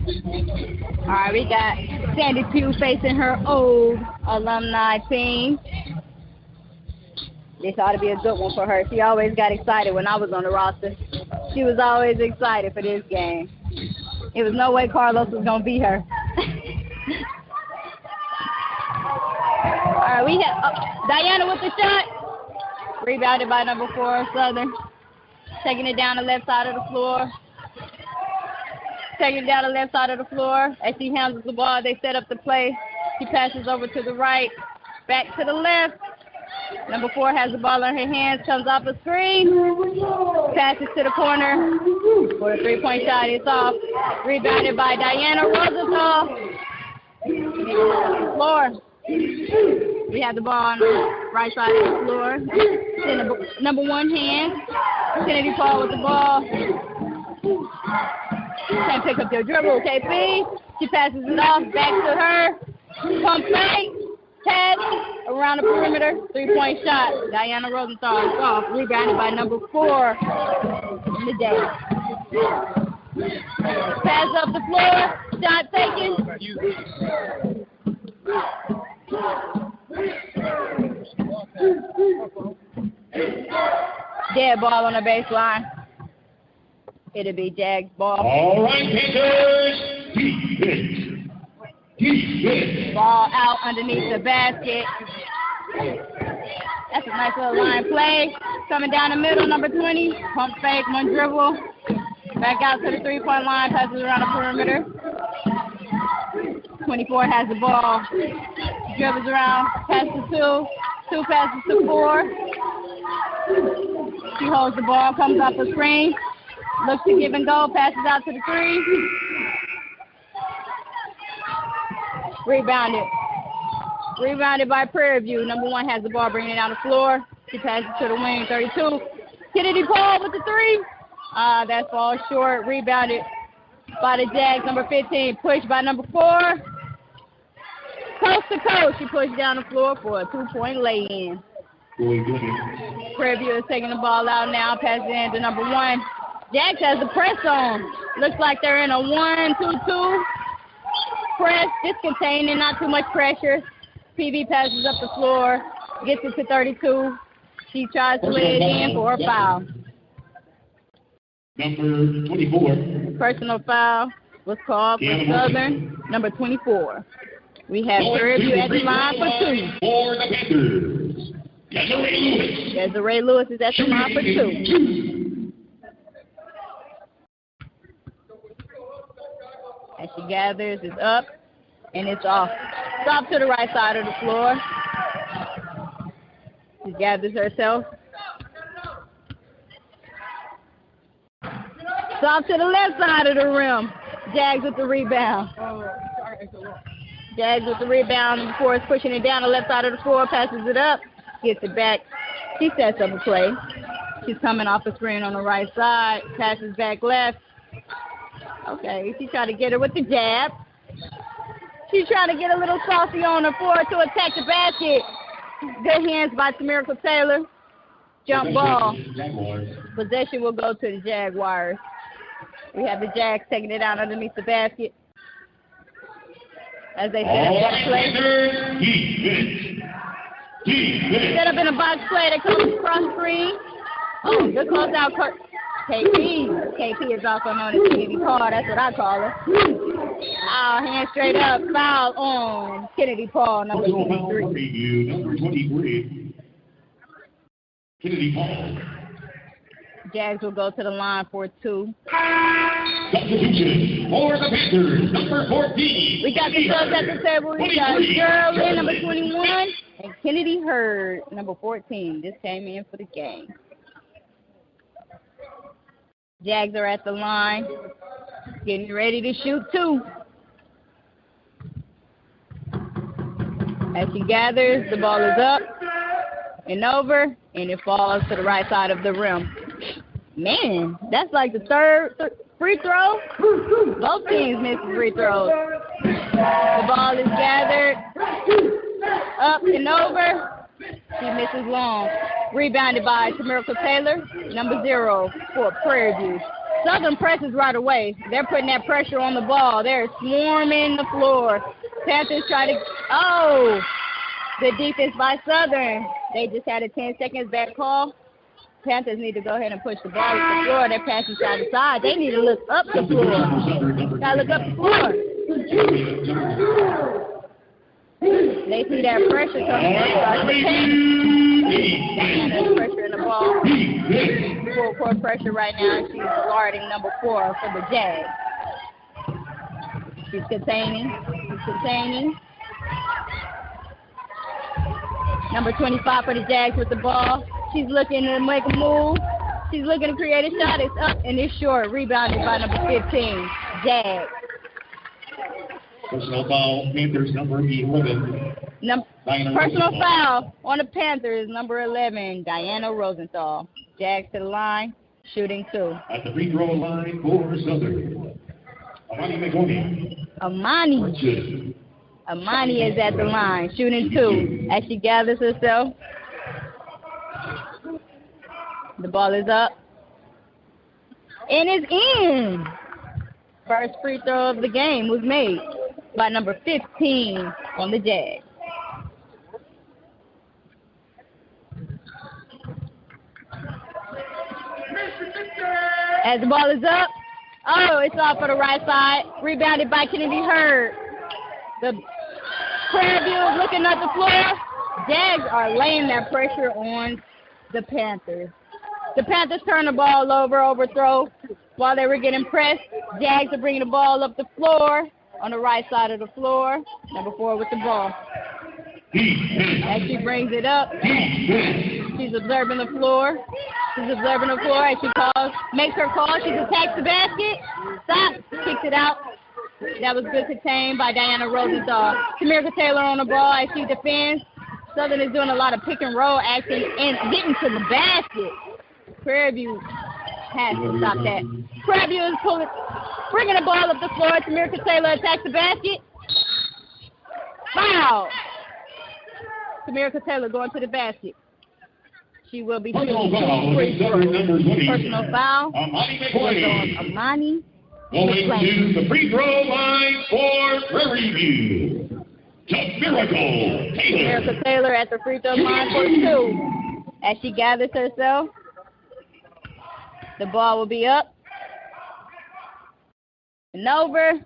All right, we got Sandy Pugh facing her old alumni team. This ought to be a good one for her. She always got excited when I was on the roster. She was always excited for this game. It was no way Carlos was going to beat her. All right, we have Diana with the shot. Rebounded by number 4, Southern. Taking it down the left side of the floor. Taking it down the left side of the floor. As she handles the ball, they set up the play. She passes over to the right, back to the left. Number 4 has the ball in her hands, comes off a screen, passes to the corner for a 3-point shot. It's off. Rebounded by Diana Rosenthal. Floor. We have the ball on the right side of the floor. Number 1 hand. Kennedy Paul with the ball. Can't pick up your dribble, KP. She passes it off back to her. Pump fake. Pass around the perimeter. 3-point shot. Diana Rosenthal is off. Rebounded by number 4 in the day. Pass up the floor. Shot taken. Dead ball on the baseline. It'll be Jag's ball. All right, Panthers. Defense. Ball out underneath the basket. That's a nice little line play. Coming down the middle, number 20. Pump fake, 1 dribble. Back out to the 3-point line. Passes around the perimeter. 24 has the ball. Dribbles around. Passes to 2. 2 passes to 4. She holds the ball. Comes off the screen. Looks to give and go. Passes out to the 3. Rebounded. Rebounded by Prairie View. Number 1 has the ball, bringing it down the floor. She passes to the wing, 32. Kennedy Paul with the 3. That falls short. Rebounded by the Jags, number 15. Pushed by number 4. Coast to coast. She pushed down the floor for a 2-point lay-in. Prairie View is taking the ball out now. Passes in to number 1. Jags has the press on. Looks like they're in a 1-2-2. Press, just containing, not too much pressure. PV passes up the floor, gets it to 32. She tries to lay it in for a foul. Number 24. Personal foul was called for Southern, number 24. We have Prairie View at the line for 2. For the Panthers, Desiree Lewis is at the line for 2. As she gathers, it's up, and it's off. It's off to the right side of the floor. She gathers herself. It's off to the left side of the rim. Jags with the rebound. Jags with the rebound. Number 4 is pushing it down the left side of the floor, passes it up, gets it back. She sets up a play. She's coming off the screen on the right side, passes back left. Okay, she tried to get her with the jab. She's trying to get a little saucy on her for to attack the basket. Good hands by Tamirica Taylor. Jump ball. Possession will go to the Jaguars. We have the Jags taking it out underneath the basket. As they set up that play. Set up in a box play that comes across screen. Oh, good close out. KP is also known as Kennedy Paul. That's what I call her. Hand straight up. Foul on Kennedy Paul, number 23. Number 23. Kennedy Paul. Jags will go to the line for 2. Substitution for the Panthers, number 14. We got the subs at the table. We got Geraldine, number 21, and Kennedy Hurd, number 14. This came in for the game. Jags are at the line, getting ready to shoot 2. As she gathers, the ball is up and over, and it falls to the right side of the rim. Man, that's like the third free throw. Both teams missed free throws. The ball is gathered up and over. She misses long. Rebounded by Tamirica Taylor, number 0 for Prairie View. Southern presses right away. They're putting that pressure on the ball. They're swarming the floor. Panthers try to, oh, good defense by Southern. They just had a 10 seconds back call. Panthers need to go ahead and push the ball to the floor. They're passing side to side. They need to look up the floor. Gotta look up the floor. They see that pressure coming in. There's pressure in the ball. Full court pressure right now. She's guarding number 4 for the Jags. She's containing. Number 25 for the Jags with the ball. She's looking to make a move. She's looking to create a shot. It's up and it's short. Rebounded by number 15, Jags. Personal foul, Panthers, number 11. Personal foul on the Panthers, number 11, Diana Rosenthal. Jags to the line, shooting 2. At the free throw line for Southern, Amani McCorney. Amani is at the line, shooting 2. As she gathers herself, the ball is up. And it's in. First free throw of the game was made by number 15 on the Jags. As the ball is up, oh, it's off for the right side. Rebounded by Kennedy Hurd. The Prairie View is looking at the floor. Jags are laying that pressure on the Panthers. The Panthers turn the ball over, overthrow. While they were getting pressed, Jags are bringing the ball up the floor on the right side of the floor. Number 4 with the ball. As she brings it up, she's observing the floor. As she makes her call. She attacks the basket. Stop. Kicks it out. That was good contained by Diana Rosenthal. Tamika Taylor on the ball as she defends. Southern is doing a lot of pick and roll action and getting to the basket. Prairie View has to stop that. Prairie View is bringing the ball up the floor. Tamika Taylor attacks the basket. Foul. Tamika Taylor going to the basket. She will be shooting personal foul. Amani Going to the free throw line for Prairie View. Tamika Taylor at the free throw line for 2. As she gathers herself, the ball will be up and over.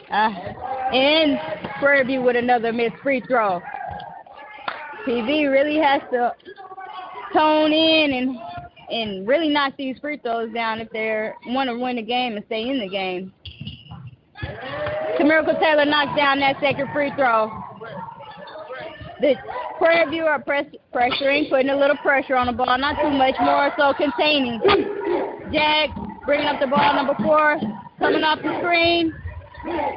And Prairie View with another missed free throw. PV really has to tone in and really knock these free throws down if they want to win the game and stay in the game. Tamika Taylor knocks down that second free throw. The Prairie View are pressuring, putting a little pressure on the ball, not too much, more so containing. Jags bringing up the ball, number 4, coming off the screen,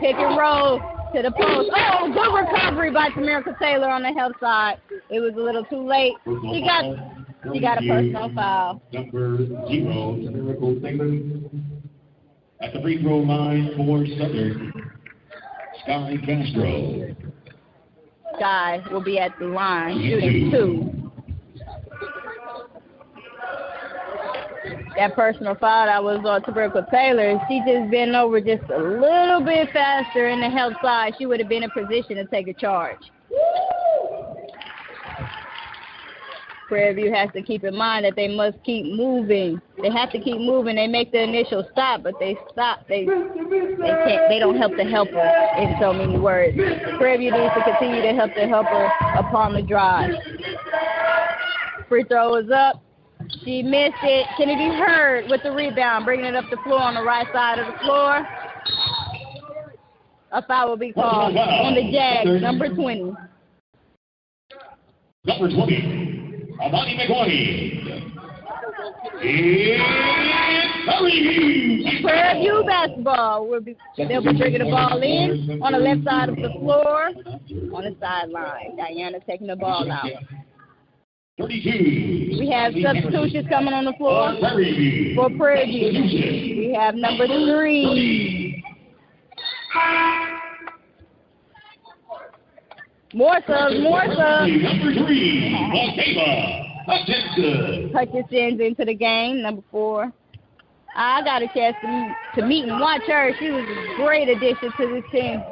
pick and roll to the post. Oh, good recovery by Tamika Taylor on the help side. It was a little too late. She got a personal foul. Number 0, Tamika Taylor. At the free throw line for Southern, Sky Castro. Sky will be at the line, shooting 2. That personal foul that was on Tamika Taylor, she just bent over just a little bit faster in the help side. She would have been in position to take a charge. Prairie View has to keep in mind that they must keep moving. They have to keep moving. They make the initial stop, but they stop. They can't. They don't help the helper, in so many words. Prairie View needs to continue to help the helper upon the drive. Free throw is up. She missed it. Kennedy Hurd with the rebound, bringing it up the floor on the right side of the floor. A foul will be called on the Jags, number 20. Number 20. Amani McCorney. Prairie View basketball. They'll be bringing the ball in on the left side of the floor, on the sideline. Diana taking the ball out. 32. We have substitutions coming on the floor for Prairie View. We have number 3. More subs. Number 3, Hutchinson Hutchinson into the game, number 4. I got a chance to meet and watch her. She was a great addition to this team.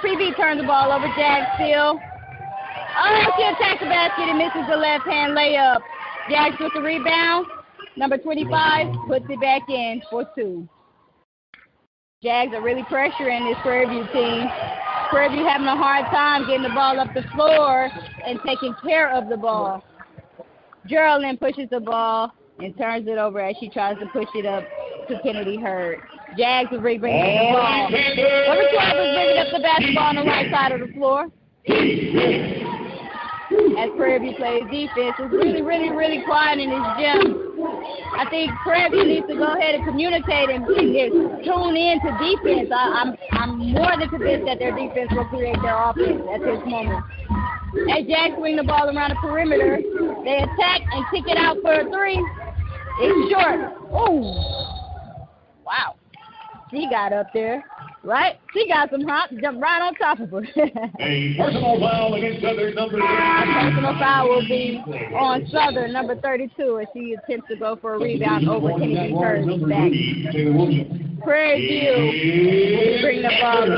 Prairie View turns the ball over. Jag still. Oh, she attacks the basket and misses the left-hand layup. Jags with the rebound. Number 25 puts it back in for 2. Jags are really pressuring this Prairie View team. Prairie View having a hard time getting the ball up the floor and taking care of the ball. Geraldine pushes the ball and turns it over as she tries to push it up to Kennedy Hurd. Jags is bringing the ball. Number 12 is bringing up the basketball on the right side of the floor. As Prairie View plays defense, it's really, really, really quiet in this gym. I think Prairie View needs to go ahead and communicate and tune in to defense. I'm more than convinced that their defense will create their offense at this moment. As Jags swing the ball around the perimeter, they attack and kick it out for a 3. It's short. Ooh. Wow. She got up there, right? She got some hops, jumped right on top of her. A personal foul against Southern number 32. A personal foul will be on Southern number 32 as she attempts to go for a rebound over Kennedy Hurd's back. Prairie View will bring the ball in.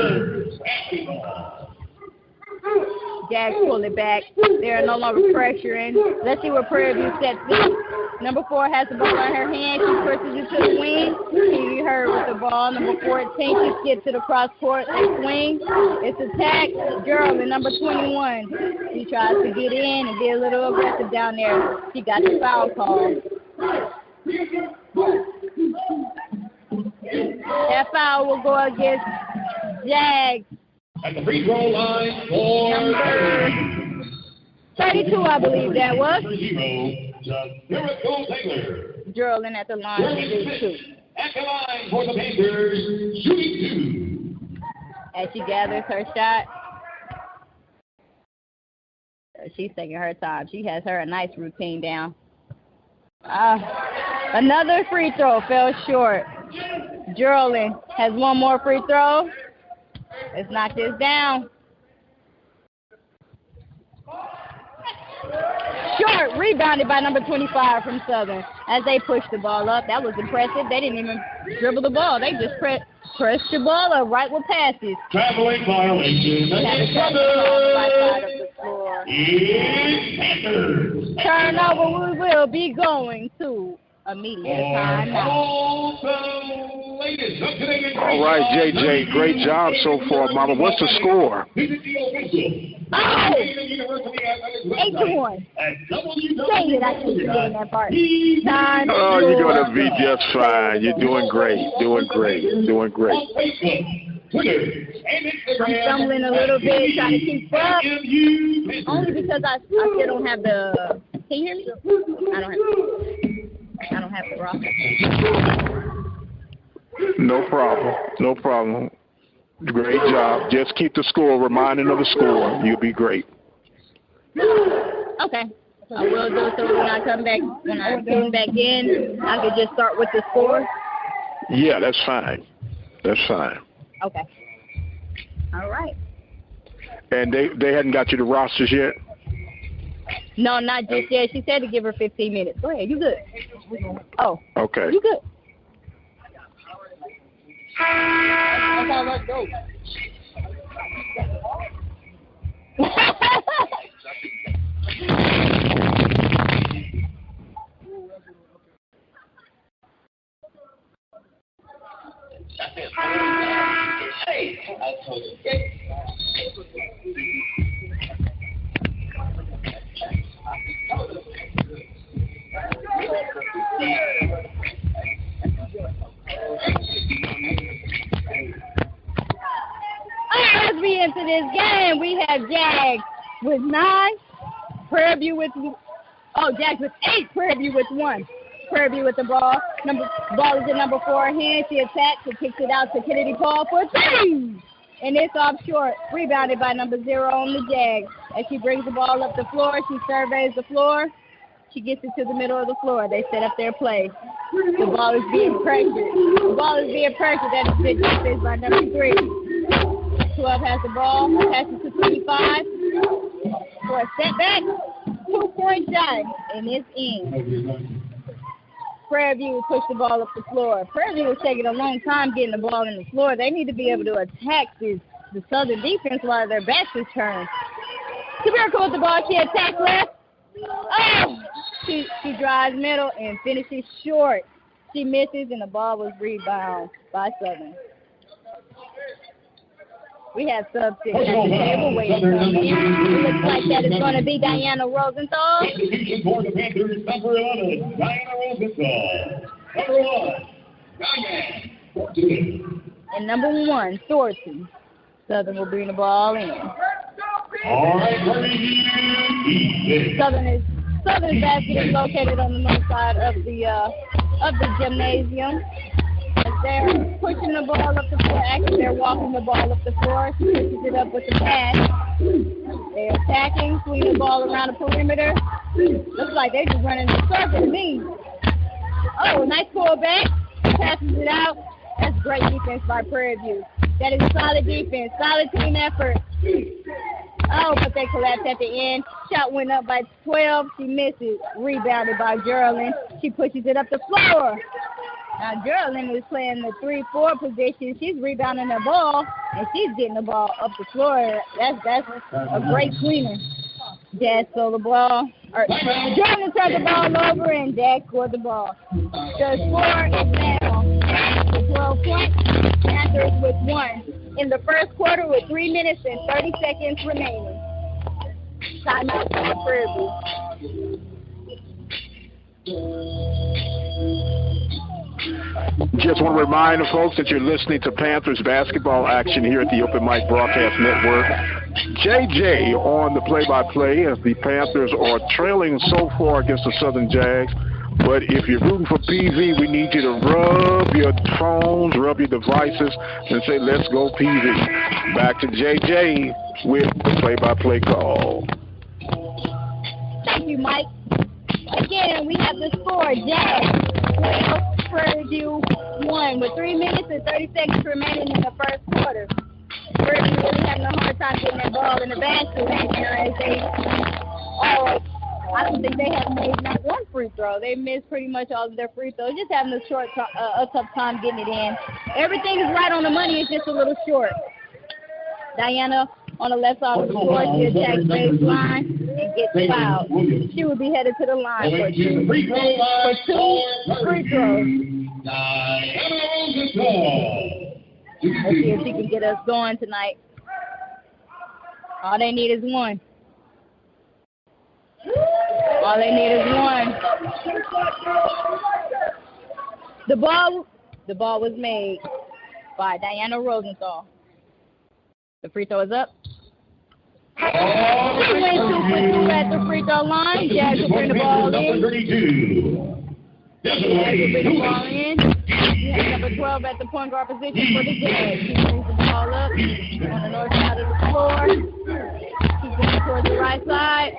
Jags pull it back. They are no longer pressuring. Let's see where Prairie View steps in. Number 4 has the ball in her hand. She pushes it to the wing. Kennedy Hurd with the ball. Number 14 just gets to the cross court. They swing. It's attacked. Geraldine, number 21. She tries to get in and be a little aggressive down there. She got the foul call. That foul will go against Jags. At the free throw line for number 32, I believe that was. Geraldine at the line for 2. At the line for the Panthers, shooting 2. As she gathers her shot, she's taking her time. She has her a nice routine down. Another free throw fell short. Geraldine has one more free throw. Let's knock this down. Short, rebounded by number 25 from Southern as they pushed the ball up. That was impressive. They didn't even dribble the ball. They just pressed the ball up right with passes. Traveling violation. Turnover, we will be going to immediate timeout. All right, JJ, great job so far, Mama. What's the score? 8-1. Dang it, I should be doing that part. Oh, you're going to be just fine. You're doing great, doing great. I'm stumbling a little bit, trying to keep up. Only because I still don't have the. Can you hear me? I don't have the roster. No problem. Great job. Just keep the score, reminding of the score. You'll be great. Okay. I will do so when I come back in, I can just start with the score. Yeah, that's fine. Okay. All right. And they hadn't got you the rosters yet? No, not just yet. She said to give her 15 minutes. Go ahead. You good? Oh. Okay. You good? Okay, let's go. Hey, I told you. As we enter this game, we have Jags with 9, Prairie View with Jags with 8, Prairie View with 1. Prairie View with the ball. Ball is in number 4 hand. She attacks and kicks it out to Kennedy Paul for 3. And it's off short. Rebounded by number 0 on the Jags. As she brings the ball up the floor, she surveys the floor. She gets it to the middle of the floor. They set up their play. The ball is being pressured. That is good defense by number 3. 12 has the ball. Passes to 25 for a setback. 2-point shot. And it's in. Prairie View push the ball up the floor. Prairie View is taking a long time getting the ball in the floor. They need to be able to attack the Southern defense while their backs is turned. Kabirka with the ball. She attacks left. Oh! She drives middle and finishes short. She misses, and the ball was rebounded by Southern. We have subs at the table waiting for them. It looks like that is going to be Diana Rosenthal. Substitution for the Panthers, number 11, Diana Rosenthal. Number 1, Diane Thornton. And number 1, Thornton. Southern will bring the ball in. All right, Prairie View. Southern's basket is located on the north side of the gymnasium. As they're pushing the ball up the floor, actually they're walking the ball up the floor. She pushes it up with the pass. They're attacking, swinging the ball around the perimeter. Looks like they're just running the circle to me. Oh, nice pull back. Passes it out. That's great defense by Prairie View. That is solid defense, solid team effort. Oh, but they collapsed at the end. Shot went up by 12. She misses. Rebounded by Geraldine. She pushes it up the floor. Now, Geraldine is playing the 3-4 position. She's rebounding the ball, and she's getting the ball up the floor. That's a great cleaner. Dad stole the ball. Geraldine turned the ball over, and Dad scored the ball. The score is now 12 points. Panthers with 1 in the first quarter with 3 minutes and 30 seconds remaining. Timeout for Prairie Just want to remind the folks that you're listening to Panthers basketball action here at the Open Mic Broadcast Network. JJ on the play-by-play as the Panthers are trailing so far against the Southern Jags. But if you're rooting for PV, we need you to rub your phones, rub your devices, and say, let's go PV. Back to JJ with the play-by-play call. Thank you, Mike. Again, we have the score, Jags 12, Prairie View 1 with 3 minutes and 30 seconds remaining in the first quarter. Prairie View really having a hard time getting that ball in the basket. I don't think they have made not one free throw. They missed pretty much all of their free throws, just having a tough time getting it in. Everything is right on the money. It's just a little short. Diana on the left side of the floor, she attacks baseline and gets fouled. She will be headed to the line for two free throws. Let's see if she can get us going tonight. All they need is 1. All they need is 1. The ball was made by Diana Rosenthal. The free throw is up. 22 at the free throw line. Jags will bring the ball in. Jags will bring the ball in. We have number 12 at the point guard position for the Jags. She brings the ball up on the north side of the floor. She's going towards the right side.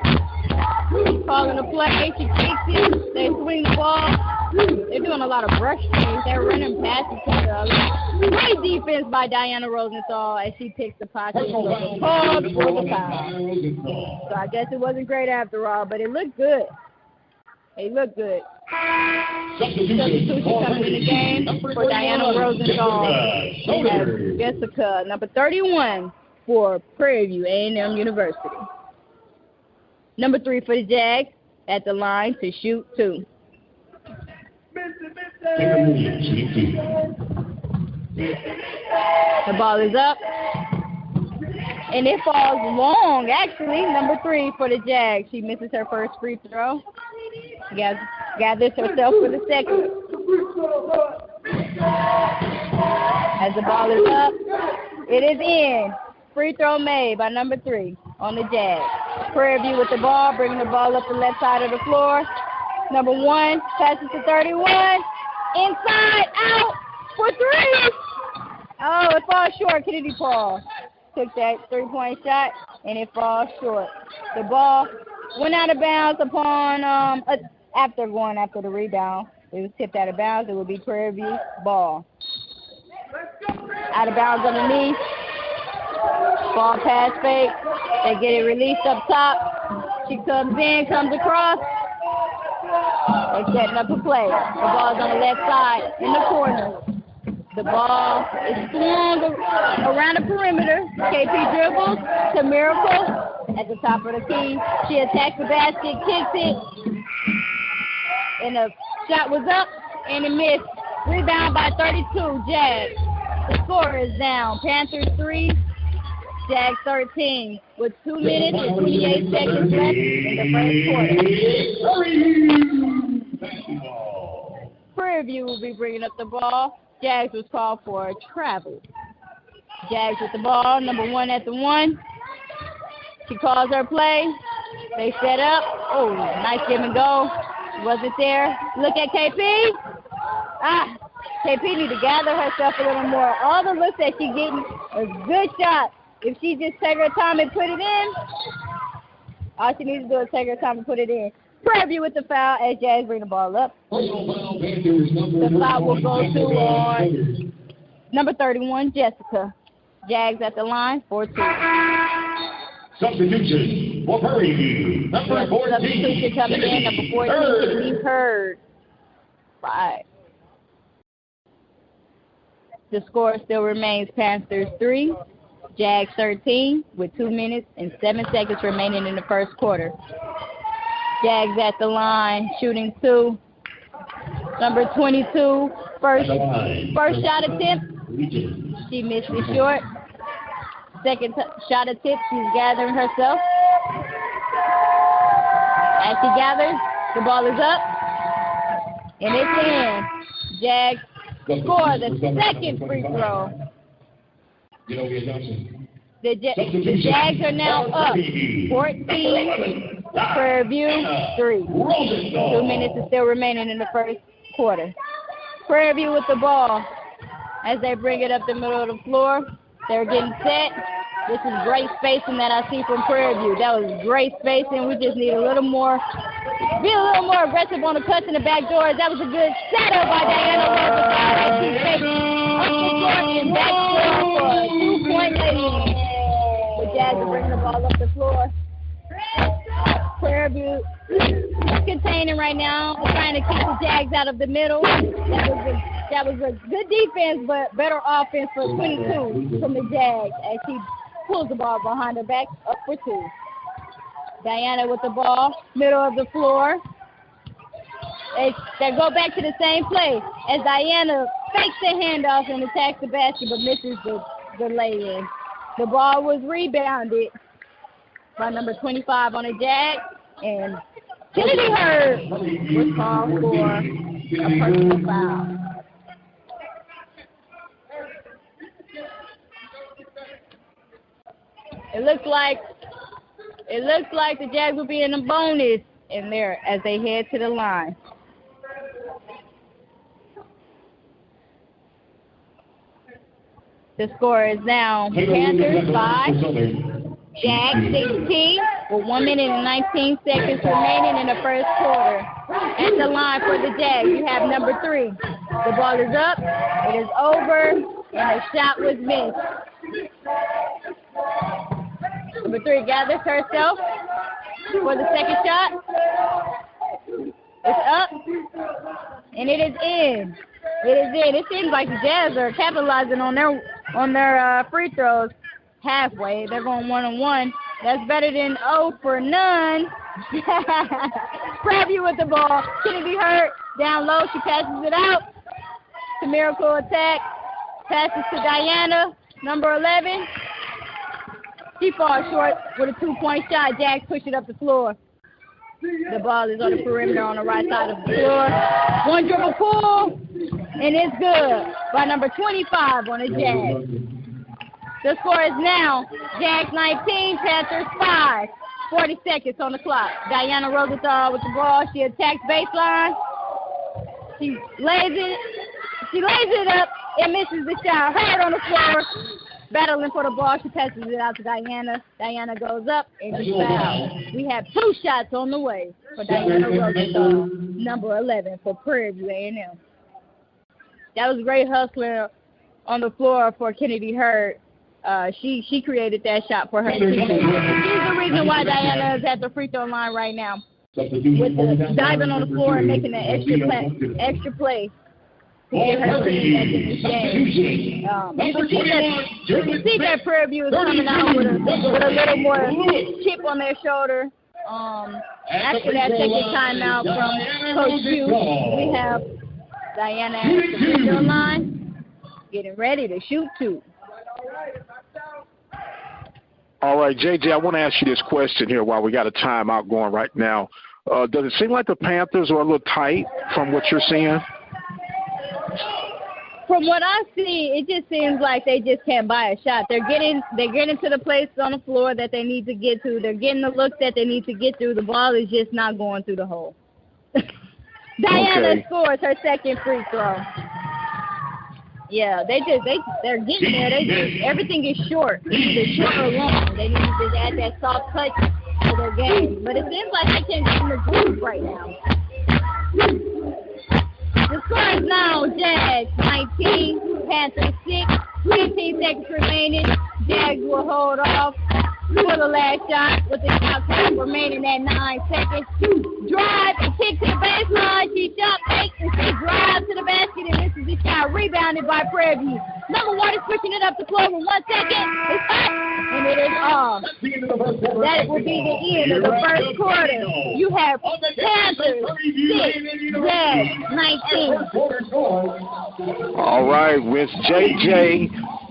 She's calling a play. She kicks it. They swing the ball. They're doing a lot of brush things. They're running past each other. Great defense by Diana Rosenthal as she picks the pocket. Called for the foul. So I guess it wasn't great after all, but it looked good. It looked good. Substitution coming in the game for Diana Rosenthal as Jessica, number 31 for Prairie View A&M University. Number 3 for the Jags at the line to shoot 2. The ball is up. And it falls long, actually. Number 3 for the Jags. She misses her first free throw. She gathers herself for the second. As the ball is up, it is in. Free throw made by number 3 on the Jags. Prairie View with the ball, bringing the ball up the left side of the floor. Number 1 passes to 31. Inside, out for 3. Oh, it falls short. Kennedy Paul took that 3-point shot, and it falls short. The ball went out of bounds upon after the rebound. It was tipped out of bounds. It would be Prairie View ball. Out of bounds underneath. Ball pass fake. They get it released up top. She comes in, comes across. They're setting up a play. The ball's on the left side in the corner. The ball is swung around the perimeter. KP dribbles to Miracle at the top of the key. She attacks the basket, kicks it, and the shot was up, and it missed. Rebound by 32, Jags. The score is down. Panthers 3, Jags 13, with 2 minutes and 28 seconds left in the first quarter. Prairie View will be bringing up the ball. Jags was called for a travel. Jags with the ball, number 1 at the 1. She calls her play. They set up. Oh, nice give and go. Wasn't there. Look at KP. KP need to gather herself a little more. All the looks that she's getting is good shot. If she just take her time and put it in, all she needs to do is take her time and put it in. Prairie View with the foul as Jags bring the ball up. The foul will go to number 31, Jessica. Jags at the line, 4-2. Substitution for Prairie View, number 14. Substitution coming in, number 14, Tiffany Hurd. 5. The score still remains Panthers 3, Jags 13, with 2 minutes and 7 seconds remaining in the first quarter. Jags at the line, shooting 2. Number 22, first shot attempt. She missed it short. Second shot attempt, she's gathering herself. As she gathers, the ball is up. And it's in. Jags score the second free throw. The Jags are now up 14, Prairie View 3. 2 minutes is still remaining in the first quarter. Prairie View with the ball as they bring it up the middle of the floor. They're getting set. This is great spacing that I see from Prairie View. That was great spacing. We just need a little more, be a little more aggressive on the cuts in the back doors. That was a good setup by Diana Rose. She's taking up the court and back door for a 2-point lead. The Jags are bringing the ball up the floor. Prairie View containing right now, trying to keep the Jags out of the middle. That was a good defense, but better offense for 22 from the Jags as she pulls the ball behind her back, up for 2. Diana with the ball, middle of the floor. They go back to the same play as Diana fakes the handoff and attacks the basket, but misses the lay-in. The ball was rebounded by number 25 on the Jags, and Kennedy Hurd was called for a personal foul. It looks like the Jags will be in a bonus in there as they head to the line. The score is now Panthers 5, Jags 16, with 1 minute and 19 seconds remaining in the first quarter. At the line for the Jags, you have number 3. The ball is up, it is over, and the shot was missed. Number 3 gathers herself for the second shot. It's up, and it is in. It is in. It seems like the Jazz are capitalizing on their free throws halfway. They're going 1-on-1. That's better than 0 for none. Prairie View with the ball. Kennedy Hurd down low. She passes it out to Miracle attack. Passes to Diana, number 11. She falls short with a 2-point shot. Jags push it up the floor. The ball is on the perimeter on the right side of the floor. One dribble pull, and it's good by number 25 on the Jags. The score is now Jags 19, Panthers 5. 40 seconds on the clock. Diana Rosenthal with the ball. She attacks baseline. She lays it up and misses the shot. Hard on the floor. Battling for the ball. She passes it out to Diana. Diana goes up and is fouled. We have 2 shots on the way for Diana Rosenthal, number 11 for Prairie View A&M. That was great hustling on the floor for Kennedy Hurd. She created that shot for her team. She's the reason why Diana is at the free throw line right now. Substitution with the diving on the floor and making an extra play to get her team back in this game. You can see that Prairie View is coming out with a little more chip on their shoulder. After that second timeout from Coach Hughes, we have Diana at the free throw line getting ready to shoot two. All right, JJ, I want to ask you this question here while we got a timeout going right now. Does it seem like the Panthers are a little tight from what you're seeing? From what I see, it just seems like they just can't buy a shot. They're getting to the places on the floor that they need to get to. They're getting the looks that they need to get through. The ball is just not going through the hole. Diana scores her second free throw. Yeah, they're getting there. Everything is short. It's short or long. They need to just add that soft touch to their game. But it seems like they can't get in the groove right now. The score is now Jags 19, Panthers 6, 15 seconds remaining. Jags will hold off for the last shot with the shot clock remaining at 9 seconds. Drive and kick to the baseline. She shot fakes and she drives to the basket and misses the shot. Rebounded by Prairie View. Number one is switching it up the floor for 1 second. It's up and it is off. That will be the end of the first quarter. You have Panthers 6, Jags 19. All right, with JJ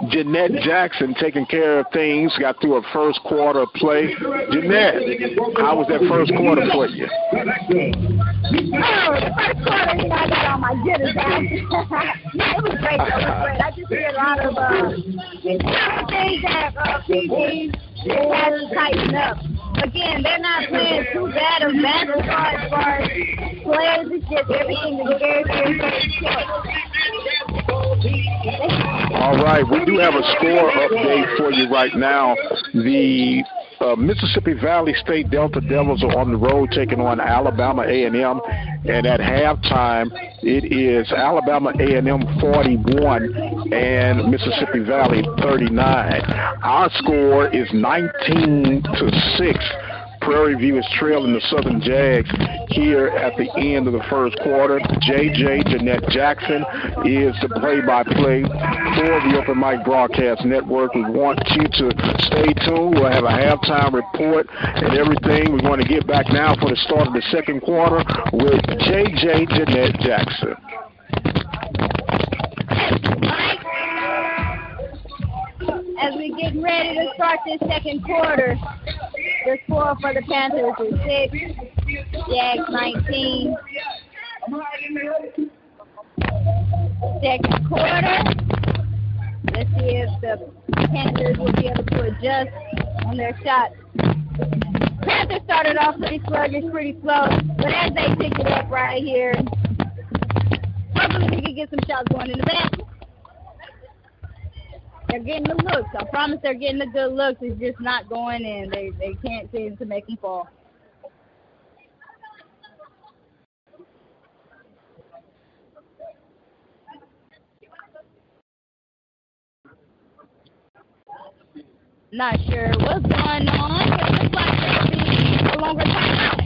Jeanette Jackson taking care of things, got through a first quarter play. Jeanette, how was that first quarter for you? Oh, the first quarter, I got all my jitters out. It was great. I just see a lot of things that PG has to tighten up. Again, they're not playing too bad of basketball as far as players. It's just everything is very short. All right, we do have a score update for you right now. The Mississippi Valley State Delta Devils are on the road taking on Alabama A&M, and at halftime it is Alabama A&M 41 and Mississippi Valley 39. Our score is 19-6. Prairie View is trailing the Southern Jags here at the end of the first quarter. JJ Jeanette Jackson is the play-by-play for the Open Mic Broadcast Network. We want you to stay tuned. We'll have a halftime report and everything. We're going to get back now for the start of the second quarter with JJ Jeanette Jackson. As we get ready to start this second quarter, the score for the Panthers is 6, Jags 19. Second quarter. Let's see if the Panthers will be able to adjust on their shots. Panthers started off pretty sluggish, pretty slow, but as they pick it up right here, hopefully we can get some shots going in the back. They're getting the looks. I promise they're getting the good looks. It's just not going in. They can't seem to make them fall. Not sure what's going on, but it looks like there'll be a longer timeout.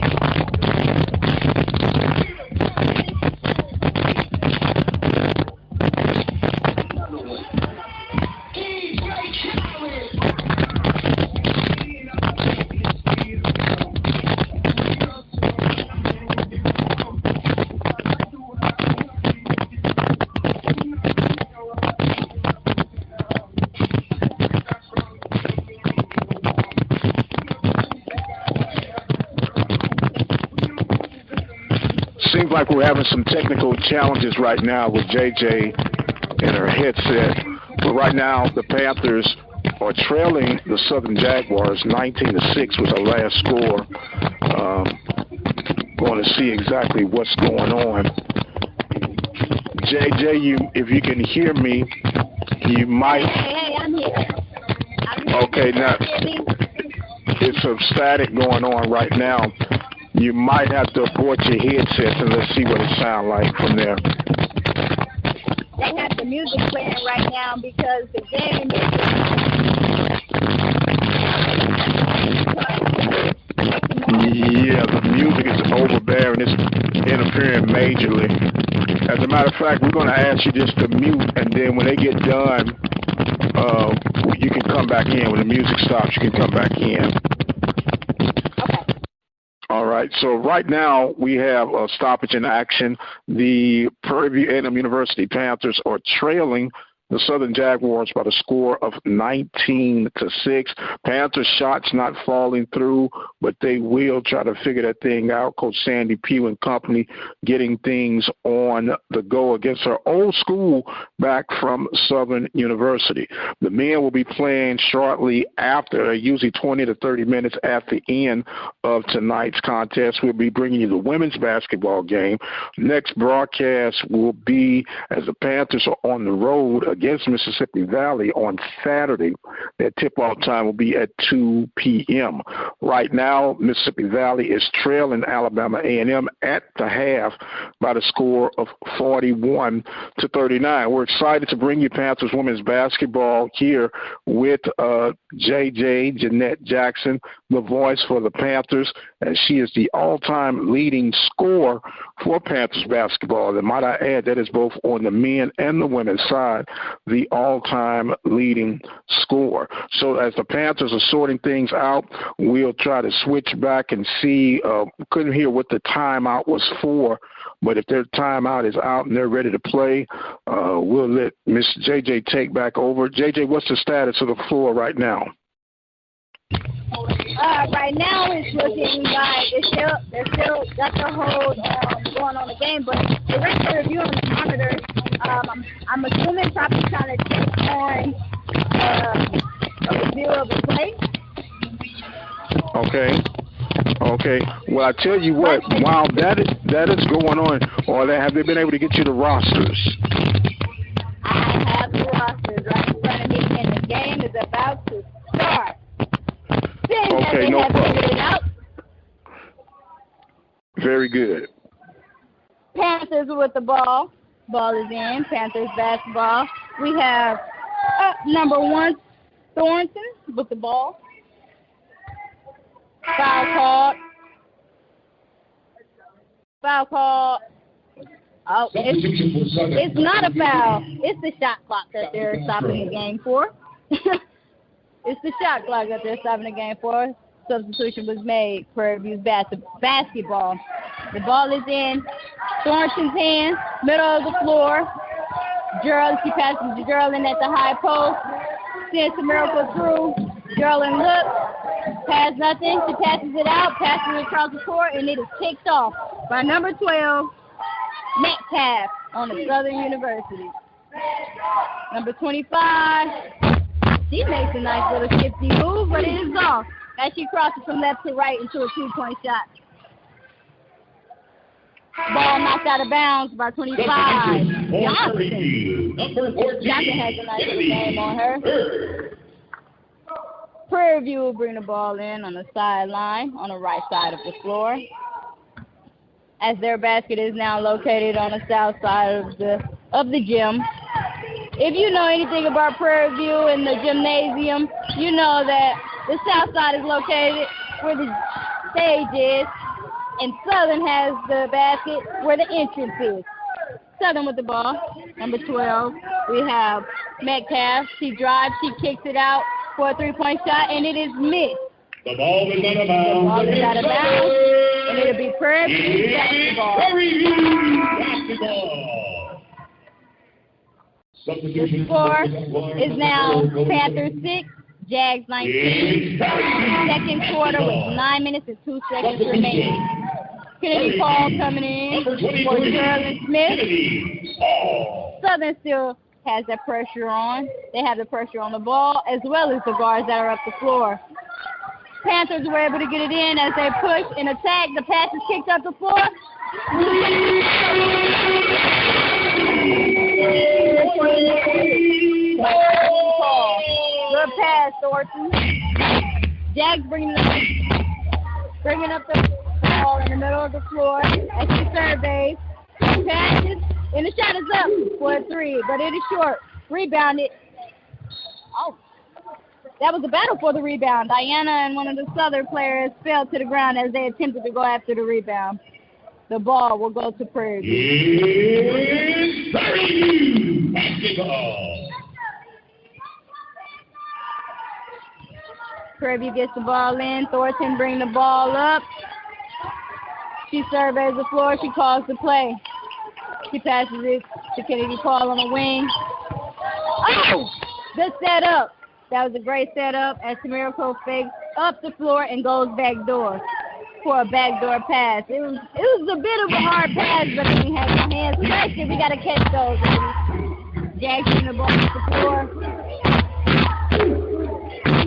Seems like we're having some technical challenges right now with JJ and her headset. But right now, the Panthers are trailing the Southern Jaguars 19-6 was our last score. Going to see exactly what's going on. JJ, if you can hear me, you might. Hey, I'm here. Okay, now it's some static going on right now. You might have to abort your headsets and let's see what it sounds like from there. They have the music playing right now because the game Yeah, the music is interfering majorly. As a matter of fact, we're going to ask you just to mute, and then when they get done, you can come back in. When the music stops, you can come back in. Okay. All right. So right now we have a stoppage in action. The Prairie View A&M University Panthers are trailing the Southern Jaguars by the score of 19-6. Panthers shots not falling through, but they will try to figure that thing out. Coach Sandy Pugh and company getting things on the go against her old school back from Southern University. The men will be playing shortly after, usually 20 to 30 minutes at the end of tonight's contest. We'll be bringing you the women's basketball game. Next broadcast will be as the Panthers are on the road against Mississippi Valley on Saturday. That tip-off time will be at 2 p.m. Right now, Mississippi Valley is trailing Alabama A&M at the half by the score of 41-39. We're excited to bring you Panthers women's basketball here with JJ Jeanette Jackson, the voice for the Panthers, and she is the all-time leading scorer for Panthers basketball. And might I add, that is both on the men and the women's side, the all-time leading scorer. So as the Panthers are sorting things out, we'll try to switch back and see. Couldn't hear what the timeout was for, but if their timeout is out and they're ready to play, we'll let Miss JJ take back over. JJ, what's the status of the floor right now? Right now it's looking like they're still got the hold going on the game, but the rest of the review on the monitor, I'm assuming probably trying to take on a review of the play. Okay. Well, I tell you what, while that is going on, or have they been able to get you the rosters? I have the rosters right in front of me, and the game is about to start. Okay, no problem. Very good. Panthers with the ball. Ball is in. Panthers basketball. We have number 1, Thornton with the ball. Foul called. Oh, it's not a foul. It's the shot clock that they're stopping the game for. It's the shot clock that they're stopping the game for. Substitution was made. Prairie View's basketball. The ball is in Thornton's hands, middle of the floor. Gerald, she passes to Geraldine at the high post. Sends the miracle through. Geraldine looks, has nothing. She passes it out, passes it across the court, and it is kicked off by number 12, Metcalf on the Southern University. Number 25. She makes a nice little shifty move, but it is off as she crosses from left to right into a 2-point shot. Ball knocked out of bounds by 25. Johnson. Johnson has a nice little game on her. Prairie View will bring the ball in on the sideline on the right side of the floor, as their basket is now located on the south side of the gym. If you know anything about Prairie View and the gymnasium, you know that the south side is located where the stage is, and Southern has the basket where the entrance is. Southern with the ball, number 12. We have Metcalf. She drives, she kicks it out for a 3-point shot, and it is missed. The ball is out of bounds. And it'll be Prairie View basketball. Prairie View basketball. The score is now Panthers 6, Jags 19. Second quarter with 9 minutes and 2 seconds remaining. Kennedy Paul coming in for Geraldine Smith. Southern still has that pressure on. They have the pressure on the ball as well as the guards that are up the floor. Panthers were able to get it in as they push and attack. The pass is kicked up the floor. Good pass, Thornton. Jags bringing up the ball in the middle of the floor as she surveys. Passes, and the shot is up for a 3, but it is short. Rebounded. Oh, that was a battle for the rebound. Diana and one of the Southern players fell to the ground as they attempted to go after the rebound. The ball will go to Prairie View. It's Prairie View basketball. Prairie View gets the ball in. Thornton bring the ball up. She surveys the floor. She calls the play. She passes it to Kennedy Paul on the wing. Oh! Good setup. That was a great setup as Miracle fakes up the floor and goes back door for a backdoor pass. It was a bit of a hard pass, but I didn't have my hands. Especially we got to catch those. Jackson the ball off the floor.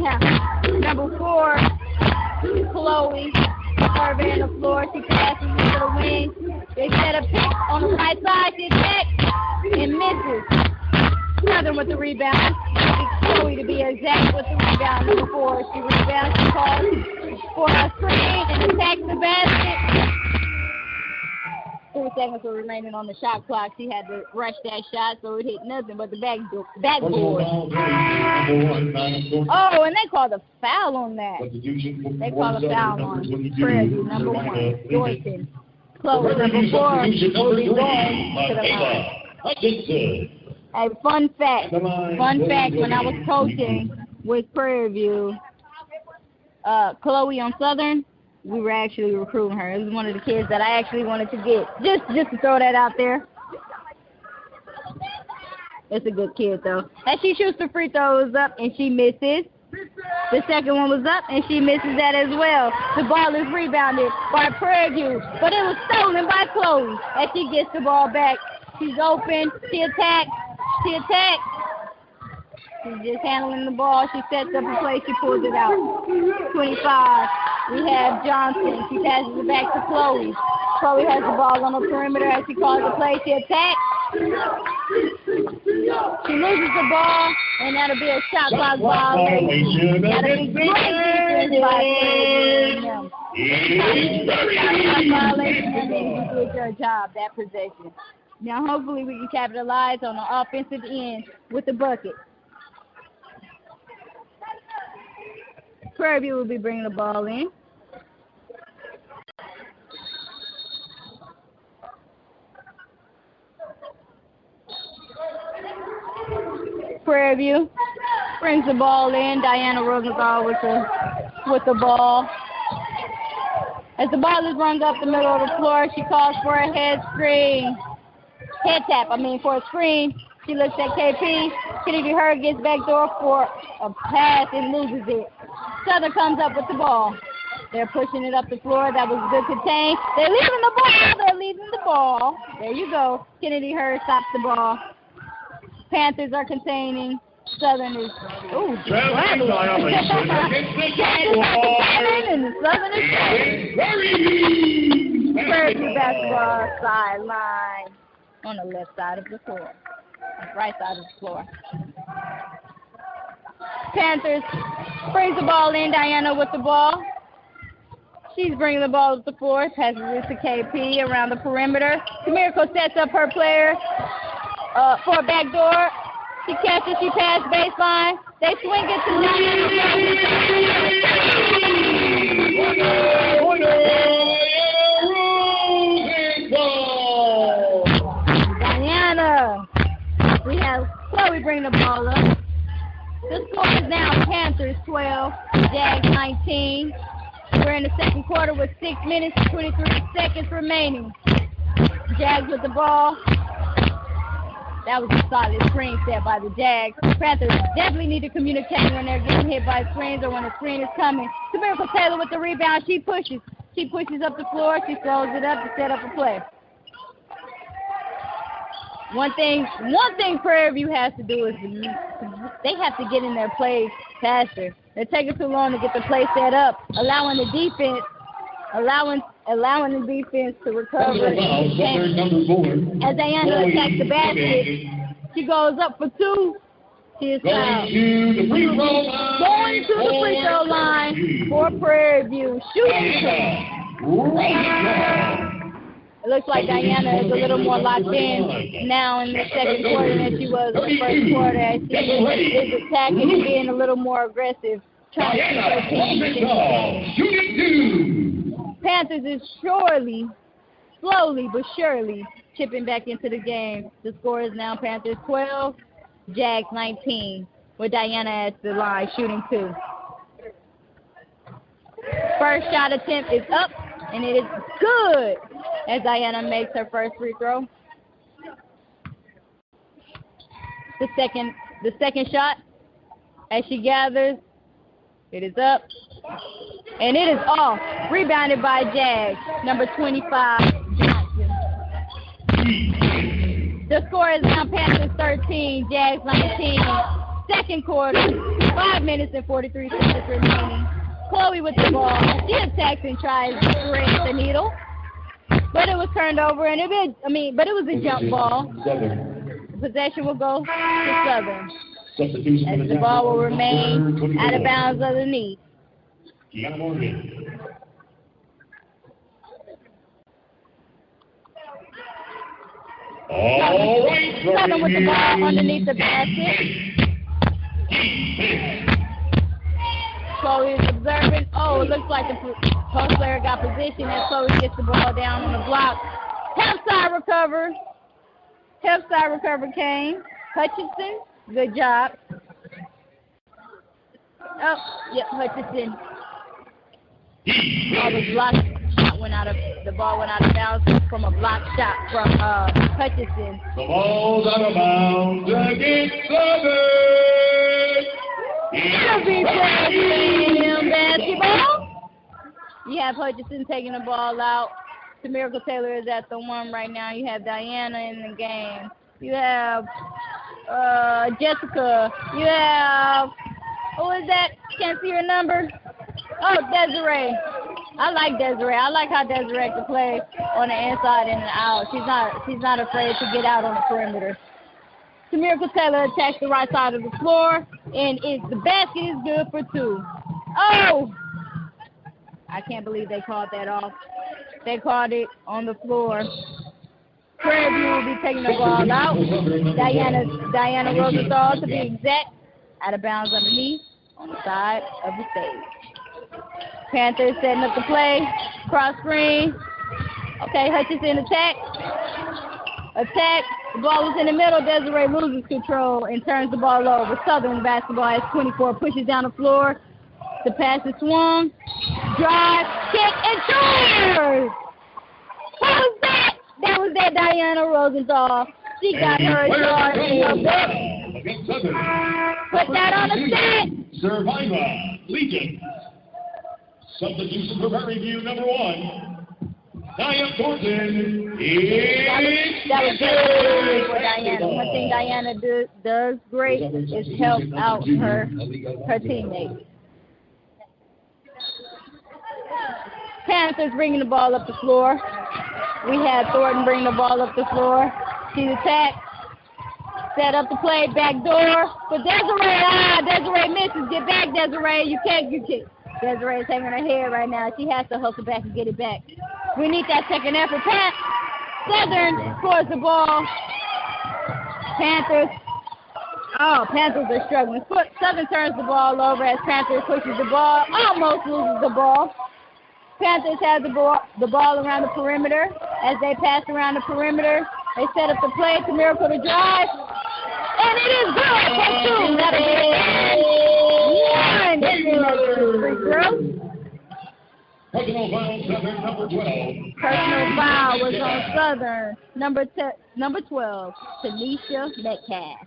Yeah. Number 4, Chloe. Surveying the floor. She passes it to the wing. They set a pick on the right side. She attacks and misses. Southern with the rebound. Chloe to be exact with the rebound. Number 4. She rebounds. She calls for a screen and attacks the basket. 3 seconds were remaining on the shot clock. She had to rush that shot, so it hit nothing but the backboard. Oh, and they called a foul on that. They called a foul on Prairie View, number 1, Thornton. Chloe, number 4, will be going to the line. A fun fact, when I was coaching with Prairie View, Chloe on Southern, we were actually recruiting her. It was one of the kids that I actually wanted to get. Just to throw that out there. It's a good kid, though. And she shoots the free throws up, and she misses. The second one was up, and she misses that as well. The ball is rebounded by Prairie View, but it was stolen by Chloe as she gets the ball back. She's open. She attacks. She's just handling the ball. She sets up a play. She pulls it out. 25. We have Johnson. She passes it back to Chloe. Chloe has the ball on the perimeter as she calls the play. She attacks. She loses the ball, and that'll be a shot clock violation. That'll be great defense by Prairie View. Shot clock violation. That means you did your job, that possession. Now, hopefully, we can capitalize on the offensive end with the bucket. Prairie View will be bringing the ball in. Prairie View brings the ball in. Diana Rosenthal with the ball. As the ball is run up the middle of the floor, she calls for a for a screen. She looks at KP. Kennedy Hurd gets back door for a pass and loses it. Southern comes up with the ball. They're pushing it up the floor. That was good contain. They're leaving the ball. There you go. Kennedy Hurd stops the ball. Panthers are containing. Southern is traveling. And the Southern is Prairie View basketball sideline on the left side of the floor. Right side of the floor. Panthers brings the ball in. Diana with the ball. She's bringing the ball to the floor. Passes it to KP around the perimeter. Miracle sets up her player for a back door. She catches. She passes baseline. They swing it to Diana. We have Chloe bring the ball up. The score is now Panthers 12, Jags 19. We're in the second quarter with 6 minutes and 23 seconds remaining. Jags with the ball. That was a solid screen set by the Jags. Panthers definitely need to communicate when they're getting hit by screens or when a screen is coming. Miracle Taylor with the rebound. She pushes up the floor. She throws it up to set up a play. One thing Prairie View has to do is they have to get in their plays faster. They're taking too long to get the play set up, allowing the defense to recover. As Diana attacks the basket, she goes up for 2. She is fouled. Going to the free throw line for Prairie View. Shooting. It looks like Diana is a little more locked in now in the second quarter than she was in the first quarter. As she is attacking and being a little more aggressive, trying to keep her team in the game. Panthers is surely slowly but surely chipping back into the game. The score is now Panthers 12, Jags 19, with Diana at the line shooting 2. First shot attempt is up, and it is good as Diana makes her first free throw. The second shot, as she gathers, it is up, and it is off. Rebounded by Jags, number 25, Jackson. The score is now Panthers 13, Jags 19. Second quarter, 5 minutes and 43 seconds remaining. Chloe with the ball. She attacks and tries to thread the needle, but it was turned over, and it was a jump ball. Possession will go to Southern, as the ball will remain out of bounds underneath. Southern with the ball underneath the basket. Chloe is observing. Oh, it looks like the post player got position as Chloe gets the ball down on the block. Help side recover came. Hutchinson, good job. Oh, yep, Hutchinson. The ball went out of bounds from a block shot from Hutchinson. The ball's out of bounds against Southern. It'll be Prairie View basketball. You have Hutchinson taking the ball out. Miracle Taylor is at the 1 right now. You have Diana in the game. You have Jessica. You have, who is that? Can't see her number. Oh, Desiree. I like Desiree. I like how Desiree can play on the inside and the out. She's not afraid to get out on the perimeter. Miracle Taylor attacks the right side of the floor, and the basket is good for 2. Oh! I can't believe they called that off. They called it on the floor. Prairie View will be taking the ball out. Diana Rosenthal, to be exact, out of bounds underneath on the side of the stage. Panthers setting up the play. Cross screen. Okay, Hutchinson attack. The ball is in the middle. Desiree loses control and turns the ball over. Southern basketball has 24. Pushes down the floor. The pass is swung. Drive, kick, and scores! Who's that? That was that Diana Rosenthal. She got her yard in her book. Put that on the set. Survivor, Legion. Substitution for Prairie View, number 1. Diana Thornton. That was good for Diana. One thing Diana does great is help out her teammates. Panthers bringing the ball up the floor. We had Thornton bring the ball up the floor. She attacked. Set up the play, back door. But Desiree, Desiree misses. Get back, Desiree. You can't. Desiree is hanging her head right now. She has to hustle back and get it back. We need that second effort. Southern scores the ball. Panthers are struggling. Southern turns the ball over as Panthers pushes the ball. Almost loses the ball. Panthers have the ball around the perimeter. As they pass around the perimeter, they set up the play to Miracle to drive. And it is good for 2. That'll be 1. That's free throw. Personal foul, Southern, number 12. Personal foul was on Southern, number 12, Tanisha Metcalf.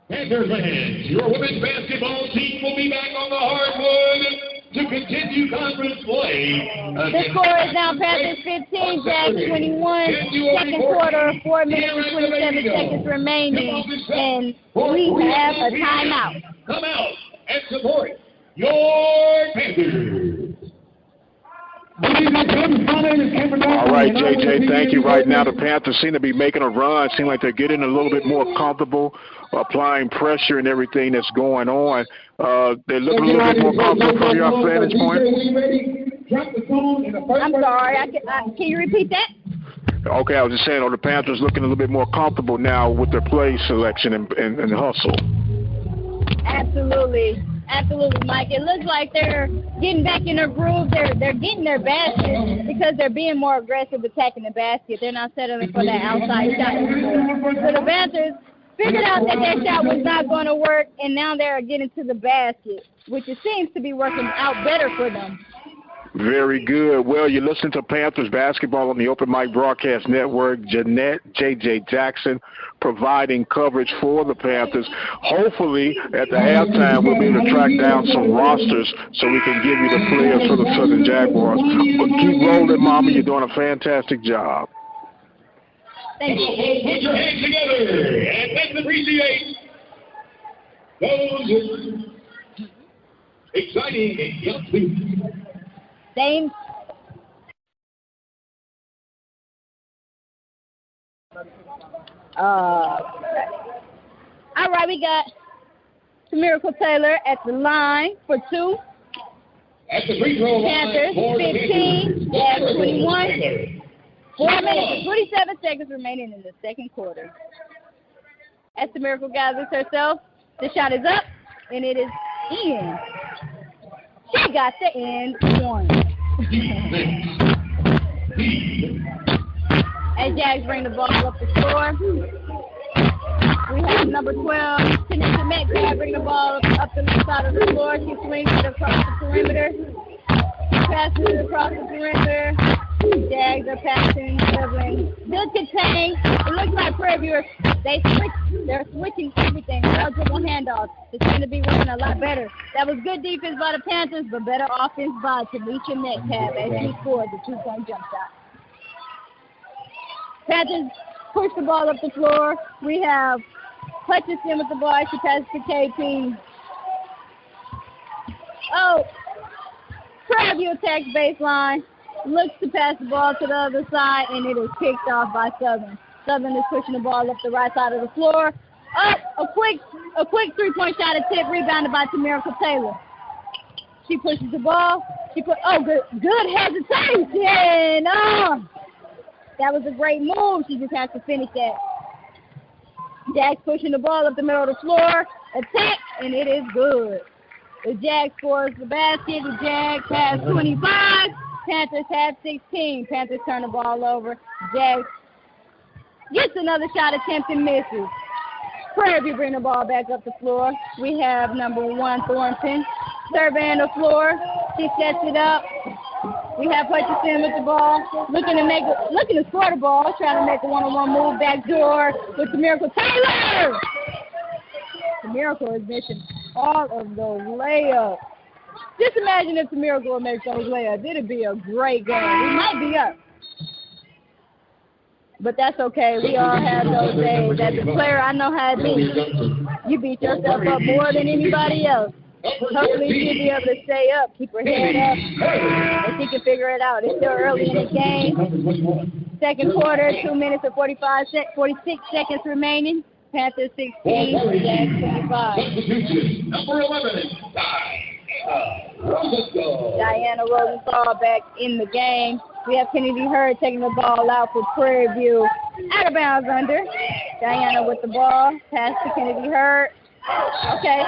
Panthers fans, your women's basketball team will be back on the hardwood to continue conference play. The score is now Panthers 15, Jags 21. Second quarter, 4 minutes and 27 seconds remaining, and we have a timeout. Come out and support your Panthers. All right, JJ, thank you. Right now, the Panthers seem to be making a run. Seem like they're getting a little bit more comfortable, applying pressure and everything that's going on. They look a little bit more comfortable from your vantage point. I'm sorry, can you repeat that? Okay, I was just saying, the Panthers looking a little bit more comfortable now with their play selection and hustle. Absolutely. Absolutely, Mike. It looks like they're getting back in their groove. They're getting their baskets because they're being more aggressive attacking the basket. They're not settling for that outside shot anymore. So the Panthers figured out that their shot was not going to work, and now they're getting to the basket, which it seems to be working out better for them. Very good. Well, you're listening to Panthers basketball on the Open Mic Broadcast Network. Jeanette JJ Jackson providing coverage for the Panthers. Hopefully, at the halftime, we'll be able to track down some rosters so we can give you the players for the Southern Jaguars. But keep rolling, Mama. You're doing a fantastic job. Thank you. Put your hands together and let's appreciate those exciting and young people. Same. All right, we got Miracle Taylor at the line for 2. At the free throw line, Panthers 15, Jags 21. 4 minutes and 27 seconds remaining in the second quarter. As the Miracle gathers herself, the shot is up, and it is in. She got the end one. As Jags bring the ball up the floor, we have number 12, Tanisha Metcalf, bring the ball up the left side of the floor. She swings it across the perimeter. Passes it across the perimeter. Jags are passing, dribbling. Good contain. It looks like Prairie View, they're switching everything. All dribble handoffs. It's going to be working a lot better. That was good defense by the Panthers, but better offense by Tanisha Metcalf as she scored the 2-point jump shot. Panthers push the ball up the floor. We have Hutchinson with the ball. She passes to KP. Oh, Prairie View attacks baseline. Looks to pass the ball to the other side, and it is picked off by Southern. Southern is pushing the ball up the right side of the floor. A quick 3-point shot attempt rebounded by Miracle Taylor. She pushes the ball. Good hesitation. That was a great move. She just has to finish that. Jags pushing the ball up the middle of the floor. Attack, and it is good. The Jags scores the basket. The Jags have 25. Panthers have 16. Panthers turn the ball over. Jags gets another shot attempt and misses. Prairie View bring the ball back up the floor. We have number 1, Thornton, surveying the floor. She sets it up. We have Hutchinson with the ball, looking to score the ball, trying to make a one-on-one move back door with the Miracle Taylor. The Miracle is missing all of those layups. Just imagine if the Miracle would make those layups. It'd be a great game. We might be up. But that's okay. We all have those days. As a player, I know how it be. You beat yourself up more than anybody else. Hopefully she'll be able to stay up, keep her head up, and she can figure it out. It's still early in the game. Second quarter, 2 minutes and 46 seconds remaining. Panthers 16, Jags 25. Number 11, Diana Rosenthal back in the game. We have Kennedy Hurd taking the ball out for Prairie View. Out of bounds under. Diana with the ball. Pass to Kennedy Hurd. Okay.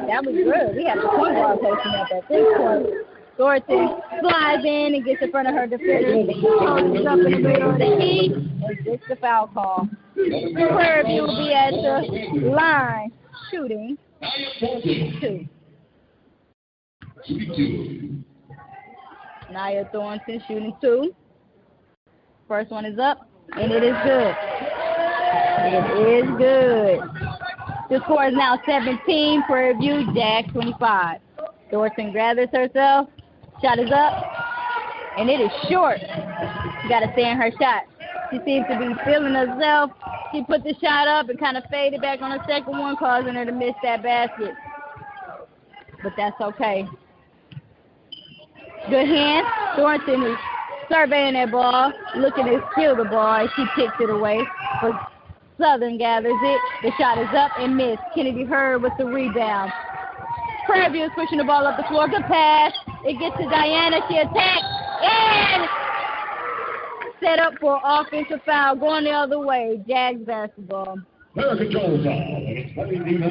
That was good. We have the point guard posting up at this point. Thornton slides in and gets in front of her defenders. Holds up in the middle of the key and gets the foul call. Prairie View will be at the line shooting 2. Nia Thornton shooting 2. First one is up, and it is good. It is good. The score is now 17, Prairie View, Jags 25. Thornton gathers herself. Shot is up, and it is short. She got to stay in her shot. She seems to be feeling herself. She put the shot up and kind of faded back on the second one, causing her to miss that basket. But that's okay. Good hand. Thornton is surveying that ball, looking to steal the ball, and she kicks it away. But Southern gathers it. The shot is up and missed. Kennedy Hurd with the rebound. Prairie View is pushing the ball up the floor. Good pass. It gets to Diana. She attacks and set up for offensive foul. Going the other way. Jags basketball. Player control foul.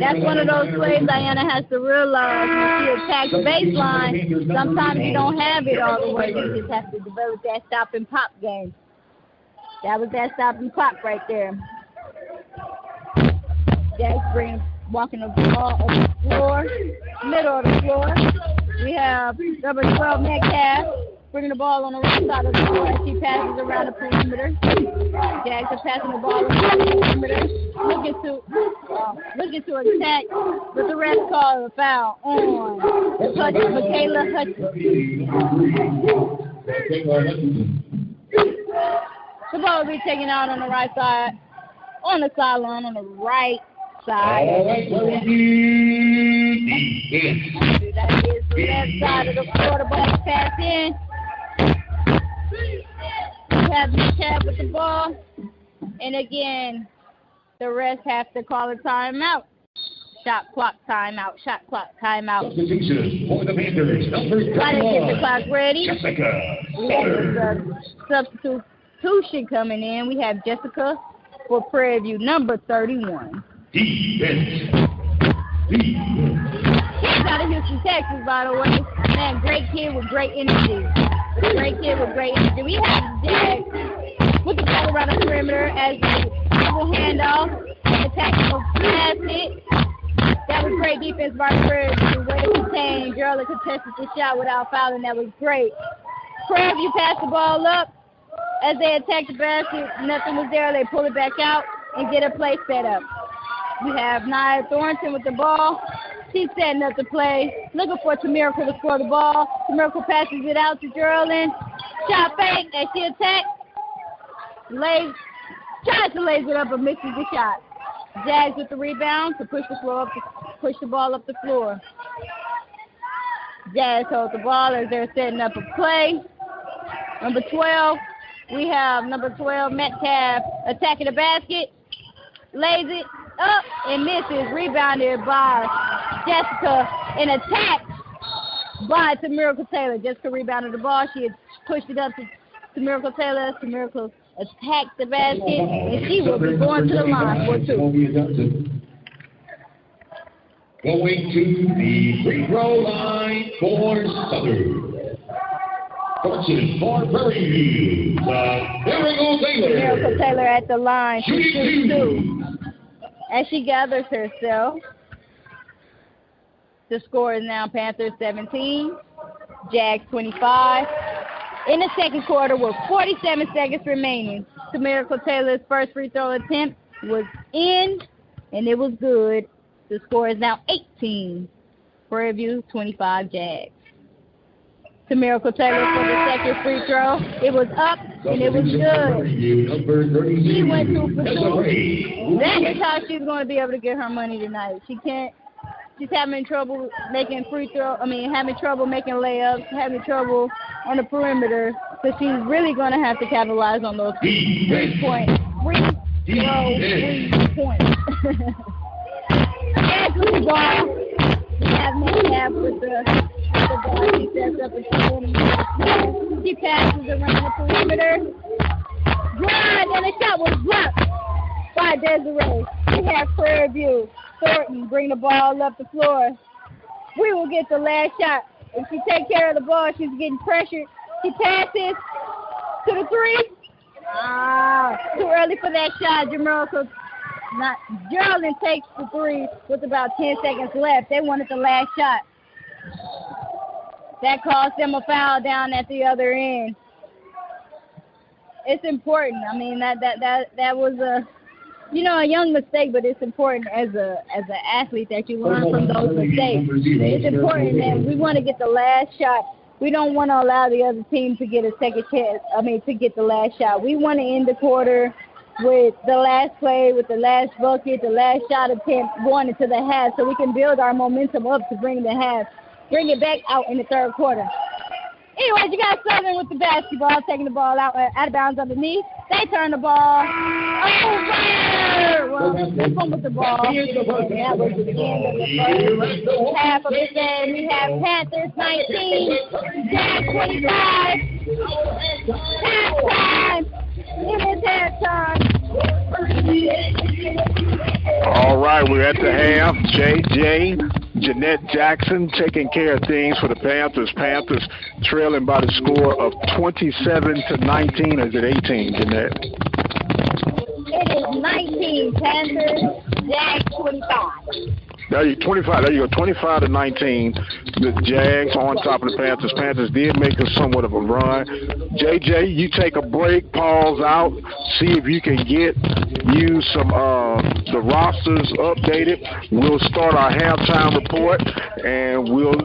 That's one of those plays Diana has to realize when she attacks baseline. Sometimes you don't have it all the way. You just have to develop that stop and pop game. That was that stop and pop right there. Jax walking the ball over the floor, middle of the floor. We have number 12 Metcalf bringing the ball on the right side of the floor as she passes around the perimeter. Jax is passing the ball around the perimeter, looking to attack, but the ref called a foul on Michaela Hutchins. The ball will be taken out on the right side, on the sideline, on the right side. That is the left side of the floor. The ball pass in. We have Metcalf with the ball. And again, the refs have to call a timeout. Shot clock timeout. Shot clock timeout. Substitution for the Panthers. Try to get the clock ready. Jessica. We have substitution coming in. We have Jessica for Prairie View, number 31. Defense. He's out of Houston, Texas, by the way. Man, great kid with great energy. We have Jax with the ball around the perimeter as the double handoff. Attack will pass it. That was great defense by Prairie View. Way to contain. Gerald contested the shot without fouling. That was great. Prairie View passed the ball up. As they attack the basket, nothing was there. They pull it back out and get a play set up. We have Nia Thornton with the ball. She's setting up the play, looking for Tamirical to score the ball. Tamirical passes it out to Geraldine. Shot fake as she attacks. Tries to lace it up but misses the shot. Jags with the rebound to push the ball up the floor. Jags holds the ball as they're setting up a play. Number 12, we have number 12 Metcalf attacking the basket. Lays it up and misses. Rebounded by Jessica and attacked by Tamirical Taylor. Jessica rebounded the ball. She had pushed it up to Tamirical Taylor. Tamirical attacked the basket, and she will be going to the line for two. Going to the free throw line for Southern. Fortune for Prairie View. Tamirical Taylor. Tamirical Taylor at the line. She shoots two. As she gathers herself, the score is now Panthers 17, Jags 25. In the second quarter, with 47 seconds remaining, Tamirical Taylor's first free throw attempt was in, and it was good. The score is now 18, Prairie View 25 Jags. Tamirical Taylor for the second free throw. It was up, and it was good. She went 2 for 2. That is how she's going to be able to get her money tonight. She's having trouble making having trouble making layups, having trouble on the perimeter. So she's really going to have to capitalize on those 3 points. Free points. That's with the ball. We have Metcalf with the ball. She sets up a screen. She passes around the perimeter. Grind, and the shot was blocked by Desiree. We have Prairie View. Thornton bring the ball up the floor. We will get the last shot. If she takes care of the ball, she's getting pressured. She passes to the three. Too early for that shot. Geraldine takes the three with about 10 seconds left. They wanted the last shot. That cost them a foul down at the other end. It's important. I mean, that was a young mistake, but it's important as an athlete that you learn from those mistakes. It's important that we want to get the last shot. We don't want to allow the other team to get a second chance. To get the last shot. We want to end the quarter with the last play, with the last bucket, the last shot attempt going into the half, so we can build our momentum up to bring it back out in the third quarter. Anyways, you got Southern with the basketball, taking the ball out of bounds underneath. They turn the ball over. Well, they come with the ball. That was the end of the first half of the game. We have Panthers 19, Jags 25. Halftime. It is halftime. All right, we're at the half. JJ, Jeanette Jackson taking care of things for the Panthers. Panthers trailing by the score of 27-19. Or is it 18, Jeanette? It is 19, Panthers, Jags 25. There you 25. There you go. 25-19. The Jags on top of the Panthers. Panthers did make somewhat of a run. JJ, you take a break, pause out, see if you can get you some the rosters updated. We'll start our halftime report and we'll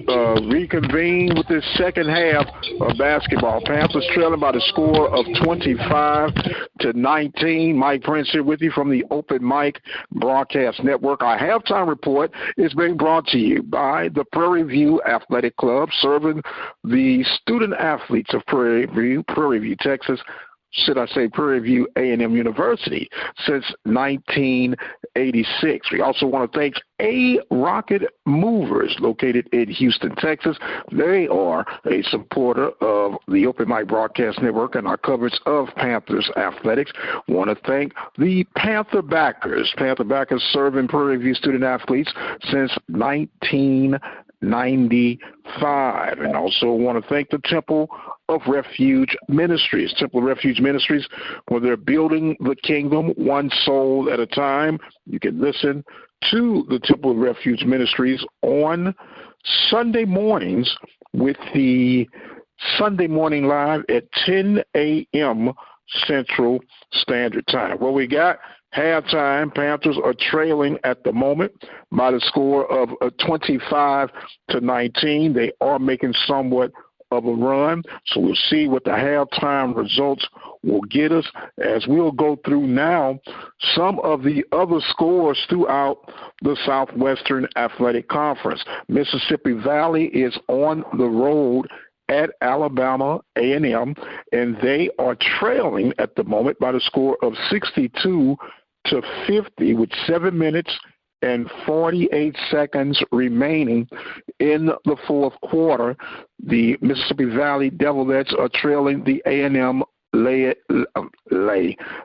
reconvene with this second half of basketball. Panthers trailing by the score of 25-19. Mike Prince here with you from the Open Mic Broadcast Network. Our halftime report is being brought to you by the Prairie View Athletic Club, serving the student athletes of Prairie View, Texas. Should I say Prairie View A&M University since 1986. We also want to thank Rocket Movers located in Houston, Texas. They are a supporter of the Open Mic Broadcast Network and our coverage of Panthers athletics. Want to thank the Panther Backers. Panther Backers serving Prairie View student athletes since 1995. And also want to thank the Temple of Refuge Ministries. Temple of Refuge Ministries, where they're building the kingdom one soul at a time. You can listen to the Temple of Refuge Ministries on Sunday mornings with the Sunday Morning Live at 10 a.m. Central Standard Time. What we got? Halftime, Panthers are trailing at the moment by the score of 25-19. They are making somewhat of a run, so we'll see what the halftime results will get us as we'll go through now some of the other scores throughout the Southwestern Athletic Conference. Mississippi Valley is on the road at Alabama A&M, and they are trailing at the moment by the score of 62-50 with 7 minutes and 48 seconds remaining in the fourth quarter. The Mississippi Valley Devilettes are trailing the A&M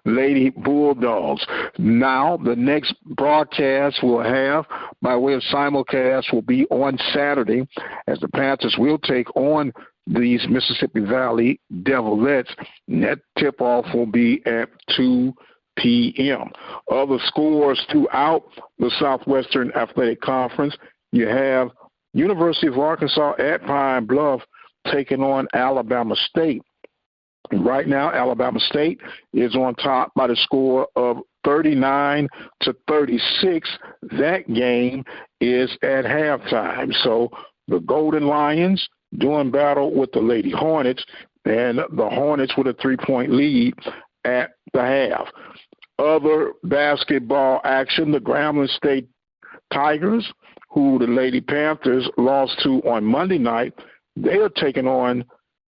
Lady Bulldogs. Now, the next broadcast we'll have by way of simulcast will be on Saturday, as the Panthers will take on these Mississippi Valley Devilettes. And that tip-off will be at 2 p.m. Other scores throughout the Southwestern Athletic Conference, you have University of Arkansas at Pine Bluff taking on Alabama State. Right now, Alabama State is on top by the score of 39-36. That game is at halftime. So the Golden Lions doing battle with the Lady Hornets, and the Hornets with a 3-point lead at the half. Other basketball action, the Grambling State Tigers, who the Lady Panthers lost to on Monday night, they are taking on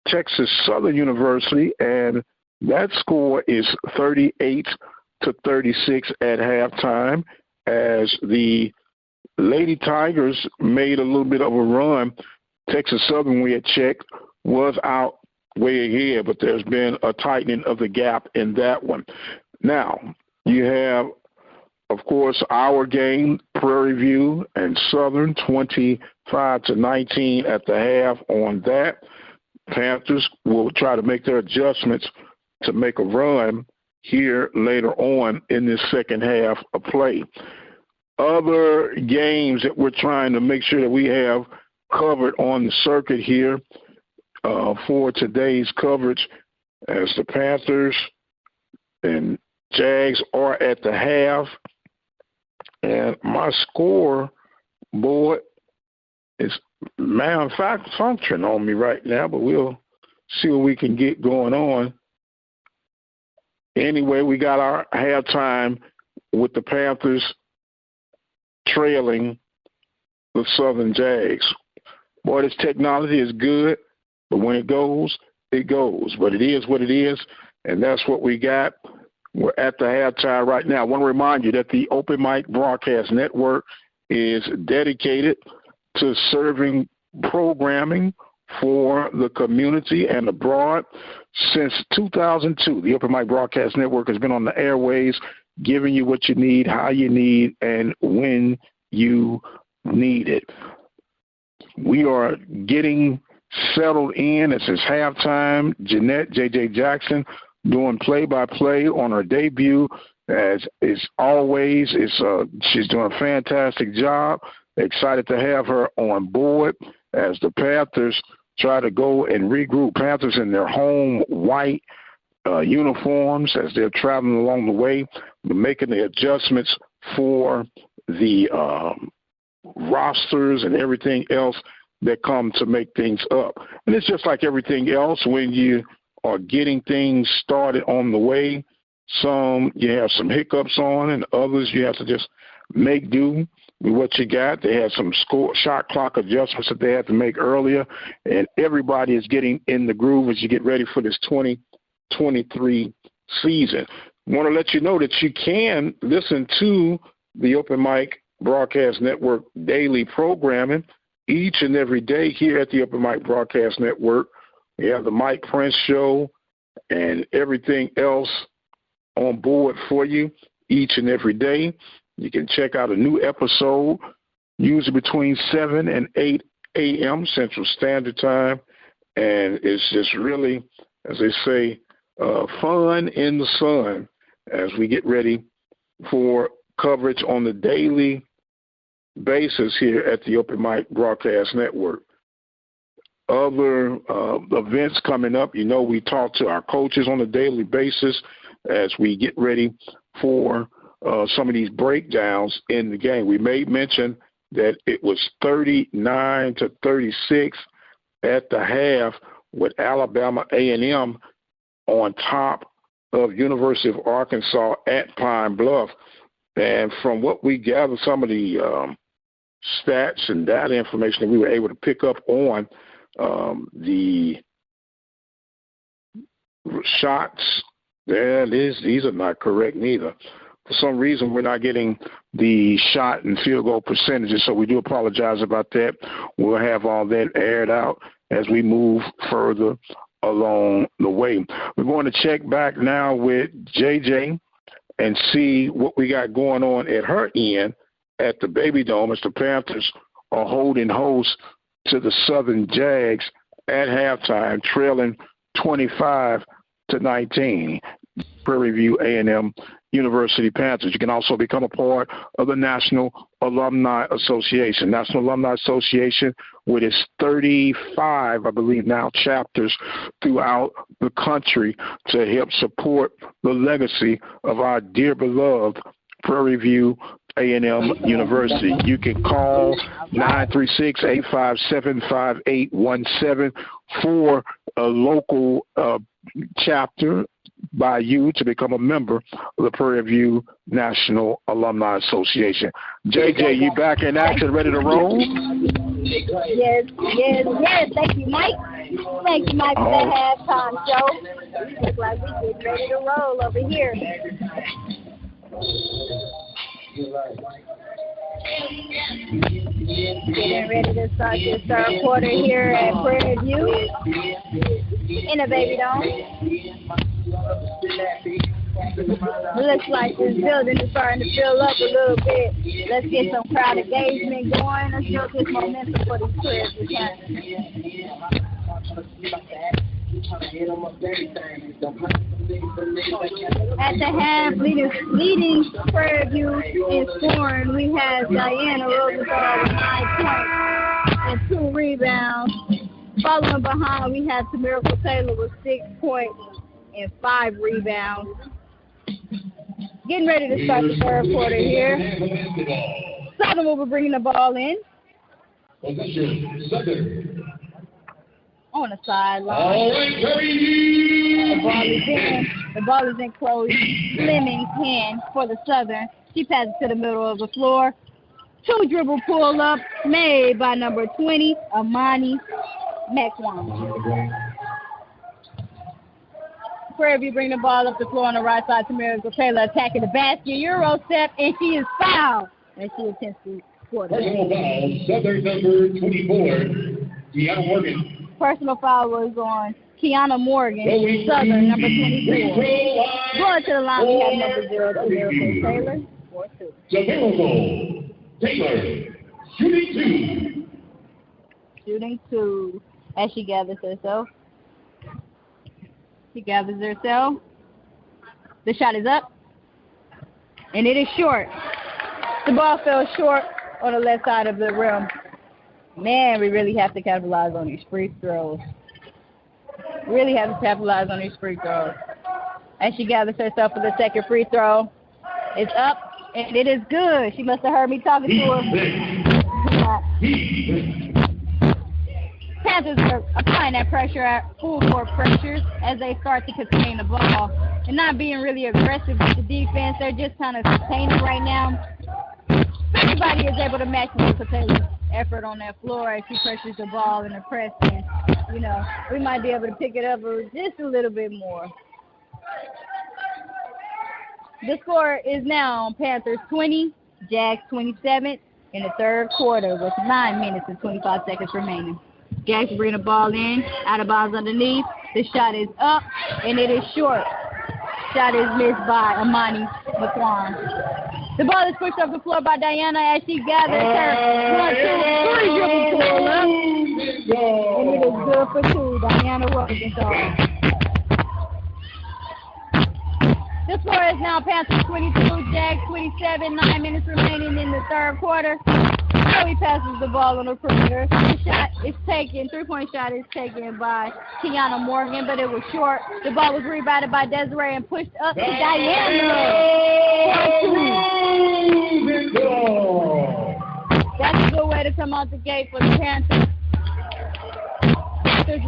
Texas Southern University, and that score is 38-36 at halftime, as the Lady Tigers made a little bit of a run. Texas Southern, we had checked, was out way ahead, but there's been a tightening of the gap in that one. Now, you have, of course, our game, Prairie View and Southern, 25-19 at the half on that. Panthers will try to make their adjustments to make a run here later on in this second half of play. Other games that we're trying to make sure that we have covered on the circuit here for today's coverage, as the Panthers and Jags are at the half, and my score board is malfunctioning on me right now, but we'll see what we can get going on. Anyway, we got our halftime with the Panthers trailing the Southern Jags. Boy, this technology is good, but when it goes, it goes. But it is what it is, and that's what we got. We're at the halftime right now. I want to remind you that the Open Mic Broadcast Network is dedicated to serving programming for the community and abroad. Since 2002, the Open Mic Broadcast Network has been on the airways giving you what you need, how you need, and when you need it. We are getting settled in. This is halftime. Jeanette JJ Jackson doing play-by-play on her debut. As is always, she's doing a fantastic job. Excited to have her on board as the Panthers try to go and regroup. Panthers in their home white uniforms as they're traveling along the way, making the adjustments for the rosters and everything else that come to make things up. And it's just like everything else when you are getting things started on the way. Some you have some hiccups on, and others you have to just make do with what you got. They had some shot clock adjustments that they had to make earlier, and everybody is getting in the groove as you get ready for this 2023 season. I want to let you know that you can listen to the Open Mic Broadcast Network daily programming each and every day here at the Open Mic Broadcast Network. We have the Mike Prince Show and everything else on board for you each and every day. You can check out a new episode usually between 7 and 8 a.m. Central Standard Time. And it's just really, as they say, fun in the sun as we get ready for coverage on the daily basis here at the Open Mic Broadcast Network. Other events coming up, we talk to our coaches on a daily basis as we get ready for some of these breakdowns in the game. We made mention that it was 39-36 at the half with Alabama A&M on top of University of Arkansas at Pine Bluff. And from what we gathered, some of the stats and data information that we were able to pick up on the shots, these are not correct neither. For some reason, we're not getting the shot and field goal percentages, so we do apologize about that. We'll have all that aired out as we move further along the way. We're going to check back now with JJ and see what we got going on at her end at the Baby Dome as the Panthers are holding host to the Southern Jags at halftime, trailing 25-19. Prairie View A&M University Panthers. You can also become a part of the National Alumni Association. National Alumni Association with its 35, I believe now, chapters throughout the country to help support the legacy of our dear beloved Prairie View A&M University. You can call 936-857-5817 for a local chapter by you to become a member of the Prairie View National Alumni Association. JJ, you back in action, ready to roll? Yes. Thank you, Mike. Thank you, Mike, for that halftime show. Looks like we get ready to roll over here. Getting ready to start this third quarter here at Prairie View in the Baby Dome. Looks like this building is starting to fill up a little bit. Let's get some crowd engagement going. Let's build this momentum for these Prairie View Panthers. At the half, leading Prairie View in scoring, we have Diana Rosenthal with 9 points and 2 rebounds. Following behind, we have Tamirica Taylor with 6 points and 5 rebounds. Getting ready to start the third quarter here. Southern will be bringing the ball in. On the sideline. The ball is in Chloe Fleming's hand for the Southern. She passes to the middle of the floor. 2 dribble pull up made by number 20, Amani Mekwan. Prairie View bring the ball up the floor on the right side. Tamirica Taylor attacking the basket. Euro step, and she is fouled. And she attempts to score the personal foul, Southern number 24, Deanna Morgan. Personal foul was on Kiana Morgan, Southern, number 24. Going to the line, we have number 0, Miracle Taylor, 4-2. Miracle Taylor, shooting 2. Shooting 2 as she gathers herself. She gathers herself. The shot is up. And it is short. The ball fell short on the left side of the rim. Man, we really have to capitalize on these free throws. Really have to capitalize on these free throws. As she gathers herself for the second free throw. It's up, and it is good. She must have heard me talking to her. Panthers are applying that pressure at full court pressure as they start to contain the ball. And not being really aggressive with the defense. They're just kind of containing right now. Everybody is able to match Miracle Taylor's effort on that floor as she pressures the ball in the press. And, you know, we might be able to pick it up just a little bit more. The score is now Panthers 20, Jags 27 in the third quarter with 9 minutes and 25 seconds remaining. Jags bring the ball in, out of bounds underneath. The shot is up, and it is short. Shot is missed by Amani McQuan. The ball is pushed up the floor by Diana as she gathers her 1-2-3 dribble pull up. And it is good for 2. Diana Wilkinson. The score is now Panthers 22, Jags 27, 9 minutes remaining in the third quarter. Chloe passes the ball on the perimeter. The shot is taken, 3-point shot is taken by Kiana Morgan, but it was short. The ball was rebounded by Desiree and pushed up to Diana. That's a good way to come out the gate for the Panthers. Panthers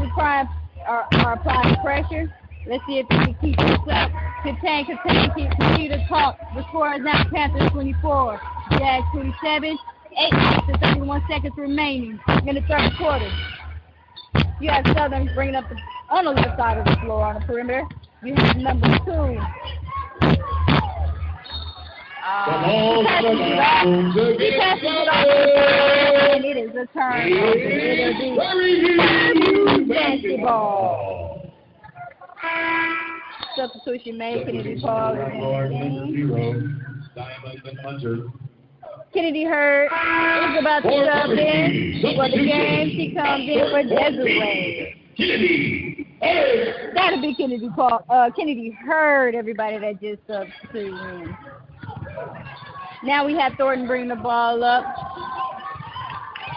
are applying pressure. Let's see if they can keep this up. Continue to talk. The score is now Panthers 24, Jags 27. 8 minutes and 31 seconds remaining in the third quarter. You have Southern bringing up on the left side of the floor on the perimeter. You have number 2. He passes it off, and it is a turnover. It'll be basketball. Substitution made. Kennedy Paul. Kennedy Hurd is about to come in for the game. She comes in for Desiree. That'll be Kennedy Hurd, everybody that just substituted in. Now we have Thornton bringing the ball up.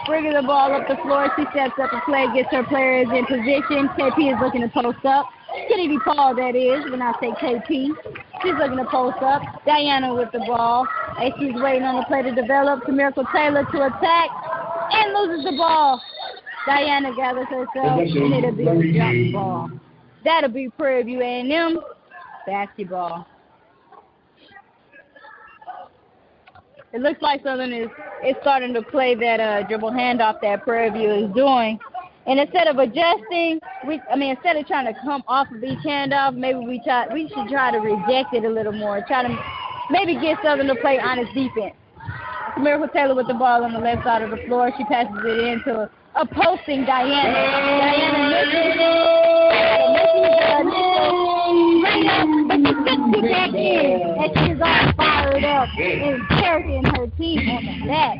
Bringing the ball up the floor. She sets up a play, gets her players in position. KP is looking to post up. Kennedy Paul, that is, when I say KP. She's looking to post up. Diana with the ball. As she's waiting on the play to develop. To Miracle Taylor to attack. And loses the ball. Diana gathers herself. And it'll be a jump ball. That'll be Prairie View A&M basketball. It looks like Southern is starting to play that dribble handoff that Prairie View is doing. And instead of adjusting, instead of trying to come off of each handoff, maybe we should try to reject it a little more. Try to maybe get Southern to play honest defense. Miracle Taylor with the ball on the left side of the floor. She passes it into a posting Diana. Diana misses but she gets to back in. And she's all fired up and carrying her team on her back.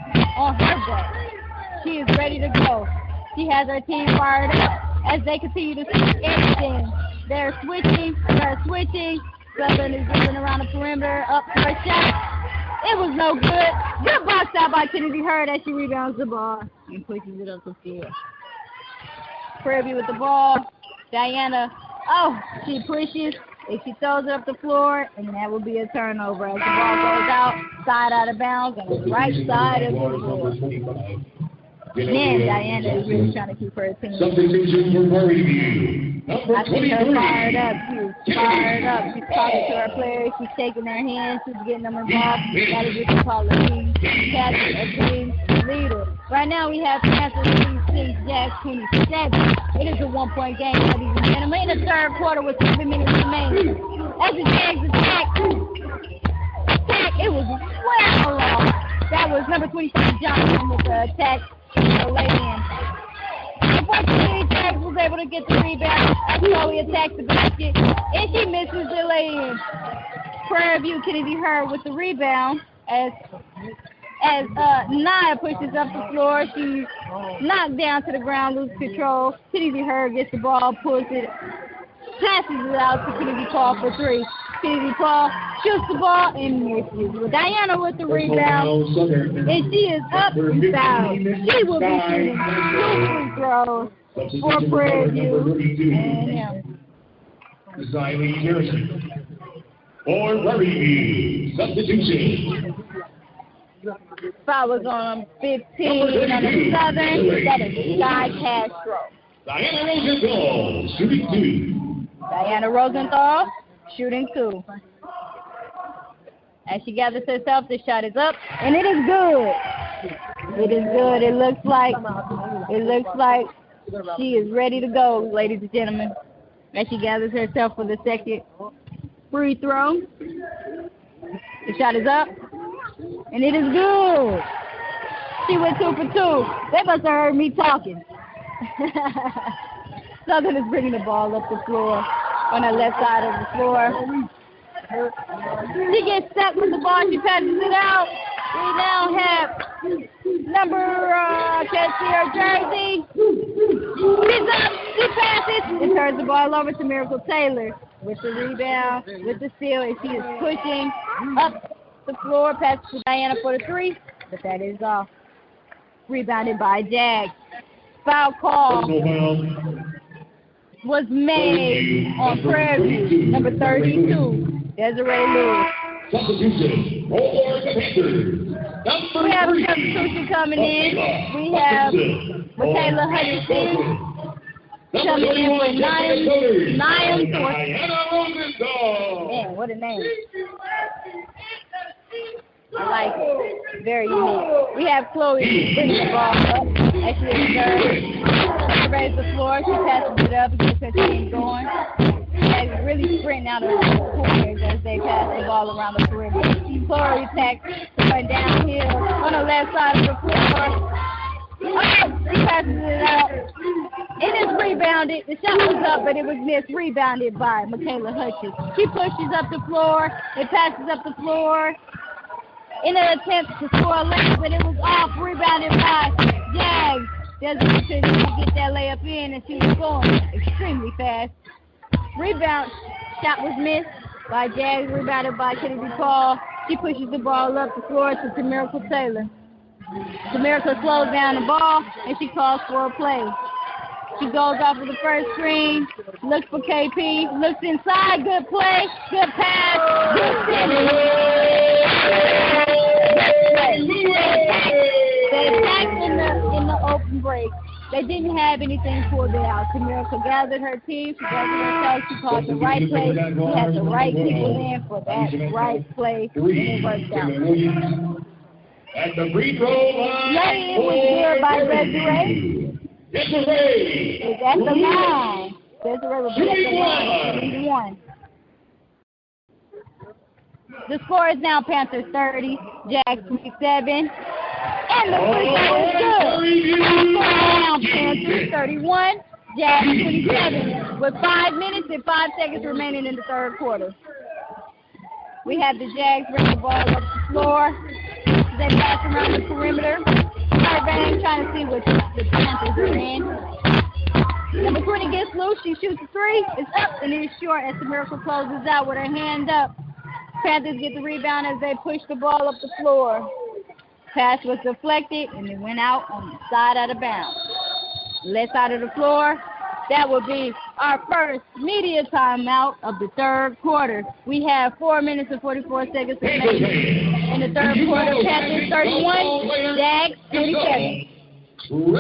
She is ready to go. She has her team fired up as they continue to switch everything. They're switching. Southern is moving around the perimeter, up for a shot. It was no good. Good box out by Kennedy Hurd as she rebounds the ball and pushes it up the field. Prairie View with the ball. Diana, she pushes. If she throws it up the floor, and that will be a turnover as the ball goes out of bounds on the right side of the floor. Man, Diana is really trying to keep her team. Substitution for Prairie View. I think her fired up. She's fired up. She's talking to her players. She's shaking their hands. She's getting them involved. That is what you call a team captain, a team leader. Right now we have Panthers 26, Jags 27. It is a 1-point game, ladies and gentlemen. In the third quarter with 7 minutes remaining. As the Jags attack, it was well long. That was number 27 Johnson with the attack. Unfortunately, Jags was able able to get the rebound. Chloe attacks the basket, and she misses the lay-in. Prairie View, Kennedy Hurd with the rebound as Nia pushes up the floor. She knocked down to the ground, loses control. Kennedy Hurd gets the ball, pulls it, passes it out to Kennedy Paul for three. Kennedy Paul shoots the ball and misses. With Diana with the rebound, and she is up and fouled. She will be shooting 2 free throws for Prairie View. And Xylene Harrison. For Prairie View, substitution. Foul was on 15 on the Southern. That is Sky Castro. Diana Rosenthal, shooting 2. Diana Rosenthal, shooting 2. As she gathers herself, the shot is up, and it is good. It is good. It looks like she is ready to go, ladies and gentlemen. As she gathers herself for the second free throw. The shot is up, and it is good. She went 2 for 2. They must have heard me talking. Southern is bringing the ball up the floor on the left side of the floor. She gets stuck with the ball. She passes it out. We now have number, can't see her jersey. She's up. She passes and turns the ball over to Miracle Taylor with the rebound, with the steal, and she is pushing up the floor. Passes to Diana for the 3, but that is off. Rebounded by Jags. Foul call was made on Prairie View, number 32, Desiree Lewis. Substitution for the Panthers. We have a substitution coming in. We have Michaela Hutchinson coming in with Niam. Man, what a name. I like it. Very unique. We have Chloe bringing the ball up. Actually, she raised the floor. She passes it up and gets her team going. She's really sprinting out of the corners as they pass the ball around the perimeter. Chloe attacks going downhill on the left side of the floor. She passes it out. It is rebounded. The shot was up, but it was missed. Rebounded by Michaela Hutchins. She pushes up the floor. It passes up the floor in an attempt to score a layup, but it was off. Rebounded by Jags. Desiree couldn't get that layup in, and she was going extremely fast. Rebound shot was missed by Jags. Rebounded by Kennedy Paul. She pushes the ball up the floor to Tamirica Taylor. Tamirica slows down the ball, and she calls for a play. She goes off of the first screen, looks for KP, looks inside, good play, good pass, good finish. They attacked in the open break. They didn't have anything pulled it out. Tamirica gathered her team, she gathered herself, she called the right play, she had the right people in for that right play, and it worked out. At the free throw line, it was good by Desiree. Desiree is at the line. Desiree will be at the line. 1. The score is now Panthers 30, Jags 27. And the free throw is good. Now Panthers 31, Jags 27. With 5 minutes and 5 seconds remaining in the third quarter. We have the Jags bring the ball up the floor. They pass around the perimeter. Bang, trying to see what the Panthers are in. Number 20 gets loose. She shoots a 3. It's up and it is short as Tamirica closes out with her hand up. Panthers get the rebound as they push the ball up the floor. Pass was deflected and it went out on the side out of bounds. Left side of the floor. That will be our first media timeout of the third quarter. We have 4 minutes and 44 seconds remaining in the third quarter. Panthers 31, Jags 27. All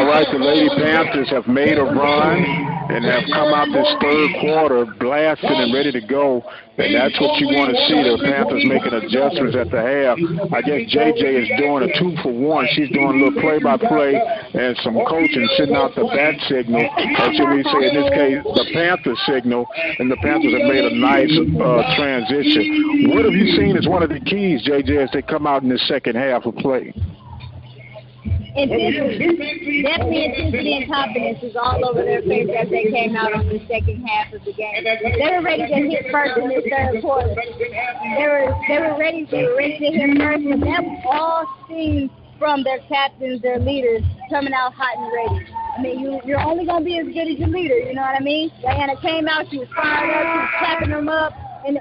right, the Lady Panthers have made a run and have come out this third quarter blasting and ready to go. And that's what you want to see, the Panthers making adjustments at the half. I guess JJ is doing a 2-for-1. She's doing a little play-by-play and some coaching, sitting out the bat signal, or should we say in this case, the Panther signal, and the Panthers have made a nice transition. What have you seen as one of the keys, JJ, as they come out in the second half of play? Definitely intensity and confidence is all over their face as they came out on the second half of the game. They were ready to hit first in this third quarter. They were ready to hit first, but that was all seen from their captains, their leaders, coming out hot and ready. I mean, you're only going to be as good as your leader, you know what I mean? Diana came out, she was fired up, she was clapping them up, and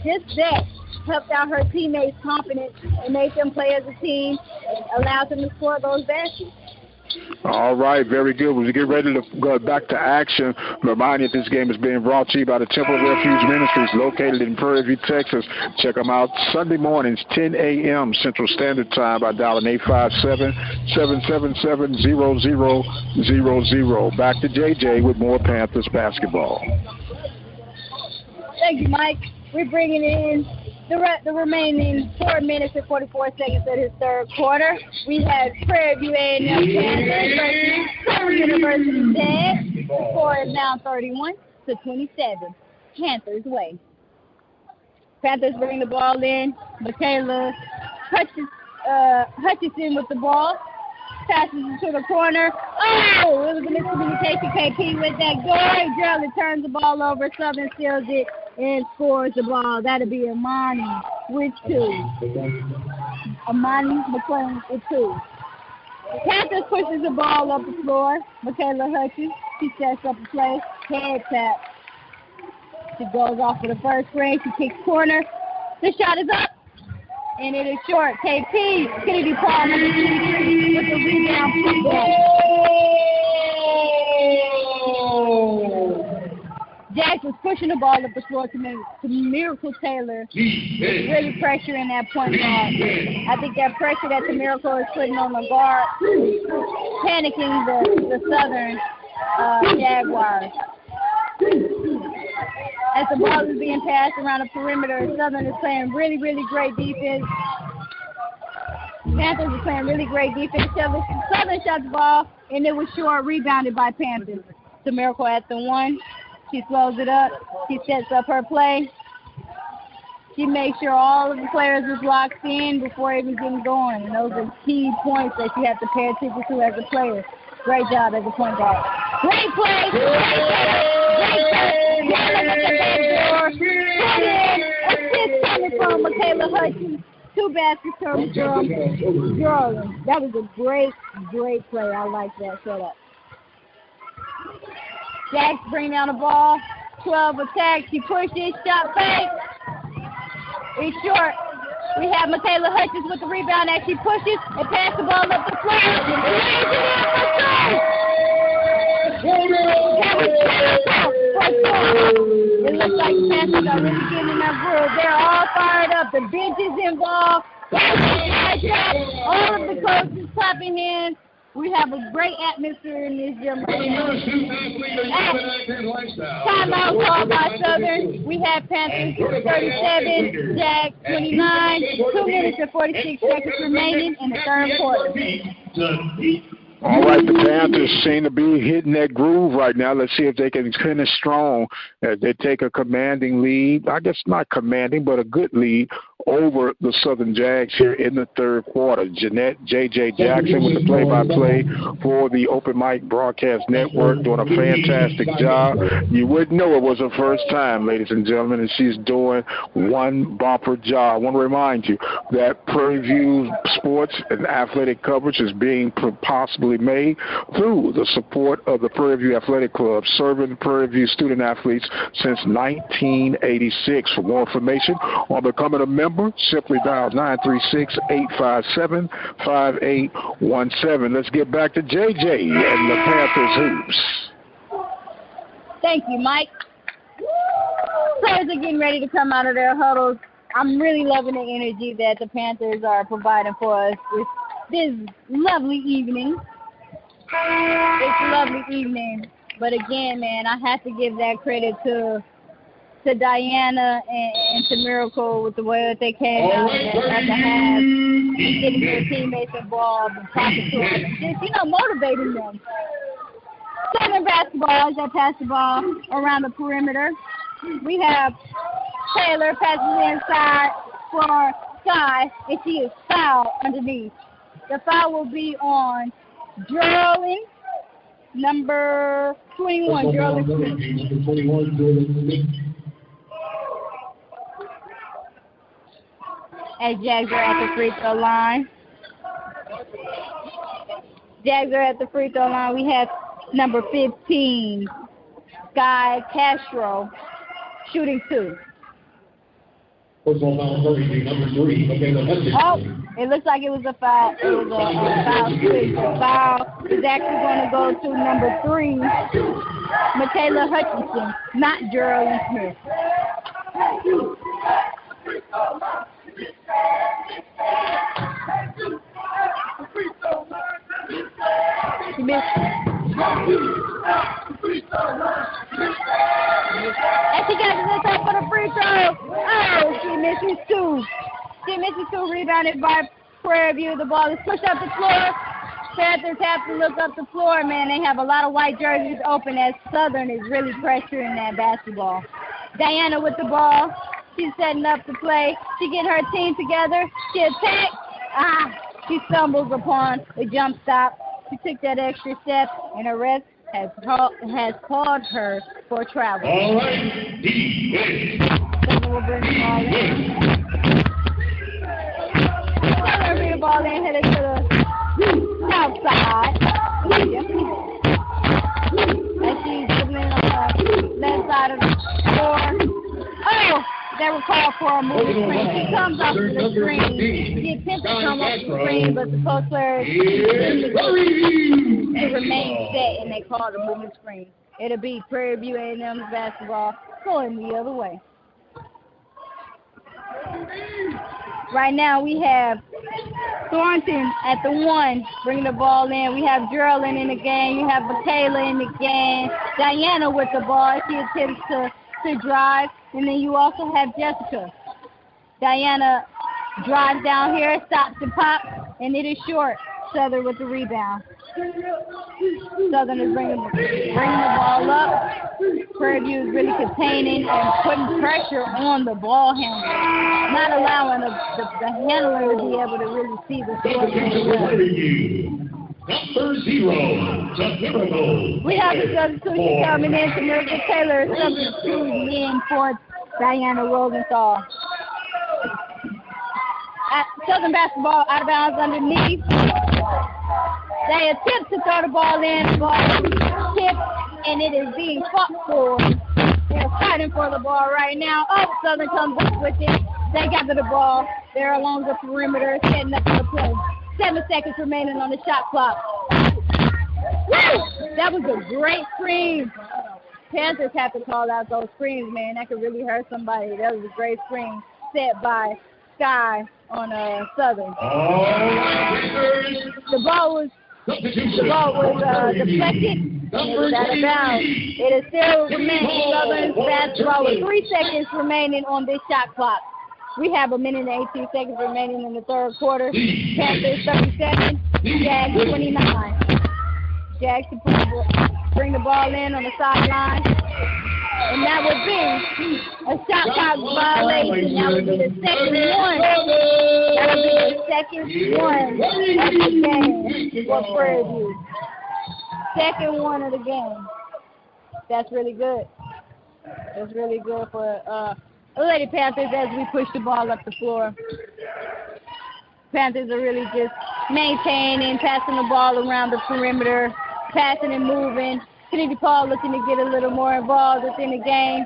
just that helped out her teammates' confidence and made them play as a team, allowed them to score those baskets. All right, very good. As we get ready to go back to action, remind you this game is being brought to you by the Temple Refuge Ministries located in Prairie View, Texas. Check them out Sunday mornings, 10 a.m. Central Standard Time by dialing 857-777-0000. Back to JJ with more Panthers basketball. Thank you, Mike. We're bringing in the remaining 4 minutes and 44 seconds of his third quarter. We have Prairie View A&M Panthers versus Prairie University Zags. The score is now 31-27. Panthers way. Panthers bring the ball in. Michaela Hutchison with the ball. Passes it to the corner. Oh, it was a miscommunication. KP with that goal. Gerald turns the ball over. Southern steals it and scores the ball. That'll be Amani with 2. Amani McClain with 2. The Panthers pushes the ball up the floor. Michaela Hutchins, she sets up a play. Head tap. She goes off for the first frame. She kicks corner. The shot is up. And it is short. KP, Kennedy Paul with the rebound. Jax was pushing the ball up the floor to Miracle Taylor. Really pressuring that point guard. I think that pressure that the Miracle is putting on the guard, panicking the Southern Jaguars. As the ball is being passed around the perimeter, Southern is playing really, really great defense. Panthers are playing really great defense. Southern shot the ball, and it was short, rebounded by Panthers. The Miracle at the 1. She slows it up. She sets up her play. She makes sure all of the players is locked in before even getting going. And those are key points that you have to pay attention to as a player. Great job as a point guard. Great play. Assist coming from Michaela Hutchins. 2 baskets coming from Jordan. That was a great play. I like that setup. Jax bring down the ball. 12 attacks. She pushes. Shot fake. It's short. We have Michaela Hutchins with the rebound as she pushes and passes the ball up the floor. It looks like the Panthers are really getting in their groove. They're all fired up. The bench is involved. All of the coaches clapping in. We have a great atmosphere in this gym right now. Timeout called by Southern. We have Panthers 37, Jags 29, 2 minutes and 46 seconds remaining in the third quarter. All right, the Panthers seem to be hitting that groove right now. Let's see if they can finish strong as they take a commanding lead. I guess not commanding, but a good lead over the Southern Jags here in the third quarter. Jeanette JJ Jackson with the play-by-play for the Open Mic Broadcast Network, doing a fantastic job. You wouldn't know it was her first time, ladies and gentlemen, and she's doing one bumper job. I want to remind you that Prairie View sports and athletic coverage is being possibly made through the support of the Prairie View Athletic Club, serving Prairie View student athletes since 1986. For more information on becoming a member, simply dial 936-857-5817. Let's get back to JJ and the Panthers hoops. Thank you, Mike. Players are getting ready to come out of their huddles. I'm really loving the energy that the Panthers are providing for us this lovely evening. It's a lovely evening. But again, man, I have to give that credit to Diana and to Miracle with the way that they came out at the half, getting their teammates involved and talking to them, and just, motivating them. Southern basketball as they pass the ball around the perimeter. We have Taylor passes inside for Sky, and she is fouled underneath. The foul will be on Geraldine, number 21, Geraldine Smith. As Jags are at the free throw line. Jags are at the free throw line. We have number 15, Sky Castro, shooting 2. First of all, Prairie View, number 3. Okay, oh, it looks like it was a foul. It was a foul switch. The foul is actually going to go to number 3, Michaela Hutchinson, not Geraldine Smith. She missed. And she gets this up for the free throw. Oh, she misses 2. She misses 2, rebounded by Prairie View. The ball is pushed up the floor. Panthers have to look up the floor, man. They have a lot of white jerseys open as Southern is really pressuring that basketball. Diana with the ball. She's setting up the play. She getting her team together. She attacks. She stumbles upon the jump stop. She took that extra step, and a ref has called her for travel. All right, Southern will bring the ball in. Southern bring the ball in, headed to the outside. And she's dribbling on the left side of the floor. Oh! They were called for a moving screen. She comes up to the screen. She attempts to come up to the screen, but the post player to remain set, and they called a moving screen. It'll be Prairie View A&M's basketball going the other way. Right now we have Thornton at the 1, bringing the ball in. We have Geraldine in the game. You have Michaela in the game. Diana with the ball. She attempts to drive. And then you also have Jessica. Diana drives down here, stops and pops, and it is short. Southern with the rebound. Southern is bringing the ball up. Prairie View is really containing and putting pressure on the ball handler, not allowing the handler to be able to really see the score. Number 0, the Miracle. We have the substitution coming in to Miracle Taylor, substituting in for Diana Rosenthal. Southern basketball out of bounds underneath. They attempt to throw the ball in, the ball is tipped, and it is being fought for. They're fighting for the ball right now. Oh, Southern comes up with it. They gather the ball. They're along the perimeter, setting up the play. 7 seconds remaining on the shot clock. Woo! That was a great screen. Panthers have to call out those screens, man. That could really hurt somebody. That was a great screen set by Sky on Southern. The ball was deflected. It was out of bounds. It is still remaining Southern's basketball with 3 seconds remaining on this shot clock. We have 1 minute and 18 seconds remaining in the third quarter. Panthers 37, Jags 29. Jags to bring the ball in on the sideline. And that would be a shot clock violation. That would be the second one. That would be the second one of the game for Prairie View. Second one of the game. That's really good. That's really good for Lady Panthers as we push the ball up the floor. Panthers are really just maintaining, passing the ball around the perimeter, passing and moving. Kennedy Paul looking to get a little more involved within the game.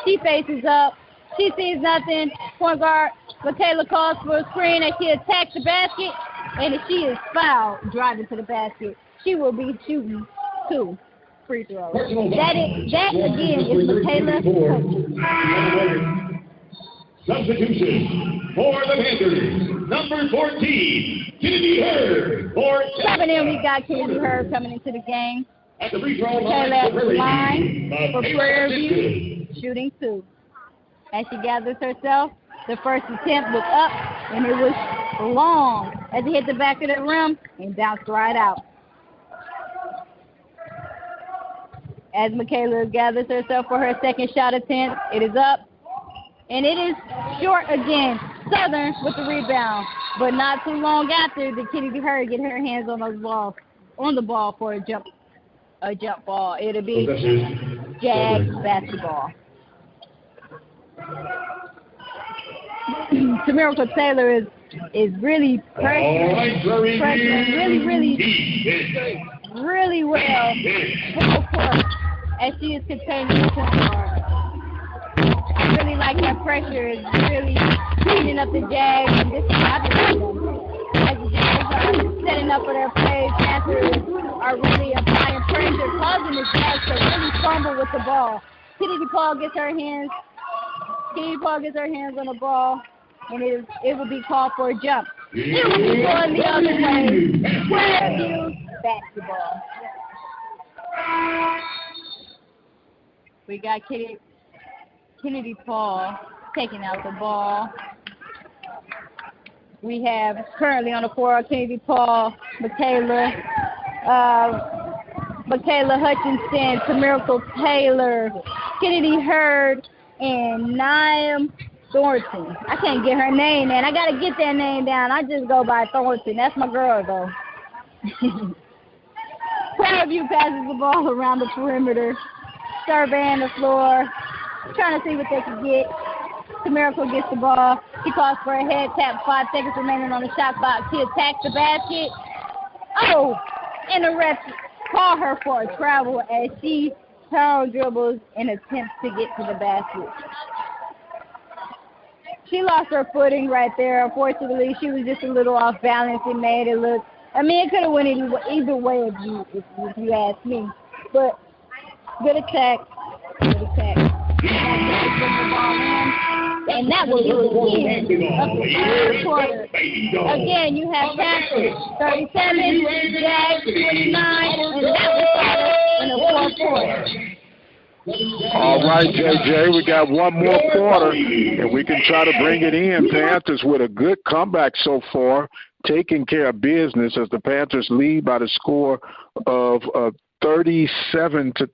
She faces up. She sees nothing. Point guard Michaela calls for a screen as she attacks the basket, and she is fouled driving to the basket. She will be shooting 2 free throws. That again is Michaela. Substitution for the Panthers, number 14, Kennedy Herb. Coming in, we got Kennedy Herb coming into the game. At the free throw line for Prairie View, shooting 2. As she gathers herself, the first attempt was up, and it was long as it hit the back of the rim and bounced right out. As Michaela gathers herself for her second shot attempt, it is up, and it is short again. Southern with the rebound. But not too long after, the Kitty Herd get her hands on the ball for a jump ball. It'll be Jags basketball. Miracle Taylor is really pressuring really well full court as she is containing the point guard. I really like that pressure. It's really cleaning up the Jags, and this is happening. As the Jags are setting up for their plays, Panthers are really applying pressure, causing the Jags to really fumble with the ball. Kitty DePaul gets her hands on the ball, and it will be called for a jump. It will be going the other way. Prairie View basketball. We got Kennedy Paul taking out the ball. We have currently on the floor Kennedy Paul, Michaela Hutchinson, Miracle Taylor, Kennedy Hurd, and Niam Thornton. I can't get her name, man. I got to get that name down. I just go by Thornton. That's my girl, though. Prairie View passes the ball around the perimeter, surveying the floor, trying to see what they can get. Miracle gets the ball. He calls for a head tap. 5 seconds remaining on the shot clock. He attacks the basket. Oh, and the refs call her for a travel as she power dribbles and attempts to get to the basket. She lost her footing right there. Unfortunately, she was just a little off balance. It made it look, it could have went either way if you ask me. But good attack. And that was the end of the third quarter. Again, you have Panthers 37, Jags 29, and that was started in the fourth quarter. All right, JJ, we got one more quarter, and we can try to bring it in. Panthers with a good comeback so far, taking care of business as the Panthers lead by the score of 37 to,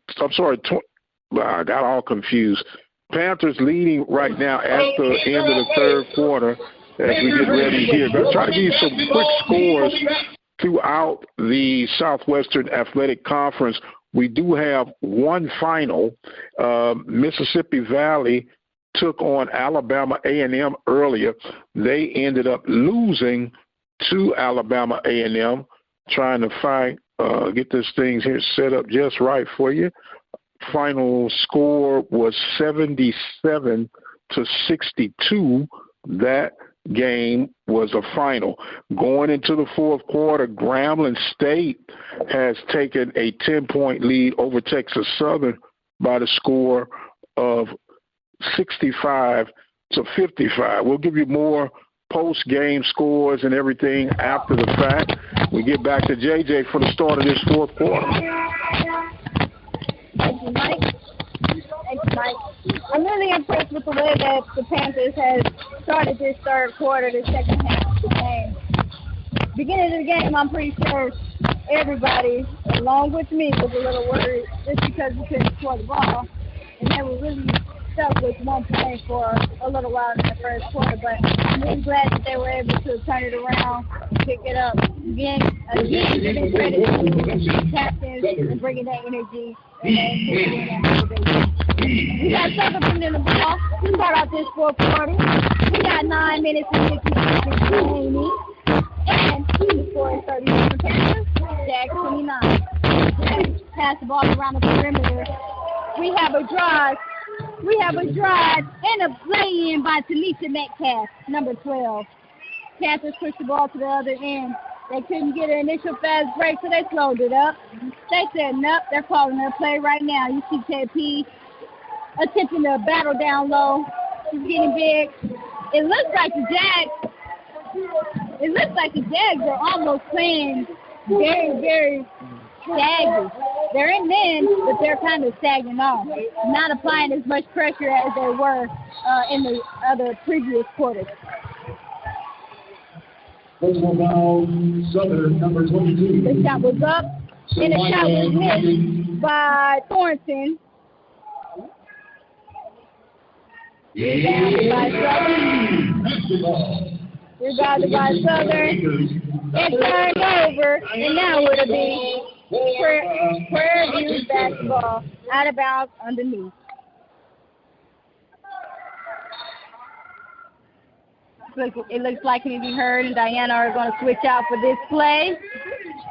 I got all confused. Panthers leading right now at the end of the third quarter as we get ready here. I'm going to try to give you some quick scores throughout the Southwestern Athletic Conference. We do have one final. Mississippi Valley took on Alabama A&M earlier. They ended up losing to Alabama A&M, trying to get this thing here set up just right for you. Final score was 77 to 62. That game was a final. Going into the fourth quarter, Grambling State has taken a 10-point lead over Texas Southern by the score of 65 to 55. We'll give you more post-game scores and everything after the fact. We get back to JJ for the start of this fourth quarter. Thank you, Mike. I'm really impressed with the way that the Panthers have started this third quarter, the second half of the game. Beginning of the game, I'm pretty sure everybody, along with me, was a little worried just because we couldn't score the ball. And they were really stuck with one play for a little while in the first quarter. But I'm really glad that they were able to turn it around, pick it up. Again, giving credit to the captains and bringing that energy. We got Southern putting in the ball. We start out this fourth quarter. We got 9 minutes and 50 seconds remaining. And the score is 37 Panthers, Jags 29. Pass the ball around the perimeter. We have a drive and a play-in by Tanisha Metcalf, number 12. Panthers push the ball to the other end. They couldn't get an initial fast break, so they slowed it up. They setting up. They're calling their play right now. You see KP attempting to battle down low. He's getting big. It looks like the Jags are almost playing very, very staggy. They're in men, but they're kind of sagging off, not applying as much pressure as they were in the other previous quarters. Southern, number 22. The shot was up, and the shot was missed by Thornton. Rebounded by Southern. basketball. Rebounded by Southern. It turned over, and now it'll be Prairie View basketball. Out of bounds underneath. It looks like Kennedy Hurd and Diana are going to switch out for this play.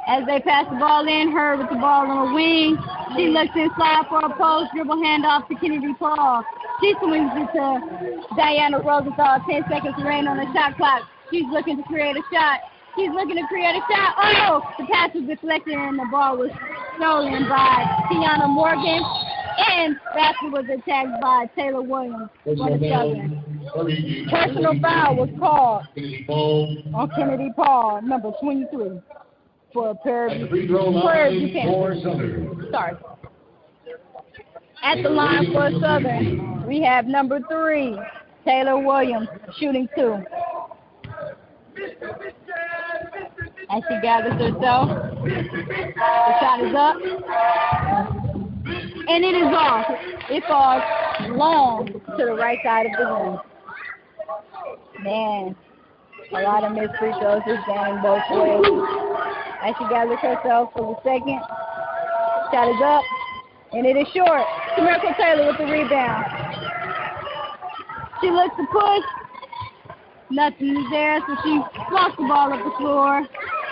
As they pass the ball in, Hurd with the ball on the wing. She looks inside for a post, dribble handoff to Kennedy Paul. She swings it to Diana Rosenthal. 10 seconds remain on the shot clock. She's looking to create a shot. Oh, no! The pass was deflected and the ball was stolen by Tiana Morgan. And basket was attacked by Taylor Williams for the Southern. Personal foul was called on Kennedy Paul, number 23, for Prairie View. Sorry. At the line for Southern, we have number 3, Taylor Williams, shooting 2. As she gathers herself, the shot is up, and it is off. It falls long to the right side of the rim. Man, a lot of missed free throws this game both ways. As she gathers herself for the second, shot is up, and it is short. Miracle Taylor with the rebound. She looks to push. Nothing is there, so she walks the ball up the floor.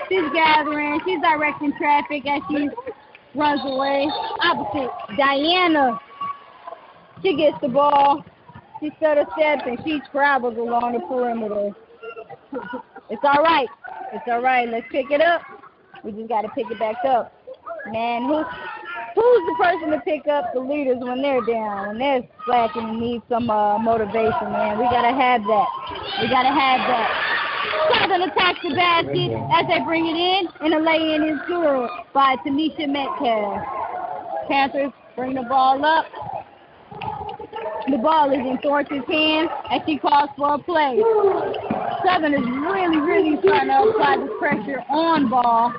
She's gathering. She's directing traffic as she runs away. Opposite Diana. She gets the ball. She stutter steps and she travels along the perimeter. It's all right. It's all right. Let's pick it up. We just got to pick it back up. Man, who's the person to pick up the leaders when they're down, when they're slacking and need some motivation, man? We got to have that. We got to have that. Southern attacks the basket as they bring it in, and the lay-in is good by Tanisha Metcalf. Panthers bring the ball up. The ball is in Thornton's hands as she calls for a play. Southern is really trying to apply the pressure on ball.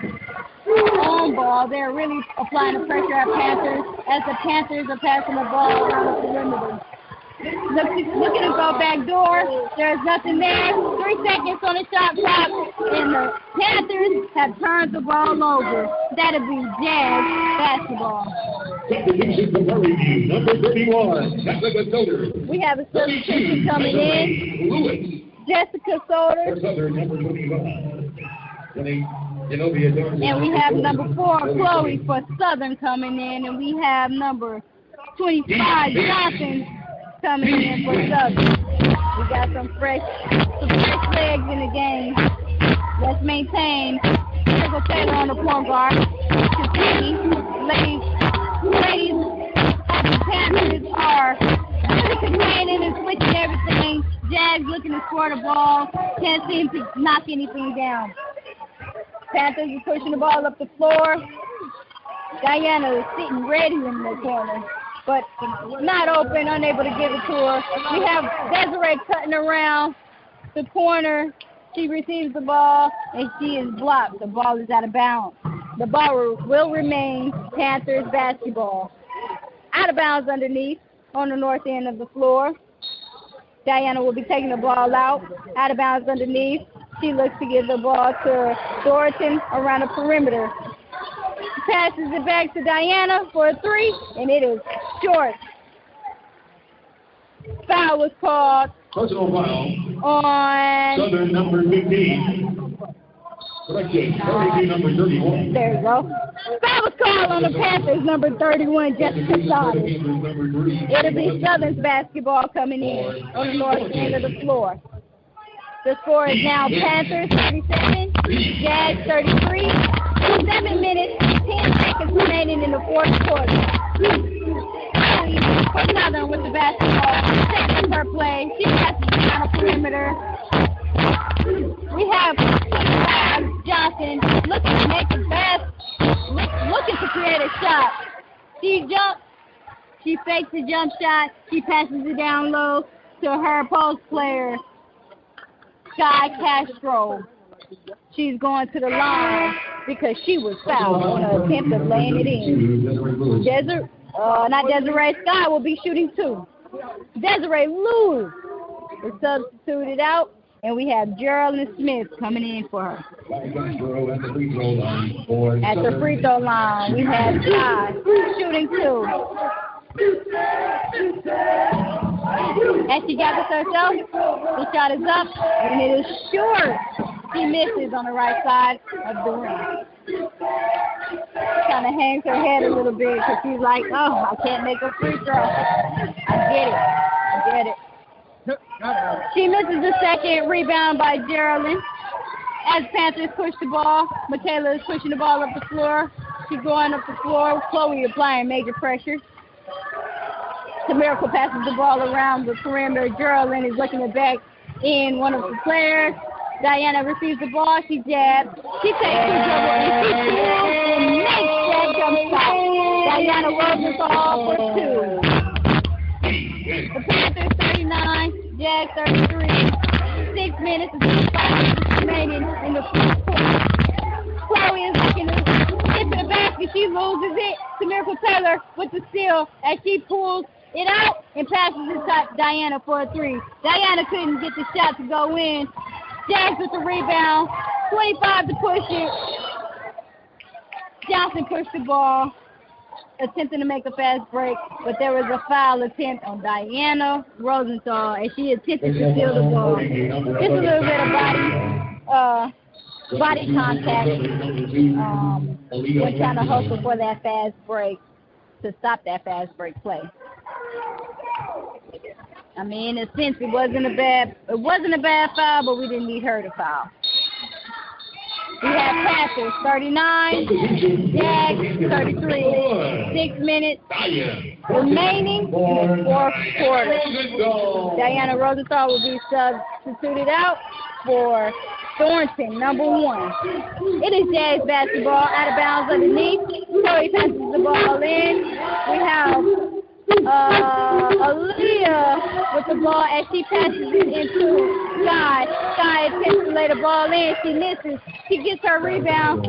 They're really applying the pressure at Panthers as the Panthers are passing the ball around the perimeter. Looking to go back door. There's nothing there. 3 seconds on the shot clock, and the Panthers have turned the ball over. That'll be Jazz basketball. Substitution for Prairie View, number 31, Jessica Soder. We have a substitution coming in. Lewis. Jessica Soder. For Southern, number 25. And we have number 4, Chloe, for Southern coming in. And we have number 25, Johnson, coming in for Southern. We got some fresh legs in the game. Let's maintain. Miracle Taylor on the point guard. Ladies, the Panthers are really complaining and switching everything. Jags looking to score the ball. Can't seem to knock anything down. Panthers are pushing the ball up the floor. Diana is sitting ready in the corner, but not open, unable to give it to her. We have Desiree cutting around the corner. She receives the ball, and she is blocked. The ball is out of bounds. The ball will remain Panthers basketball. Out of bounds underneath on the north end of the floor. Diana will be taking the ball out of bounds underneath. She looks to give the ball to Thornton around the perimeter. Passes it back to Diana for a 3, and it is short. Foul was called. Personal foul on Southern, number 15. Correction, Prairie View, number 31. There you go. Foul was called on the Panthers, number 31, Jessica Soder. It'll be Southern's basketball coming in on the north end of the floor. The score is now Panthers 37, Jags 33. 7 minutes, 10 seconds remaining in the fourth quarter. For Southern with the basketball. Second per play. She passes down the perimeter. We have Johnson looking to make the looking to create a shot. She jumps. She fakes the jump shot. She passes it down low to her post player, Sky Castro. She's going to the line because she was fouled on an attempt of laying it in. Not Desiree. Sky will be shooting 2. Desiree Lewis is substituted out, and we have Geraldine Smith coming in for her. At the free throw line for At the free throw line, we have Sky shooting 2. As she gathers herself, the shot is up, and it is short. She misses on the right side of the rim. Kind of hangs her head a little bit because she's like, oh, I can't make a free throw. I get it. She misses the second, rebound by Geraldine. As Panthers push the ball, Michaela is pushing the ball up the floor. She's going up the floor. Chloe applying major pressure. The Miracle passes the ball around the perimeter. Geraldine is looking to back in one of the players. Diana receives the ball. She jabs. She takes the dribble and she pulls and makes that jump shot. Diana Rosenthal for 2. The Panthers 39, Jags 33. 6 minutes and 5 minutes remaining in the fourth quarter. Chloe is looking to get to the basket. She loses it to Miracle Taylor with the steal as she pulls it out and passes it to Diana for a 3. Diana couldn't get the shot to go in. Jags with the rebound. 25 to push it. Johnson pushed the ball, attempting to make a fast break, but there was a foul attempt on Diana Rosenthal as she attempted to steal the ball. Just a little bit of body contact when trying to hustle for that fast break to stop that fast break play. I mean, in a sense, it wasn't a bad foul, but we didn't need her to foul. We have Panthers 39, Jags 33. 6 minutes remaining in the fourth quarter. Diana Rosenthal will be substituted out for Thornton, number 1. It is Jags basketball, out of bounds underneath. Chloe passes the ball in. We have Aaliyah with the ball as she passes it into Sky. Sky attempts to lay the ball in. She misses. She gets her rebound.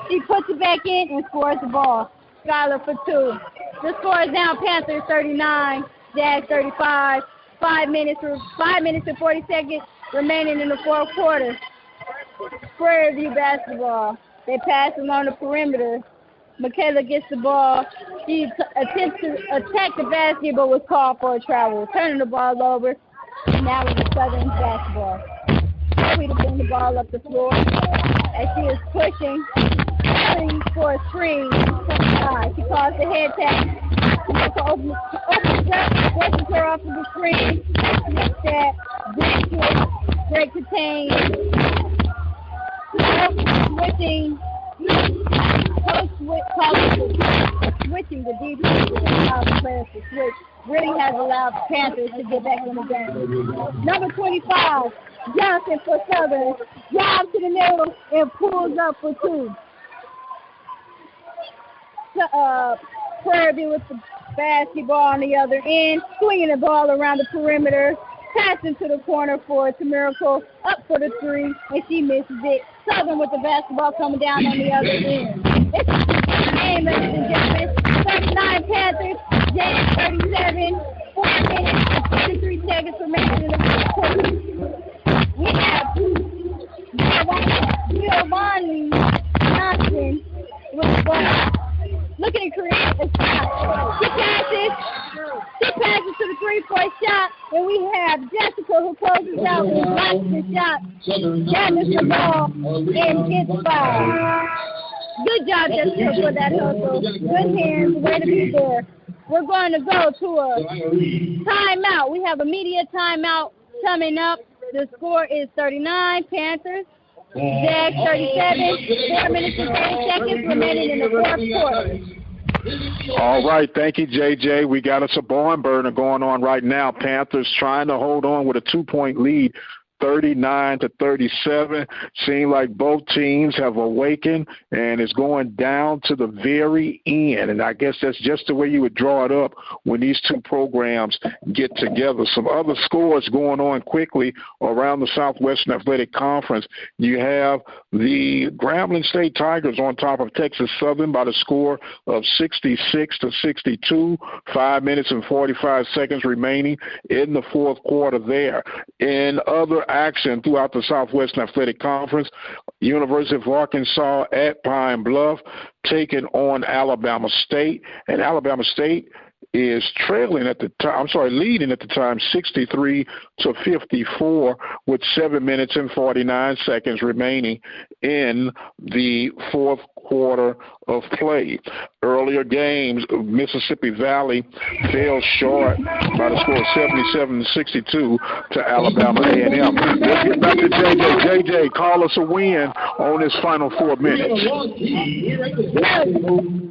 She puts it back in and scores the ball. Skylar for 2. The score is now Panthers 39, Jags 35. 5 minutes and 40 seconds remaining in the fourth quarter. Prairie View basketball. They pass along the perimeter. Michaela gets the ball. She attempts to attack the basket, but was called for a travel. Turning the ball over. Now it's Southern basketball. Chloe to bring the ball up the floor as she is pushing for a screen. She calls the head tap. Opens up, forces her off of the screen. Makes that break contain. Switching the defense to allow the players to switch really has allowed the Panthers to get back in the game. Number 25, Johnson for Southern, drives to the middle and pulls up for 2. Prairie View with the basketball on the other end, swinging the ball around the perimeter, passing to the corner for Miracle, up for the 3, and she misses it. Southern with the basketball coming down on the other end. It's the game, ladies and gentlemen. 39 Panthers, Jags 37, 4 minutes and 53 seconds remaining in the fourth quarter. We have Giovanni Johnson with the ball. Looking to create a shot. She passes to the 3-point shot, and we have Jessica who closes out and blocks the shot. Gathers the ball and gets fouled. Good job, Jessica, for that hustle. Good hands, way to be there. We're going to go to a timeout. We have a media timeout coming up. The score is 39 Panthers. Jags 37, 4 minutes and 30 seconds remaining in the fourth quarter. All right, thank you, JJ. We got us a barn burner going on right now. Panthers trying to hold on with a 2-point lead. 39-37. Seems like both teams have awakened, and it's going down to the very end. And I guess that's just the way you would draw it up when these two programs get together. Some other scores going on quickly around the Southwestern Athletic Conference. You have the Grambling State Tigers on top of Texas Southern by the score of 66-62. 5 minutes and 45 seconds remaining in the fourth quarter there. In other action throughout the Southwestern Athletic Conference, University of Arkansas at Pine Bluff taking on Alabama State, and Alabama State is leading at the time 63-54 with 7 minutes and 49 seconds remaining in the fourth quarter of play. Earlier games, Mississippi Valley fell short by the score of 77-62 to Alabama A&M. Let's get back to JJ. JJ, call us a win on this final 4 minutes.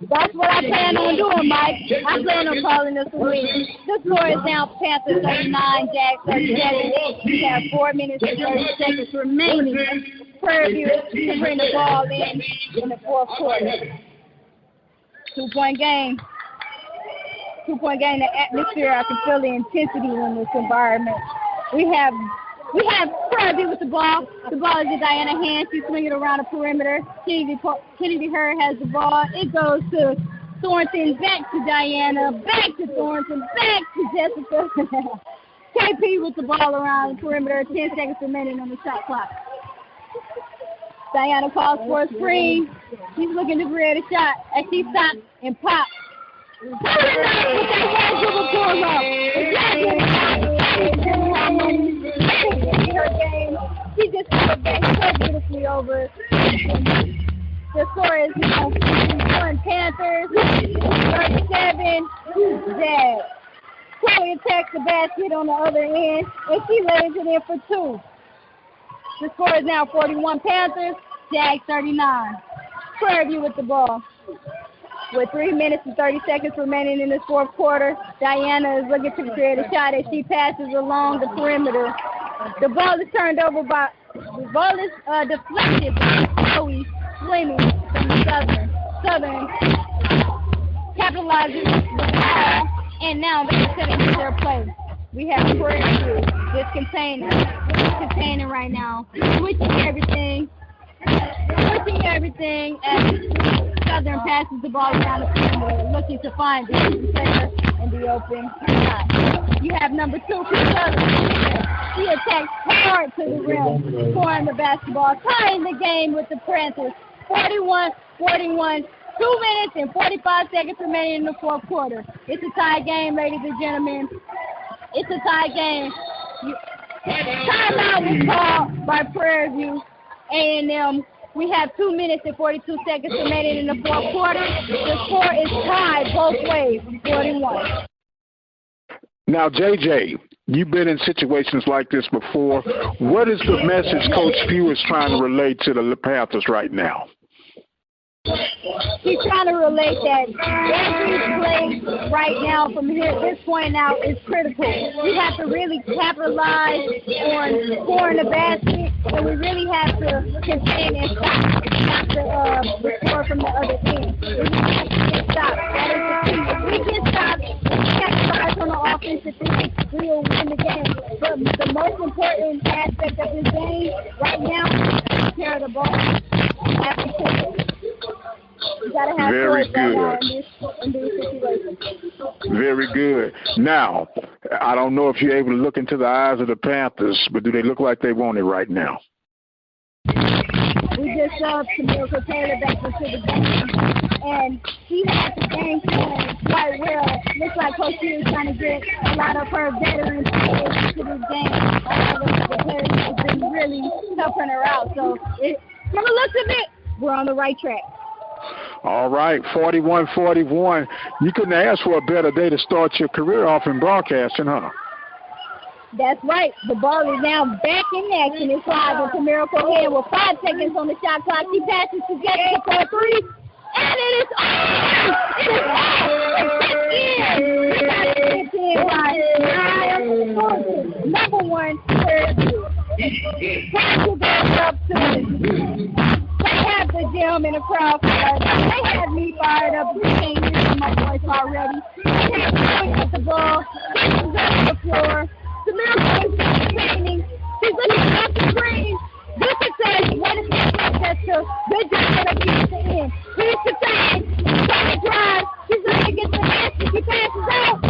That's what I plan on doing, Mike. I plan on calling this a win. The score is now Panthers 39, Jags 37. We have 4 minutes and 30 seconds remaining. Prairie View to bring the ball in the fourth quarter. 2-point game. 2-point game. The atmosphere, I can feel the intensity in this environment. We have Prairie View with the ball. The ball is in Diana's hand. She's swinging around the perimeter. Kennedy Hurd has the ball. It goes to Thornton, back to Diana, back to Thornton, back to Jessica. KP with the ball around the perimeter. 10 seconds remaining on the shot clock. Diana calls for a screen. She's looking to create a shot as she stops and pops. She just put back so beautifully over. The score is now 1 Panthers, 37 Jags. Chloe attacks the basket on the other end, and she lays it in for 2. The score is now 41 Panthers, Jags 39. Prairie View with the ball. With 3 minutes and 30 seconds remaining in this fourth quarter, Diana is looking to create a shot as she passes along the perimeter. The ball is deflected by Chloe Fleming from the Southern capitalizes the ball, and now they're setting up their play. We have Prairie View just containing right now, switching everything as Southern passes the ball around the perimeter, looking to find the player in the open shot. You have number 2 for Southern. She attacks hard to the rim, scoring the basketball, tying the game with the Panthers. 41-41. 2 minutes and 45 seconds remaining in the fourth quarter. It's a tie game, ladies and gentlemen. It's a tie game. Timeout was called by Prairie View A&M. We have 2 minutes and 42 seconds remaining in the fourth quarter. The score is tied both ways, 41. Now, JJ, you've been in situations like this before. What is the message Coach Pugh is trying to relay to the Panthers right now? He's trying to relate that every play right now from here at this point out is critical. We have to really capitalize on scoring the basket, and we really have to contain and stop the score from the other end. We have to get stopped. That is the key. If we get stopped, capitalize on the offensive thing, we will win the game. But the most important aspect of this game right now is to take care of the ball. Very good. Very good. Now, I don't know if you're able to look into the eyes of the Panthers, but do they look like they want it right now? We just saw Tamika Taylor back into the game, and she has the game plan quite well. Looks like Coach Hughes is trying to get a lot of her veterans into this game. All of the players have been really helping her out. So, from the looks of it, we're on the right track. All right, 41-41. You couldn't ask for a better day to start your career off in broadcasting, huh? That's right. The ball is now back in action. It's live with Tamira Cohen with 5 seconds on the shot clock. She passes to Jessica for 3, and it is off! It is off! It's in by number 1, Prairie View. You can't hear my voice already. Can't with the ball. She's on the floor. The miracle is entertaining. She's looking off the screen. Look at that. What is the process to good job for the piece to end. Here's the tag. Trying to drive. She's trying to get the basket. She passes out.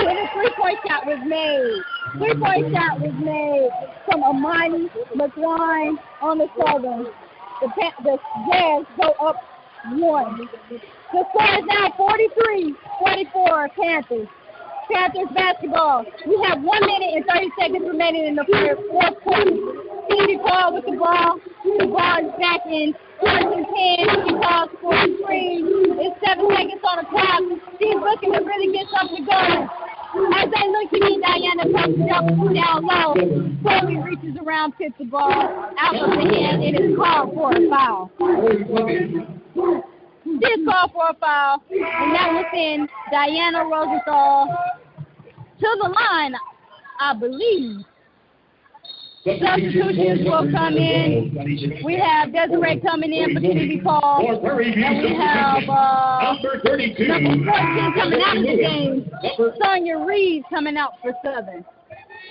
And a three-point shot was made. Three-point shot was made from Amani McLean on the Southern. The Jazz go up 1. The score is now 43-44 Panthers. Panthers basketball. We have 1 minute and 30 seconds remaining in the fourth quarter. Cindy Paul with the ball. The ball is back in Carson's hands. She calls for a screen. It's 7 seconds on the clock. She's looking to really get something going. As they look to me, Diana comes down low. Chloe reaches around, tips the ball out of the hand. It is called for a foul. This call for a foul, and that will send Diana Rosenthal to the line, I believe. Substitutions will come in. We have Desiree coming in for Stevie Paul, and we have number 14 coming out of the game, Sonia Reed coming out for Southern.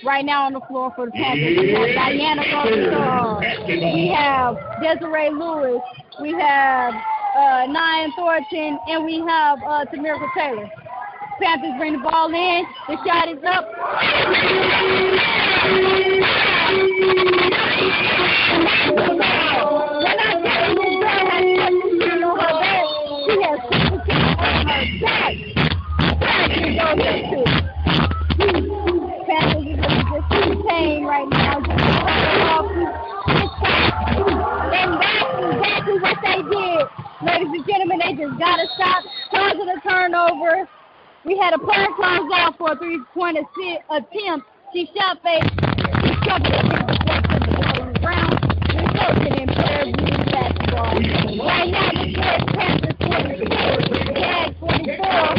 Right now on the floor for the Panthers, we have Diana Rosenthal, we have Desiree Lewis, we have Nyan Thornton, and we have Tamirica Taylor. Panthers bring the ball in. The shot is up. When I tell you this girl has something on her back, she has something on her back. Panthers is just contained right now. And that's exactly what they did. Ladies and gentlemen, they just got to stop causing a turnover. We had a player close out for a three-point attempt. She shot fake. She shoved it on the ground. Resulting in Prairie View basketball. Right now, the Panthers 46, Jazz 44,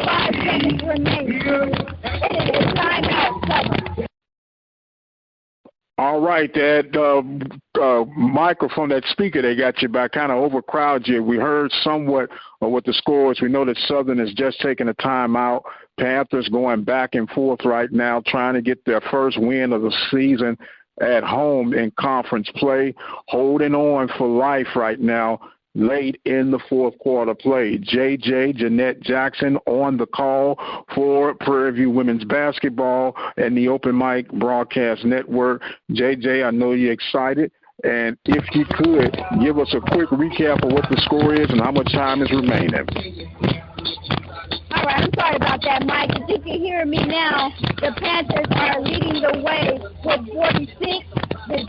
5 seconds remaining. It is timeout. All right, that microphone, that speaker they got you by kind of overcrowded you. We heard somewhat of what the score is. We know that Southern is just taking a timeout. Panthers going back and forth right now, trying to get their first win of the season at home in conference play, holding on for life right now. Late in the fourth quarter play. JJ Jeanette Jackson on the call for Prairie View Women's Basketball and the Open Mic Broadcast Network. JJ, I know you're excited. And if you could, give us a quick recap of what the score is and how much time is remaining. All right, I'm sorry about that, Mike. If you can hear me now, the Panthers are leading the way with 46. The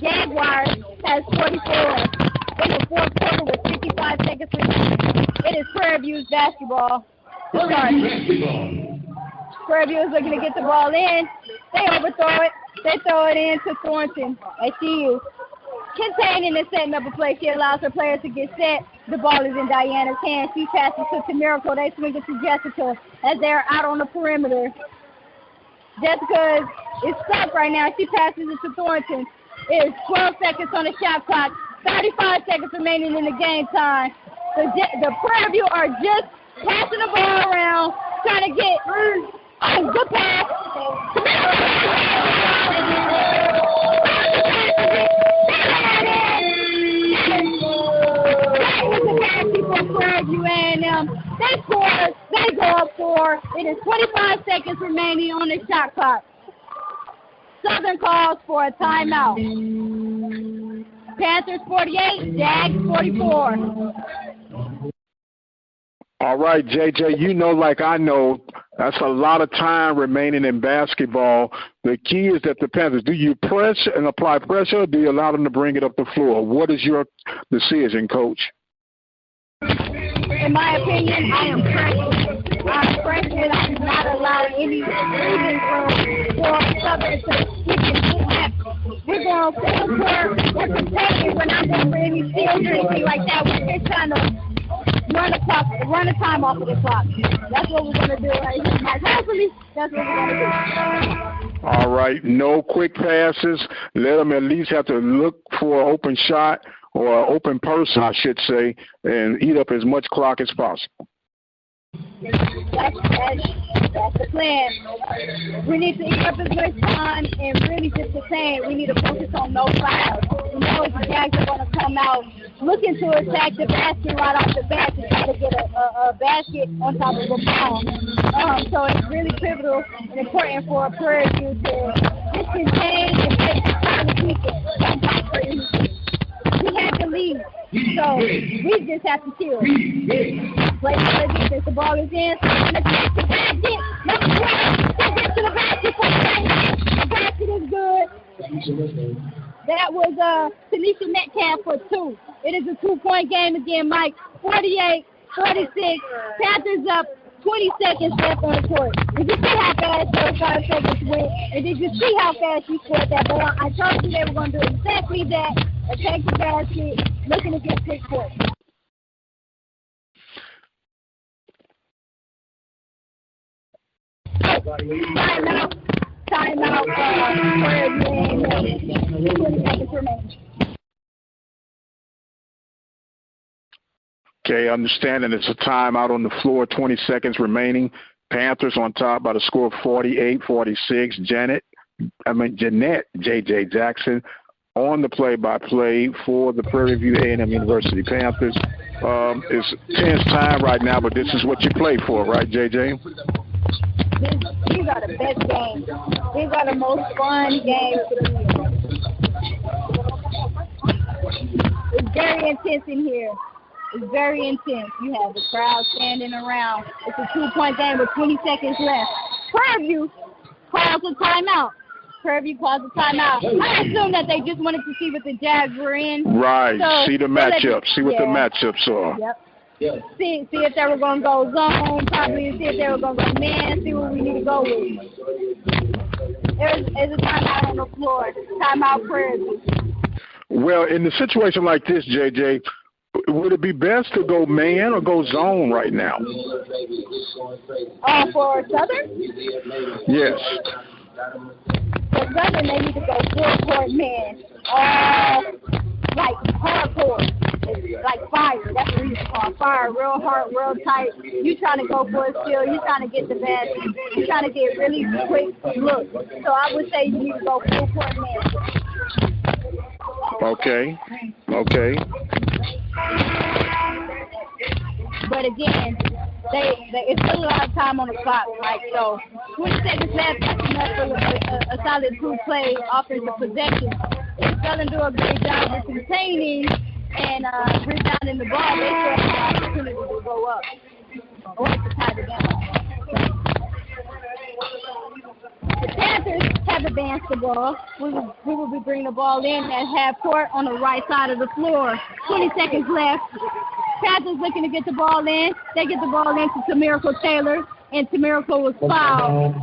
Jaguars has 44. In the fourth quarter with 55 seconds remaining. It is Prairie View's basketball. Prairie View is looking to get the ball in. They overthrow it. They throw it in to Thornton. I see you. Containing and setting up a play. She allows her players to get set. The ball is in Diana's hands. She passes to Tamirica. They swing it to Jessica as they're out on the perimeter. Jessica is stuck right now. She passes it to Thornton. It is 12 seconds on the shot clock. 35 seconds remaining in the game time. The Prairie View are just passing the ball around, trying to get good pass. Prairie View A&M. They score. They go up 4. It is 25 seconds remaining on the shot clock. Southern calls for a timeout. Panthers 48, Jags 44. All right, JJ, you know like I know, that's a lot of time remaining in basketball. The key is that the Panthers, do you press and apply pressure, or do you allow them to bring it up the floor? What is your decision, Coach? In my opinion, I am pressing. I'm pressing. I do not allow any breathing room for Southern to kick and slap. We're going full court. We're protecting. We're not going for any steals or anything like that. We're just trying to run the time off of the clock. That's what we're going to do right here. Hopefully, that's what we're going to do. All right. No quick passes. Let them at least have to look for an open shot or open person, I should say, and eat up as much clock as possible. That's the plan. We need to eat up as much time and really just the same. We need to focus on no fouls. We know the Jags are going to come out looking to attack the basket right off the bat to try to get a basket on top of a ball. So it's really pivotal and important for Prairie View to just contain and play the time of defense. We have to lead. So we just have to chill. Play the defense. The ball is in. Let's get to the basket. Number 12. Let's get to the basket. The basket is good. That was Tanisha Metcalf for 2. It is a 2-point game again, Mike. 48-46. Panthers up. 20 seconds left on the court. Did you see how fast those 5 seconds went? And did you see how fast you scored that ball? I told you they were going to do exactly that. Attack the basket, looking to get quick points. Timeout. Prairie View. 20 seconds remaining. Okay, understanding it's a timeout on the floor, 20 seconds remaining. Panthers on top by the score of 48-46. Jeanette JJ Jackson on the play-by-play for the Prairie View A&M University Panthers. It's tense time right now, but this is what you play for, right, JJ? These are the best games. These are the most fun games to be in. It's very intense in here. It's very intense. You have the crowd standing around. It's a 2-point game with 20 seconds left. Prairie View calls a timeout. Prairie View calls a timeout. I assume that they just wanted to see what the Jags were in. Right. So see the matchup. See what the matchups are. Yep. See if they were going to go zone, probably see if they were going to go man, see what we need to go with. There's a timeout on the floor. Timeout Prairie View. Well, in a situation like this, JJ, would it be best to go man or go zone right now? For Southern? Yes. For Southern, they need to go full-court man. Like hardcore. Like fire. That's what it's called. Fire. Real hard, real tight. You trying to go for a steal. You trying to get the basket. You trying to get really quick look. So I would say you need to go full-court man. Okay. But again, it's still a lot of time on the clock, right? So 20 seconds left, that's enough for a solid 2-play offensive possession. If Southern do a great job of containing and rebounding the ball, they still have an opportunity to go up or to tie the game. The Panthers have advanced the ball. We will be bringing the ball in at half court on the right side of the floor. 20 seconds left. Panthers looking to get the ball in. They get the ball in to Tamirico Taylor, and Tamirico was fouled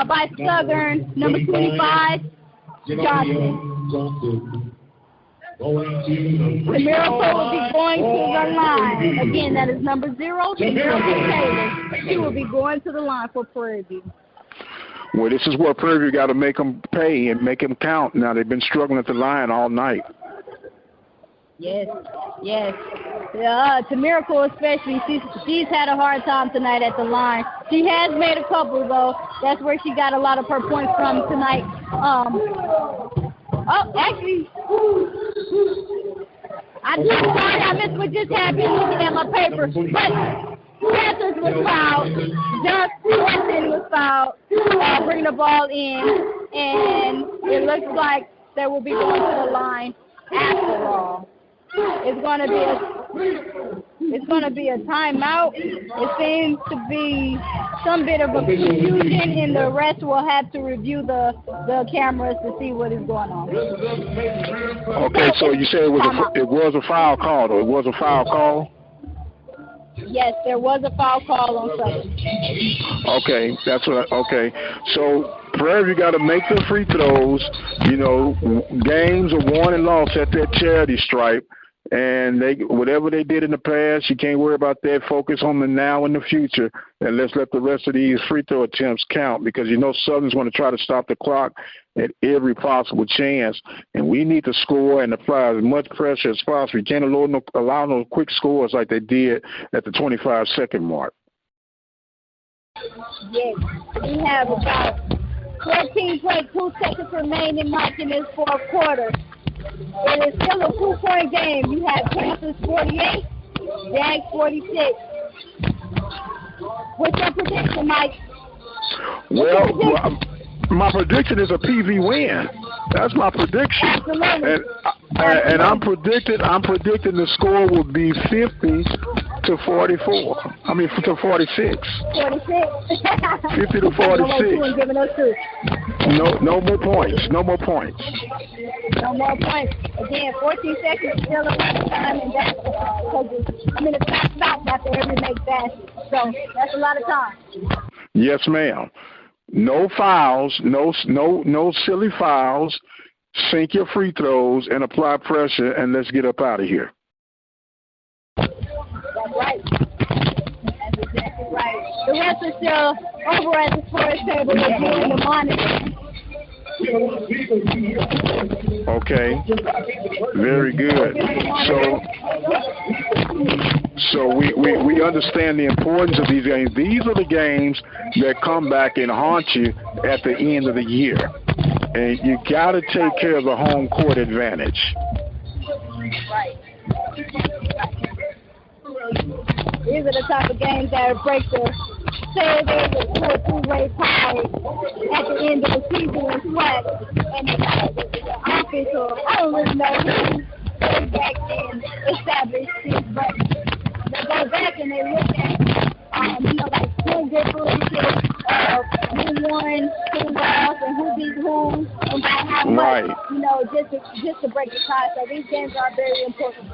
by Southern, number 25, Johnson. Tamirico will be going to the line. Again, that is number 0, Tamirico Taylor. She will be going to the line for Prairie View. Well, this is what Prairie View got to make them pay and make them count. Now, they've been struggling at the line all night. Yes. Tamirico especially, she's had a hard time tonight at the line. She has made a couple, though. That's where she got a lot of her points from tonight. Actually, I missed what just happened looking at my paper. But Panthers was fouled. Johnson was fouled. Bring the ball in, and it looks like they will be going to the line after all. It's going to be a timeout. It seems to be some bit of a confusion, and the rest will have to review the cameras to see what is going on. Okay, so you said it was a foul call, though. It was a foul call? Yes, there was a foul call on Southern. Okay, okay. So Prairie View got to make the free throws. You know, games are won and lost at that charity stripe. And whatever they did in the past, you can't worry about that. Focus on the now and the future, and let's let the rest of these free throw attempts count, because you know Southern's going to try to stop the clock at every possible chance, and we need to score and apply as much pressure as possible. We can't allow no quick scores like they did at the 25-second mark. Yes, we have about 14.2 seconds remaining, Mike, in this fourth quarter. It is still a 2-point game. You have Panthers 48, Jags 46. What's your prediction, Mike? Well, my prediction is a PV win. That's my prediction. Absolutely. And I'm predicting the score will be 50 to 44. I mean to 46. 46. 50 to 46. Giving us two. No more points. No more points. No more points. Again, 14 seconds still a lot of time, and that's because the clock stops after every make basket. So that's a lot of time. Yes, ma'am. No fouls, no silly fouls. Sink your free throws and apply pressure, and let's get up out of here. That's right. That's exactly right. The rest is still over at the sports table reviewing the monitor. Okay. Very good. So we understand the importance of these games. These are the games that come back and haunt you at the end of the year. And you got to take care of the home court advantage. Right. These are the type of games that break the two-way tie at the end of the season and sweat. And the office, or I don't really know who goes back and established this, but they go back and they look at, like who differentiates who won, who lost, and who beat who, and by how much, just to break the tie. So these games are very important.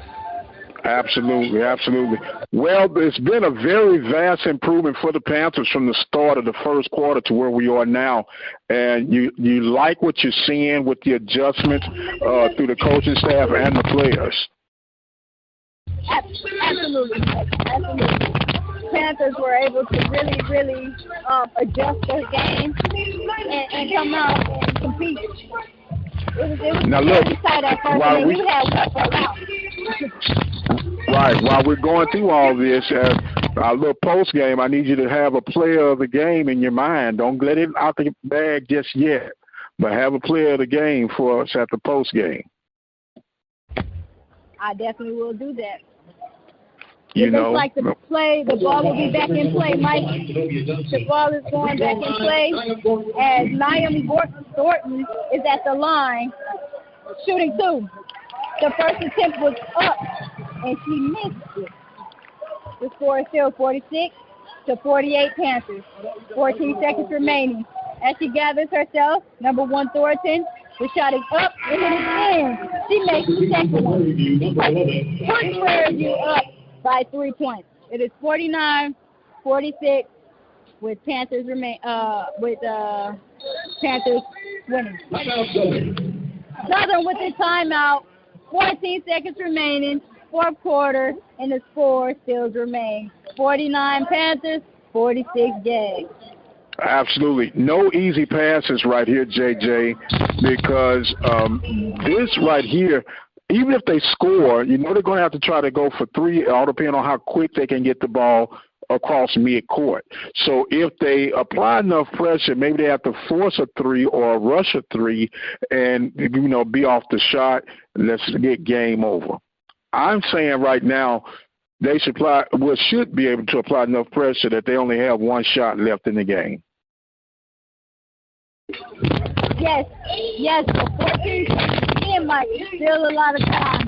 Absolutely, absolutely. Well, it's been a very vast improvement for the Panthers from the start of the first quarter to where we are now. And you like what you're seeing with the adjustments through the coaching staff and the players? Absolutely. Panthers were able to really adjust their game and come out and compete. It was now look, tight at first, while we had one out. Right. While we're going through all this, our little post game, I need you to have a player of the game in your mind. Don't let it out the bag just yet, but have a player of the game for us at the post game. I definitely will do that. It looks like the ball will be back in play, Mike. The ball is going back in play as Niam Thornton is at the line shooting two. The first attempt was up, and she missed it. The score is still 46 to 48 Panthers. 14 seconds remaining. As she gathers herself, number one Thornton was shotting up, and it is in. She makes the second one. She puts Prairie View up by 3 points. It is 49-46 with Panthers Panthers winning. Southern with the timeout. 14 seconds remaining, fourth quarter, and the score still remains 49 Panthers, 46 Jags. Absolutely. No easy passes right here, JJ, because this right here, even if they score, they're going to have to try to go for three, all depending on how quick they can get the ball across midcourt. So if they apply enough pressure, maybe they have to force a three or rush a three and, be off the shot. Let's get game over. I'm saying right now they should be able to apply enough pressure that they only have one shot left in the game. Yes. 14 seconds, Mike. Still a lot of time.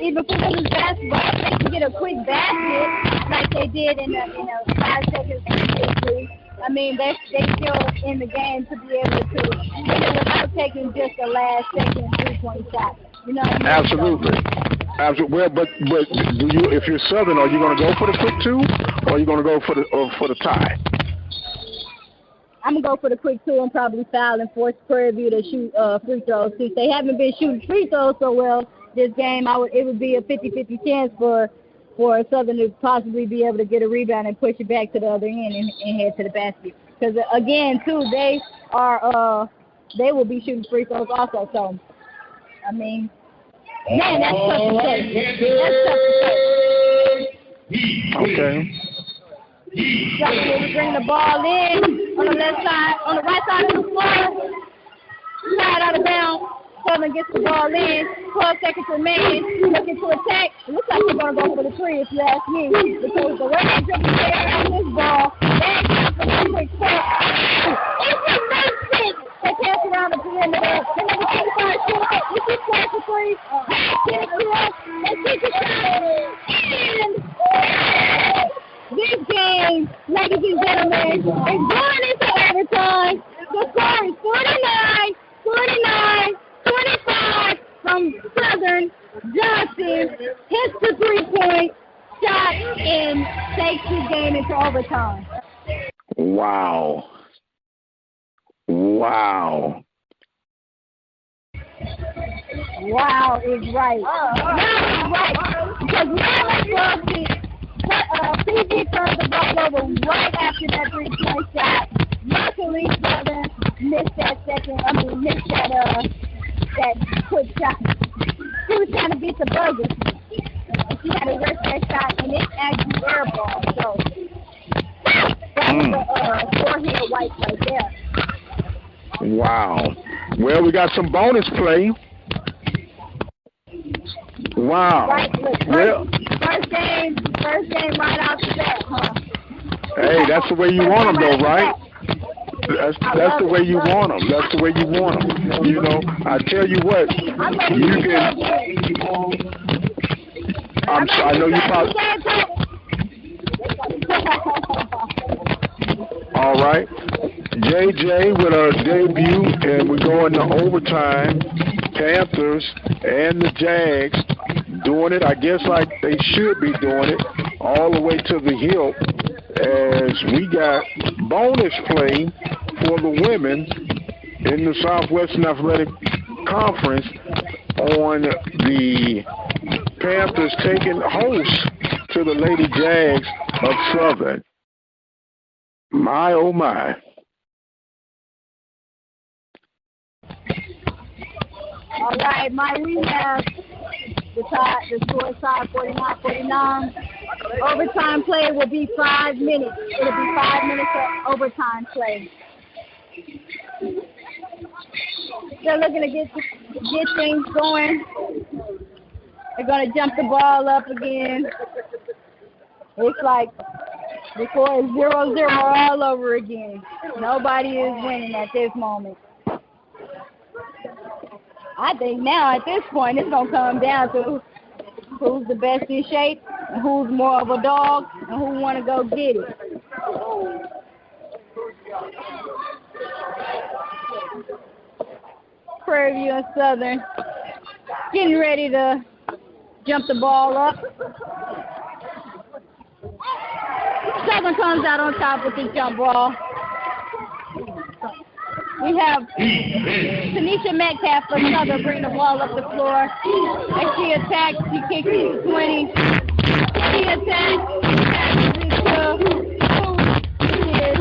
Even for women's basketball, they can get a quick basket like they did in the 5 seconds previously. I mean, they're still in the game to be able to, without taking just the last second 3-point shot. Absolutely. Well, but if you're Southern, are you going to go for the quick two, or are you going to go for the tie? I'm going to go for the quick two and probably foul and force Prairie View to shoot free throws. Since they haven't been shooting free throws so well, this game, it would be a 50-50 chance for Southern to possibly be able to get a rebound and push it back to the other end and head to the basket. Because again, too, they will be shooting free throws also. So, I mean, man, that's tough to say. That's tough to say. Okay. Southern will bring the ball in on the left side, on the right side of the floor. Slide out of bounds. Southern gets the ball in. 12 seconds remaining. Looking to attack. It looks like they're going to go for the three, if you ask me. Because the way they dribble on this ball, they got the quick shot. It's a nice pick. They pass around the perimeter. The number 25 shooter. You see twice for three. Get it to us. Let's take a shot. And this game, ladies and gentlemen, is going into overtime. The score is 49-25 from Southern. Johnson hits the three-point shot and takes the game into overtime. Wow. Wow is right. Wow is right. Because now PG turned the ball over right after that three-point shot. Luckily, Southern missed that quick shot. She was trying to beat the Buzzers. She had to rest that shot, and it actually airball. So that was a four-head wipe right there. Wow. Well, we got some bonus play. Wow. Right, look, first game right out the bat, huh? Hey, that's the way you want them, though, right? That's the way you want them. That's the way you want them. You know, I tell you what, you can. I know you probably. All right, JJ with our debut, and we're going to overtime. Panthers and the Jags doing it, I guess, like they should be doing it, all the way to the hilt. As we got bonus play for the women in the Southwestern Athletic Conference on the Panthers taking host to the Lady Jags of Southern. My, oh, my. All right, Mike, we have the score is tied 49-49. Overtime play will be 5 minutes. It'll be 5 minutes of overtime play. They're looking to get things going. They're going to jump the ball up again. It's like the score is 0-0 all over again. Nobody is winning at this moment. I think now at this point it's going to come down to who's the best in shape and who's more of a dog and who want to go get it. Prairie View and Southern getting ready to jump the ball up. Southern comes out on top with the jump ball. We have Tanisha Metcalf for Southern bring the ball up the floor. As she attacks, she kicks it to 20. She attacks, passes it to who is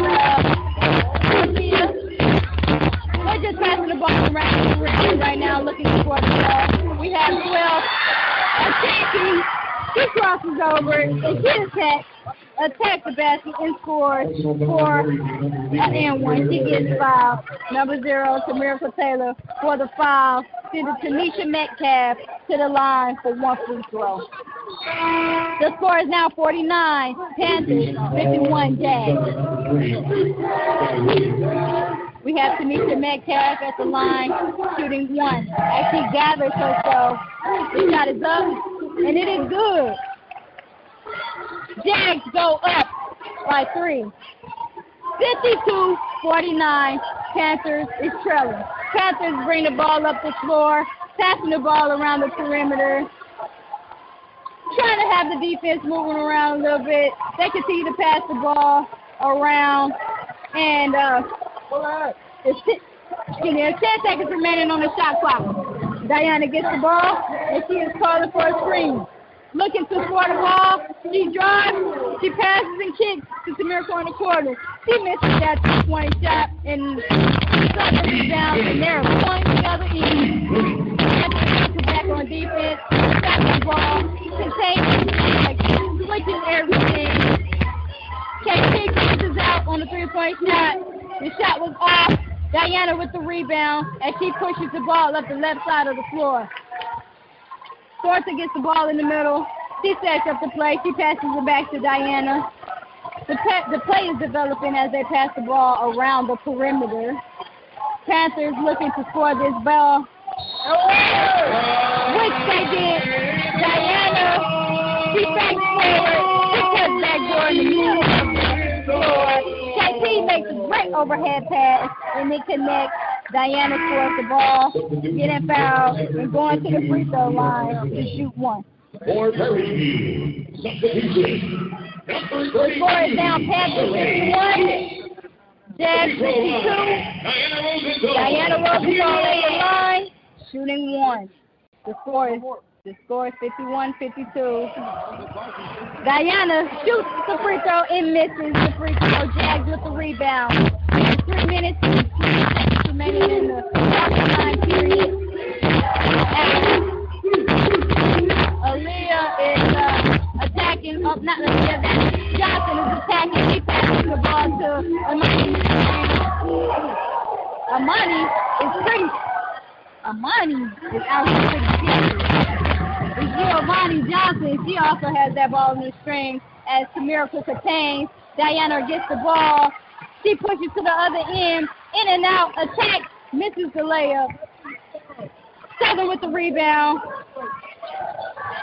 Sophia. We're just passing the ball around the rim right now, looking for the ball. We have 12 attacking. She crosses over and she attacks the basket and scores for and one. She gets fouled. Number 0 to Miracle Taylor for the foul. To Tanisha Metcalf to the line for one free throw. The score is now 49 Panthers, 51 Jags. We have Tanisha Metcalf at the line shooting one. As she gathers herself, the shot is up and it is good. Jags go up by 3. 52-49. Panthers is trailing. Panthers bring the ball up the floor, passing the ball around the perimeter, trying to have the defense moving around a little bit. They continue to pass the ball around, and there's 10 seconds remaining on the shot clock. Diana gets the ball, and she is calling for a screen. Looking to score the ball. She drives, she passes and kicks to Miracle in the corner. She misses that 2-point shot, and Southern down, and they're pulling the other end. Back on defense, back the ball, contains, like, switches everything. KT closes out on the 3-point shot. The shot was off. Diana with the rebound as she pushes the ball up the left side of the floor. Thornton gets the ball in the middle. She sets up the play. She passes it back to Diana. The play is developing as they pass the ball around the perimeter. Panthers looking to score this ball, which they did. Diana, she backs forward. She cuts back door in the middle of the floor. KT makes a great overhead pass, and it connects. Diana scores the ball, getting fouled, and going to the free throw line to shoot one. For Prairie View, substitution. The score is now Panthers 51, Jags 52. Diana Rosenthal at the line, shooting one. The score is 51-52. Diana shoots the free throw and misses the free throw. Jags with the rebound. 3 minutes and 2 seconds remaining in the time period. Aaliyah is attacking. Not Aaliyah. Johnson is attacking. He passes the ball to Amani. Amani is out here pretty serious. Amani Johnson, she also has that ball in the string as Miracle contains. Diana gets the ball. She pushes to the other end, in and out, attack, misses the layup. Southern with the rebound.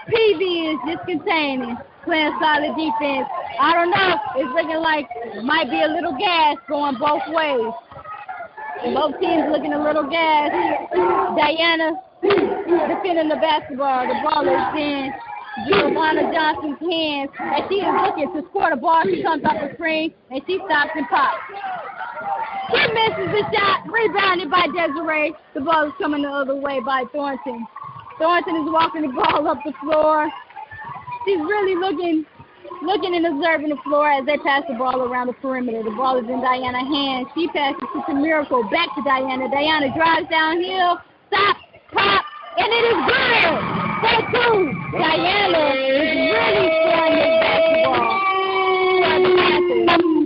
PV is just containing, playing solid defense. I don't know, it's looking like it might be a little gas going both ways. Both teams looking a little gas. Diana defending the basketball. The ball is in Giovanna Johnson's hands, and she is looking to score the ball. She comes off the screen, and she stops and pops. She misses the shot, rebounded by Desiree. The ball is coming the other way by Thornton. Thornton is walking the ball up the floor. She's really looking and observing the floor as they pass the ball around the perimeter. The ball is in Diana's hands. She passes to Miracle, back to Diana. Diana drives downhill, stops, pop, and it is good. Go two. Diana is really scoring this basketball.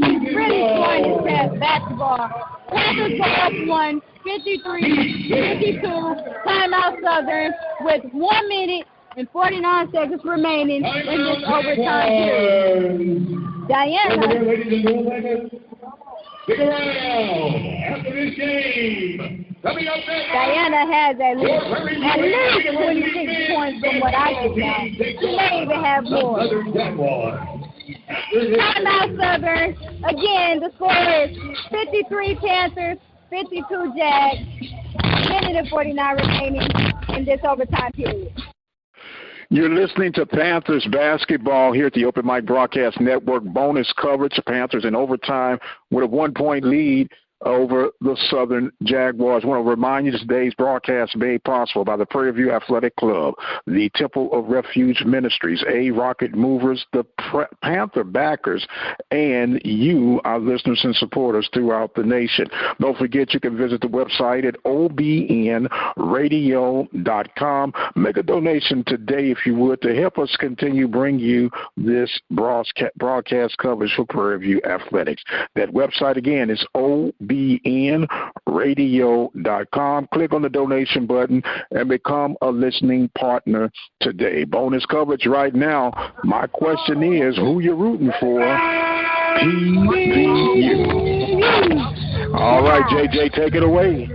She's really scoring this basketball. Panthers go up 1, 53-52. Timeout Southern with 1 minute and 49 seconds remaining in this overtime period. Diana. After this game, coming up next, Diana has at least 26 points from what I can count. She may even have more. Timeout Southern. Again, the score is 53 Panthers, 52 Jags. Minute and 49 remaining in this overtime period. You're listening to Panthers basketball here at the Open Mic Broadcast Network. Bonus coverage. Panthers in overtime with a 1-point lead over the Southern Jaguars. I want to remind you today's broadcast made possible by the Prairie View Athletic Club, the Temple of Refuge Ministries, A Rocket Movers, the Panther backers, and you, our listeners and supporters throughout the nation. Don't forget you can visit the website at obnradio.com. Make a donation today, if you would, to help us continue bring you this broadcast coverage for Prairie View Athletics. That website again is obnradio.com. Click on the donation button and become a listening partner today. Bonus coverage right now. My question is, who you rooting for? PVU. All right, JJ, take it away.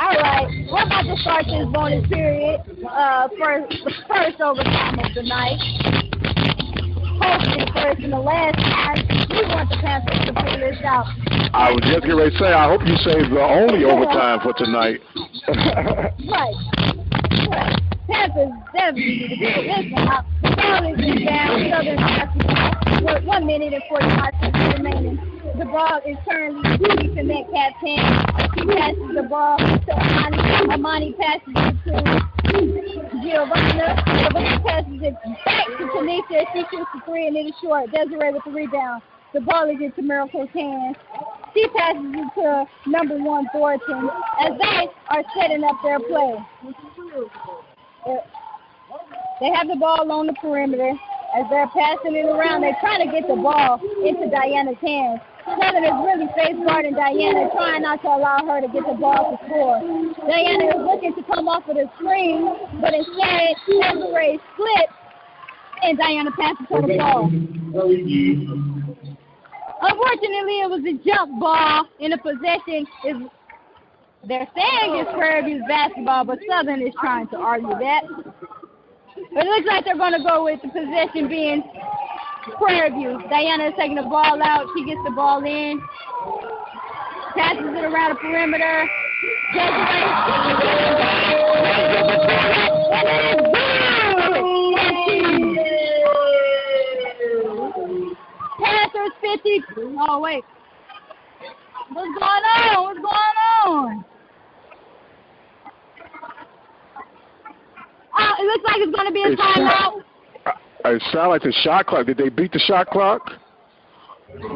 All right, we're about to start this bonus period for the first overtime of the night. Hopefully first and the last time. We want the Panthers to figure this out. I was just going to say, I hope you save the only overtime for tonight. Right. Panthers definitely need to figure this out. The ball is down. Southern basketball with 1 minute and 45 seconds remaining. The ball is currently deep in that cap's hand. She passes the ball to Amani. Amani passes it to Giovanna. Giovanna passes it back to Tanisha. She shoots the three and it is short. Desiree with the rebound. The ball is into Miracle's hands. She passes it to number 1 Thornton as they are setting up their play. They have the ball on the perimeter. As they're passing it around, they're trying to get the ball into Diana's hands. Southern is really face guarding Diana, trying not to allow her to get the ball to score. Diana is looking to come off of the screen, but instead, Desiree slips, and Diana passes her the ball. Unfortunately, it was a jump ball, and the possession is, they're saying it's Prairie View's basketball, but Southern is trying to argue that. But it looks like they're going to go with the possession being Prairie View. Diana is taking the ball out. She gets the ball in. Passes it around the perimeter. Panthers 50. Oh, wait. What's going on? What's going on? It looks like it's going to be a timeout. It sounds like the shot clock. Did they beat the shot clock?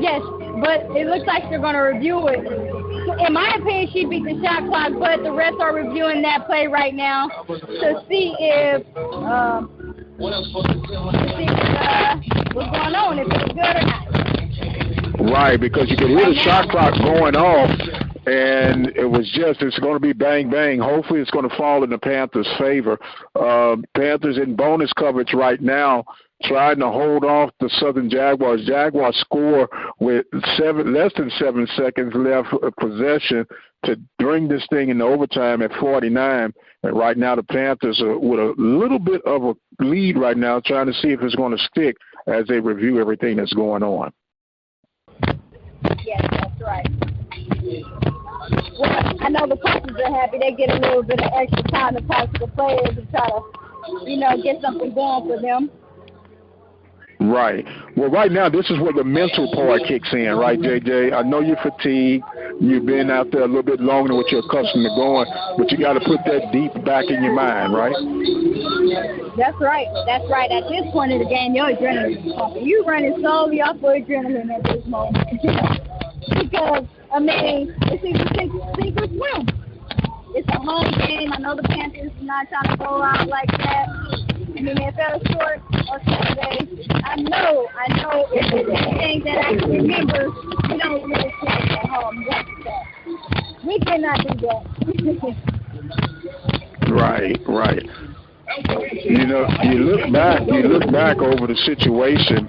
Yes, but it looks like they're going to review it. In my opinion, she beat the shot clock, but the refs are reviewing that play right now to see if what's going on, if it's good or not. Right, because you could hear the shot clock going off. And it's going to be bang, bang. Hopefully it's going to fall in the Panthers' favor. Panthers in bonus coverage right now, trying to hold off the Southern Jaguars. Jaguars score with less than 7 seconds left of possession to bring this thing into overtime at 49. And right now the Panthers are with a little bit of a lead right now, trying to see if it's going to stick as they review everything that's going on. Yes, that's right. Well, I know the coaches are happy. They get a little bit of extra time to talk to the players and try to, get something going for them. Right. Well, right now, this is where the mental part kicks in, right, JJ? I know you're fatigued. You've been out there a little bit longer than what you're accustomed to going, but you got to put that deep back in your mind, right? That's right. That's right. At this point in the game, your adrenaline is pumping. You're running solely off of adrenaline at this moment. Because, it's either sink or swim. It's a home game. I know the Panthers are not trying to go out like that. It fell short on Saturday. I know if it's anything that I can remember, we don't really play at home. That's that. We cannot do that. Right. You look back over the situation,